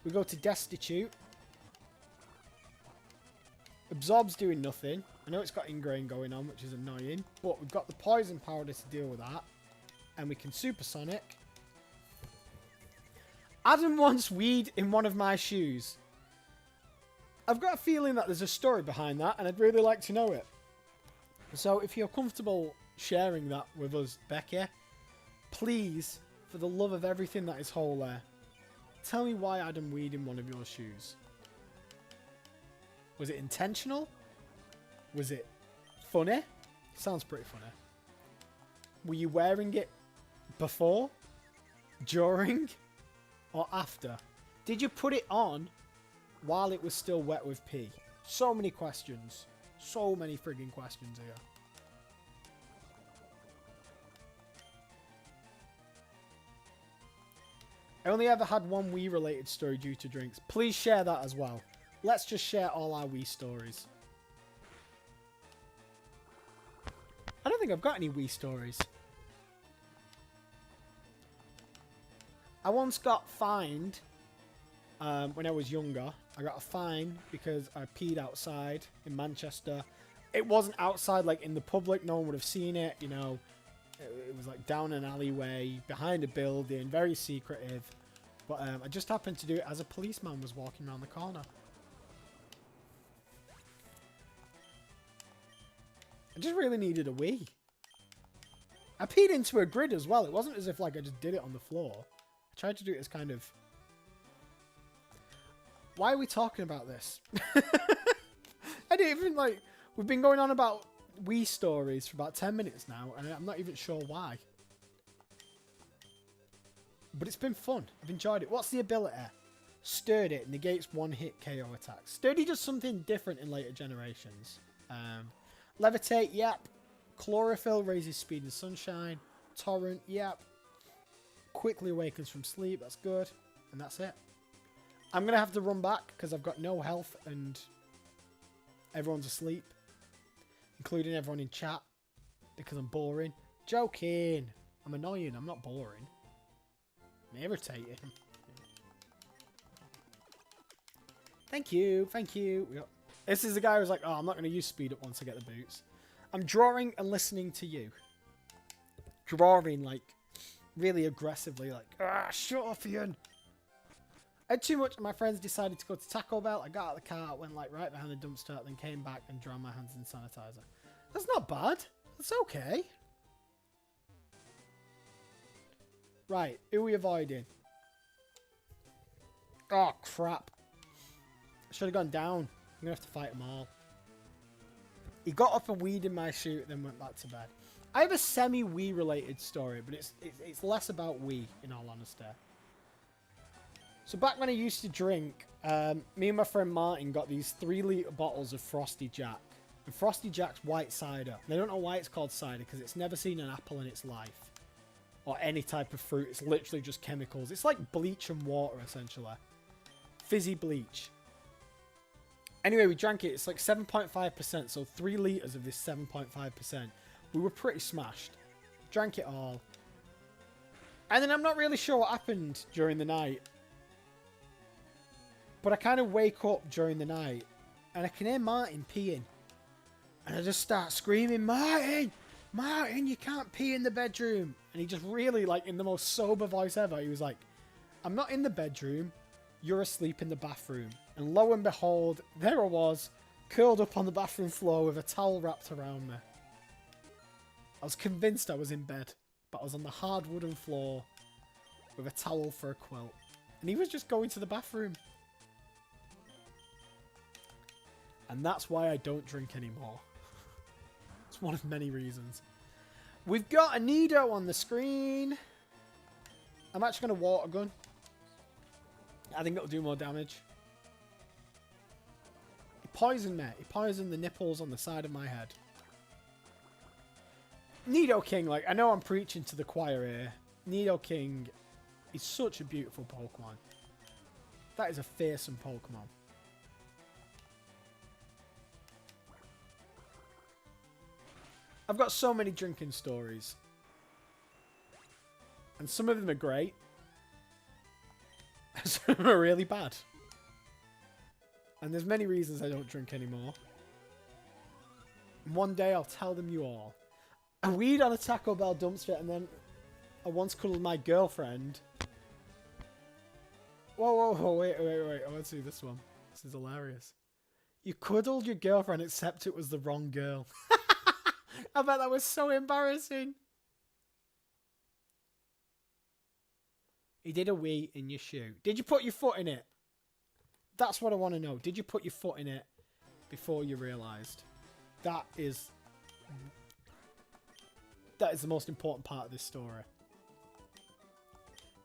we go to Destitute. Absorb's doing nothing. I know it's got Ingrain going on, which is annoying. But we've got the poison powder to deal with that. And we can Supersonic. Adam wants weed in one of my shoes. I've got a feeling that there's a story behind that, and I'd really like to know it. So if you're comfortable sharing that with us, Becky, please, for the love of everything that is holy, tell me why Adam weed in one of your shoes. Was it intentional? Was it funny? Sounds pretty funny. Were you wearing it before, during, or after? Did you put it on while it was still wet with pee? So many questions. So many frigging questions here. I only ever had one Wii related story due to drinks. Please share that as well. Let's just share all our Wii stories. I don't think I've got any Wii stories. I once got fined when I was younger. I got a fine because I peed outside in Manchester. It wasn't outside, like, in the public. No one would have seen it, you know. It was, like, down an alleyway, behind a building, very secretive. But I just happened to do it as a policeman was walking around the corner. I just really needed a wee. I peed into a grid as well. It wasn't as if, like, I just did it on the floor. I tried to do it as kind of... Why are we talking about this? I didn't even, like... We've been going on about Wii stories for about 10 minutes now, and I'm not even sure why. But it's been fun. I've enjoyed it. What's the ability? Sturdy. It negates one-hit KO attacks. Sturdy does something different in later generations. Levitate, yep. Chlorophyll raises speed in sunshine. Torrent, yep. Quickly awakens from sleep, that's good. And that's it. I'm going to have to run back because I've got no health and everyone's asleep. Including everyone in chat. Because I'm boring. Joking. I'm annoying, I'm not boring. I'm irritating. Thank you, thank you. This is the guy who's like, oh, I'm not going to use speed up once I get the boots. I'm drawing and listening to you. Drawing, like, really aggressively, like, ah, shut up, Ian. I had too much, and my friends decided to go to Taco Bell. I got out of the car, went, like, right behind the dumpster, then came back and drowned my hands in sanitizer. That's not bad. That's okay. Right, who are we avoiding? Oh, crap. I should have gone down. I'm going to have to fight them all. He got up and weed in my shoot, then went back to bed. I have a semi-Wii related story, but it's less about Wii, in all honesty. So back when I used to drink, me and my friend Martin got these 3-litre bottles of Frosty Jack. And Frosty Jack's white cider. And I don't know why it's called cider, because it's never seen an apple in its life. Or any type of fruit. It's literally just chemicals. It's like bleach and water, essentially. Fizzy bleach. Anyway, we drank it. It's like 7.5%, so 3 litres of this 7.5%. We were pretty smashed. Drank it all. And then I'm not really sure what happened during the night. But I kind of wake up during the night, and I can hear Martin peeing. And I just start screaming, Martin! Martin, you can't pee in the bedroom! And he just really, like, in the most sober voice ever, he was like, I'm not in the bedroom. You're asleep in the bathroom. And lo and behold, there I was, curled up on the bathroom floor with a towel wrapped around me. I was convinced I was in bed, but I was on the hard wooden floor with a towel for a quilt. And he was just going to the bathroom. And that's why I don't drink anymore. It's one of many reasons. We've got a Nido on the screen. I'm actually going to water gun. I think it'll do more damage. He poisoned me. He poisoned the nipples on the side of my head. Nido King, like, I know I'm preaching to the choir here. Nido King is such a beautiful Pokemon. That is a fearsome Pokemon. I've got so many drinking stories. And some of them are great. Some of them are really bad. And there's many reasons I don't drink anymore. And one day I'll tell them you all. I weed on a Taco Bell dumpster, and then I once cuddled my girlfriend. Whoa, wait. I want to see this one. This is hilarious. You cuddled your girlfriend except it was the wrong girl. I bet that was so embarrassing. He did a wee in your shoe. Did you put your foot in it? That's what I want to know. Did you put your foot in it before you realised? That is the most important part of this story.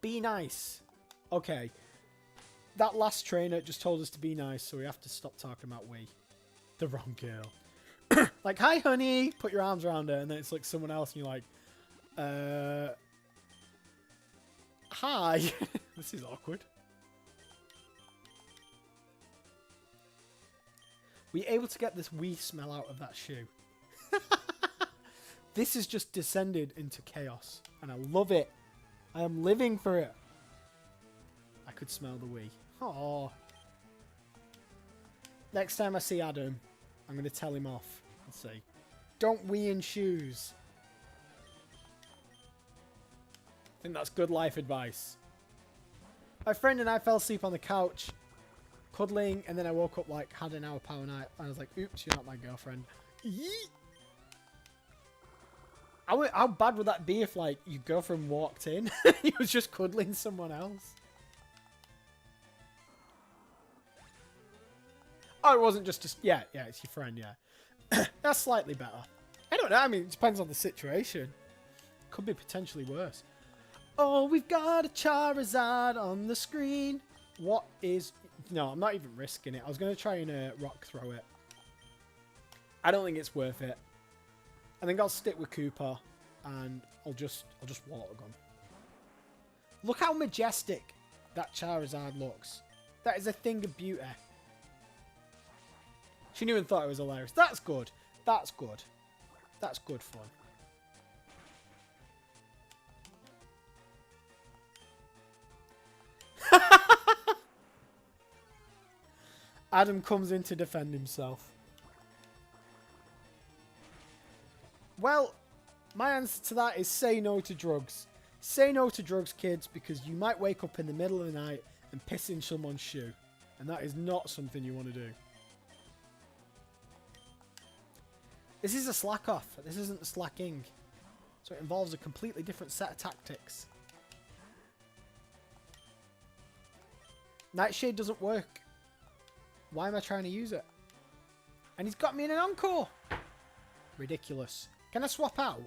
Be nice. Okay. That last trainer just told us to be nice, so we have to stop talking about we. The wrong girl. Like, hi, honey. Put your arms around her, and then it's like someone else, and you're like, hi. This is awkward. Were you able to get this wee smell out of that shoe? This has just descended into chaos, and I love it. I am living for it. I could smell the wee. Oh. Next time I see Adam, I'm going to tell him off and say, don't wee in shoes. I think that's good life advice. My friend and I fell asleep on the couch, cuddling, and then I woke up like, had an hour power nap, and I was like, oops, you're not my girlfriend. Yeet. How bad would that be if, like, your girlfriend walked in and you was just cuddling someone else? Oh, it wasn't just a... Yeah, it's your friend, yeah. That's slightly better. I don't know, I mean, it depends on the situation. Could be potentially worse. Oh, we've got a Charizard on the screen. What is... No, I'm not even risking it. I was going to try and rock throw it. I don't think it's worth it. I think I'll stick with Cooper, and I'll just water gun. Look how majestic that Charizard looks. That is a thing of beauty. She knew and thought it was hilarious. That's good. That's good. That's good fun. Adam comes in to defend himself. Well, my answer to that is say no to drugs. Say no to drugs, kids, because you might wake up in the middle of the night and piss in someone's shoe. And that is not something you want to do. This is a slack off. This isn't slacking. So it involves a completely different set of tactics. Nightshade doesn't work. Why am I trying to use it? And he's got me in an encore. Ridiculous. Can I swap out?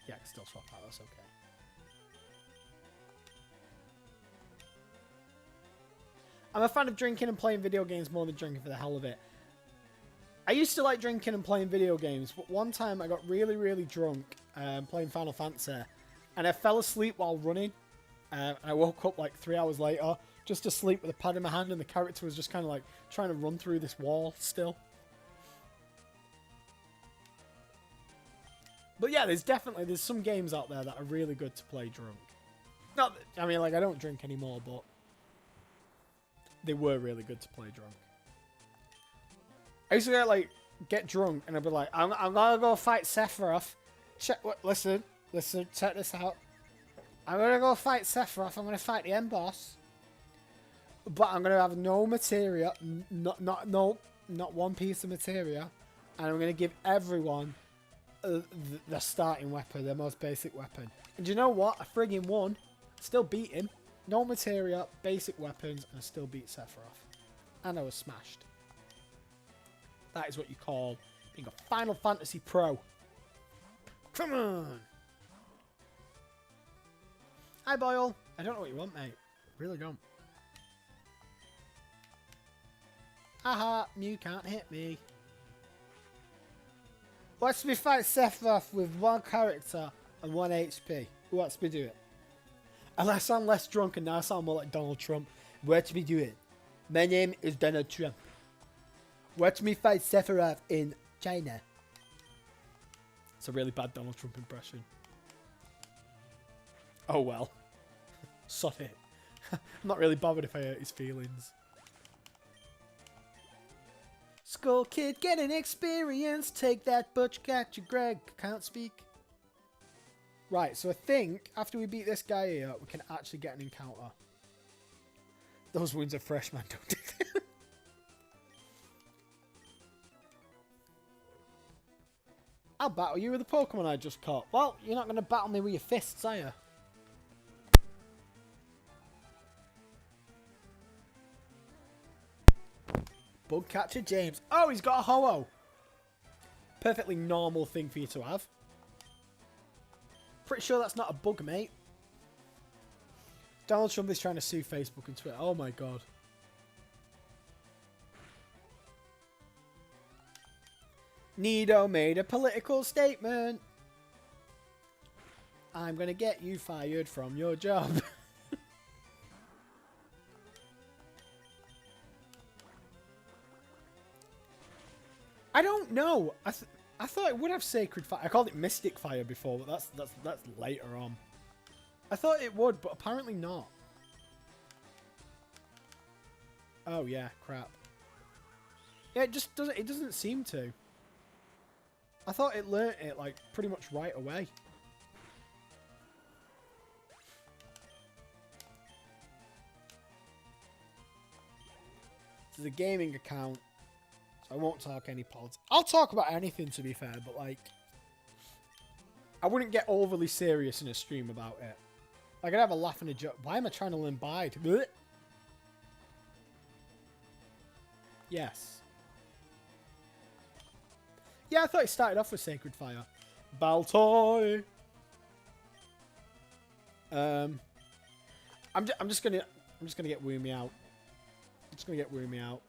Yeah, I can still swap out. That's okay. I'm a fan of drinking and playing video games more than drinking for the hell of it. I used to like drinking and playing video games, but one time I got really, really drunk playing Final Fantasy, and I fell asleep while running. And I woke up like 3 hours later, just asleep with a pad in my hand, and the character was just kind of like trying to run through this wall still. But yeah, there's some games out there that are really good to play drunk. Not, I mean, like, I don't drink anymore, but they were really good to play drunk. I used to get drunk, and I'd be like, I'm gonna go fight Sephiroth. Listen, check this out. I'm gonna go fight Sephiroth. I'm gonna fight the end boss, but I'm gonna have no materia, not one piece of materia, and I'm gonna give everyone the starting weapon, their most basic weapon. And do you know what? I friggin' won. Still beat him. No materia, basic weapons, and I still beat Sephiroth. And I was smashed. That is what you call being a Final Fantasy pro. Come on! Hi, Boyle. I don't know what you want, mate. Really don't. Haha, you can't hit me. Watch me fight Sephiroth with one character and 1 HP. Who wants me to do it? Unless I'm less drunk and now I sound more like Donald Trump. Watch me do it. My name is Donald Trump. Watch me fight Sephiroth in China. It's a really bad Donald Trump impression. Oh well. Sod it. I'm not really bothered if I hurt his feelings. Skull Kid, get an experience. Take that, Butch, catch you, Greg. Can't speak. Right, so I think after we beat this guy here, we can actually get an encounter. Those wounds are fresh, man. Don't do that. I'll battle you with the Pokemon I just caught. Well, you're not going to battle me with your fists, are you? Bug catcher James. Oh, he's got a Ho-Oh. Perfectly normal thing for you to have. Pretty sure that's not a bug, mate. Donald Trump is trying to sue Facebook and Twitter. Oh my god. Nido made a political statement. I'm gonna get you fired from your job. I don't know. I thought it would have Sacred Fire. I called it Mystic Fire before, but that's later on. I thought it would, but apparently not. Oh yeah, crap. Yeah, it just doesn't. It doesn't seem to. I thought it learnt it like pretty much right away. This is a gaming account, so I won't talk any politics. I'll talk about anything, to be fair, but like, I wouldn't get overly serious in a stream about it. Like, I'd have a laugh and a joke. Why am I trying to learn bide? Blech. Yes. Yeah, I thought it started off with Sacred Fire. Baltoy. I'm just gonna get Woomy out. I'm just gonna get Woomy out.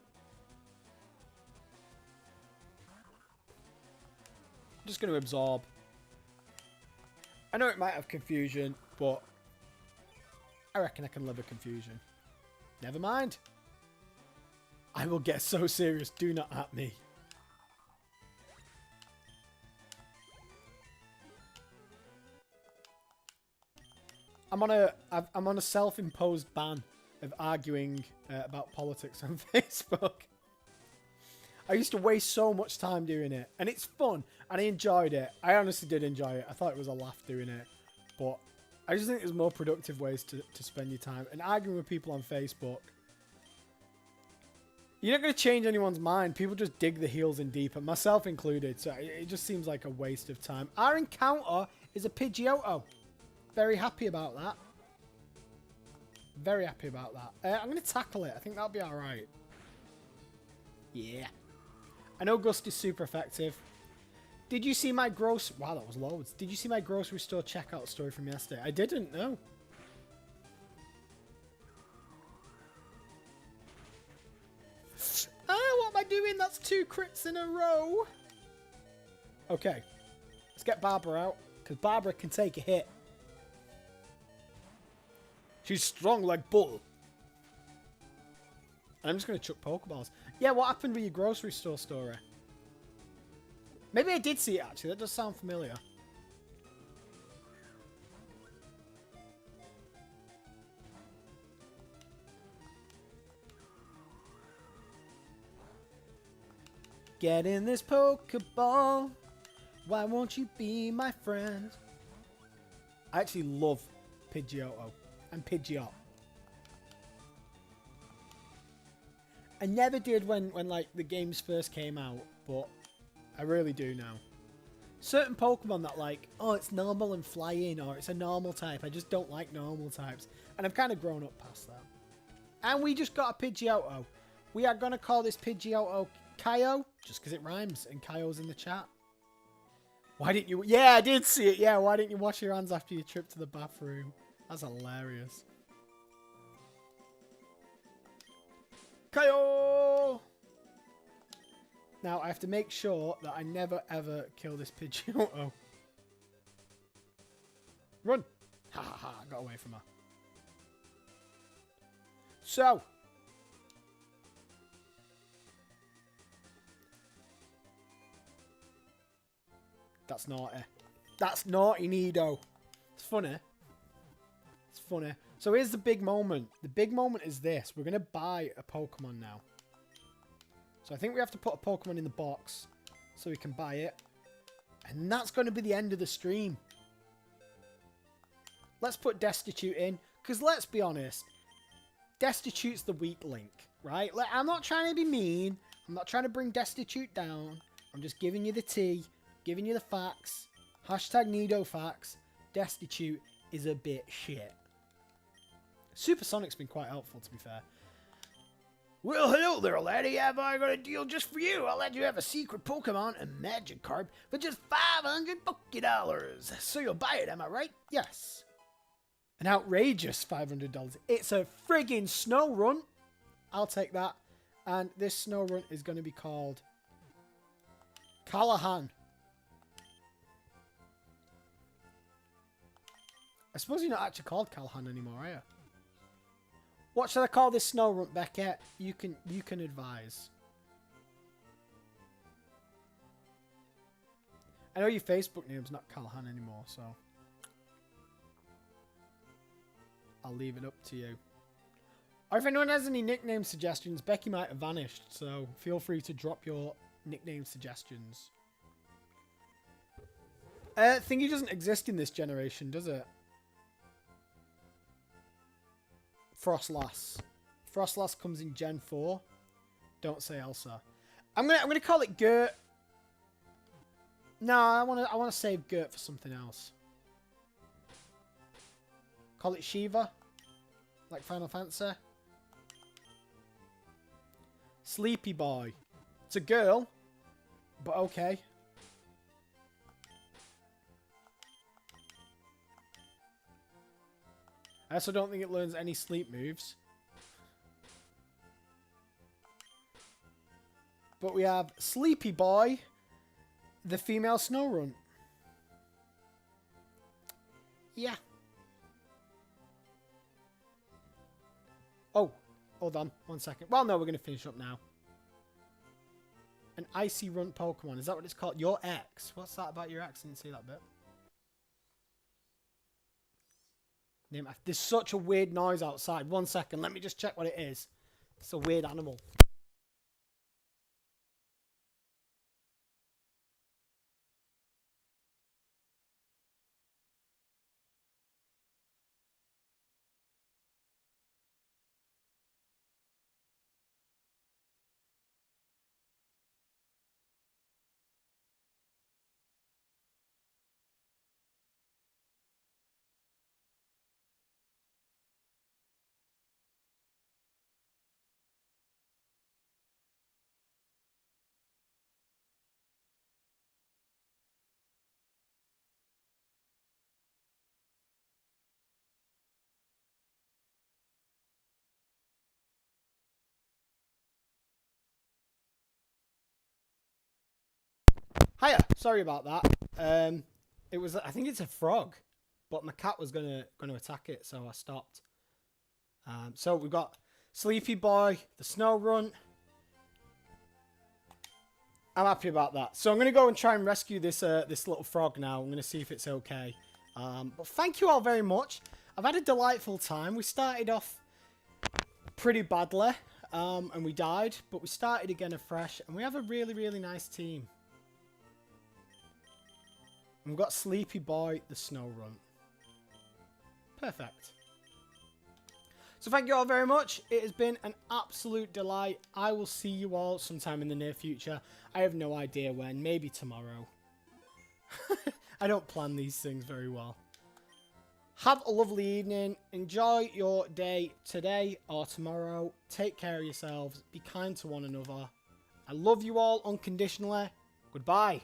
I'm just gonna absorb. I know it might have confusion, but I reckon I can live with confusion. Never mind. I will get so serious. Do not at me. I'm on a self-imposed ban of arguing about politics on Facebook. I used to waste so much time doing it, and it's fun, and I enjoyed it. I honestly did enjoy it. I thought it was a laugh doing it, but I just think there's more productive ways to spend your time. And arguing with people on Facebook, you're not going to change anyone's mind. People just dig the heels in deeper, myself included, so it just seems like a waste of time. Our encounter is a Pidgeotto. Very happy about that. Very happy about that. I'm going to tackle it. I think that'll be alright. Yeah. I know Gust is super effective. Did you see my gross... Wow, that was loads. Did you see my grocery store checkout story from yesterday? I didn't, no. Ah, what am I doing? That's 2 crits in a row. Okay. Let's get Barbara out, because Barbara can take a hit. She's strong like bull. I'm just going to chuck Pokeballs. Yeah, what happened with your grocery store story? Maybe I did see it, actually. That does sound familiar. Get in this Pokeball. Why won't you be my friend? I actually love Pidgeotto and Pidgeot. I never did when like the games first came out, but I really do now. Certain Pokemon that like, oh, it's normal and flying, or it's a normal type. I just don't like normal types. And I've kind of grown up past that. And we just got a Pidgeotto. We are going to call this Pidgeotto Kaio, just because it rhymes, and Kaio's in the chat. Why didn't you... Yeah, I did see it. Yeah, why didn't you wash your hands after your trip to the bathroom? That's hilarious. Kaio! Now, I have to make sure that I never, ever kill this Pidgeotto. Run! Ha ha ha, I got away from her. So. That's naughty. That's naughty, Nido. It's funny. It's funny. So here's the big moment. The big moment is this. We're going to buy a Pokemon now. So I think we have to put a Pokemon in the box so we can buy it. And that's going to be the end of the stream. Let's put Destitute in. Because let's be honest. Destitute's the weak link, right? I'm not trying to be mean. I'm not trying to bring Destitute down. I'm just giving you the tea. Giving you the facts. Hashtag Nido facts. Destitute is a bit shit. Supersonic's been quite helpful, to be fair. Well, hello there, laddie. Have I got a deal just for you? I'll let you have a secret Pokemon and Magikarp for just $500 Poké. So you'll buy it, am I right? Yes. An outrageous $500. It's a friggin' snow run. I'll take that. And this snow run is going to be called Callahan. I suppose you're not actually called Callahan anymore, are you? What should I call this snow run, Beckett? You can advise. I know your Facebook name's not Callahan anymore, so I'll leave it up to you. Or if anyone has any nickname suggestions, Becky might have vanished, so feel free to drop your nickname suggestions. Thingy doesn't exist in this generation, does it? Frostlass. Frostlass comes in Gen 4. Don't say Elsa. I'm gonna call it Gert. No, I wanna save Gert for something else. Call it Shiva, like Final Fantasy. Sleepy Boy. It's a girl, but okay. I also don't think it learns any sleep moves. But we have Sleepy Boy, the female snow runt. Yeah. Oh, hold on 1 second. Well, no, we're going to finish up now. An icy runt Pokemon. Is that what it's called? Your ex. What's that about your ex? I didn't see that bit. There's such a weird noise outside. 1 second. Let me just check what it is. It's a weird animal. Hiya. Sorry about that. It was. I think it's a frog, but my cat was gonna attack it, so I stopped. So we've got Sleepy Boy, the Snow Runt. I'm happy about that. So I'm gonna go and try and rescue this this little frog now. I'm gonna see if it's okay. But thank you all very much. I've had a delightful time. We started off pretty badly, and we died, but we started again afresh, and we have a really, really nice team. And we've got Sleepy Boy, the Snow Runt. Perfect. So thank you all very much. It has been an absolute delight. I will see you all sometime in the near future. I have no idea when. Maybe tomorrow. I don't plan these things very well. Have a lovely evening. Enjoy your day today or tomorrow. Take care of yourselves. Be kind to one another. I love you all unconditionally. Goodbye.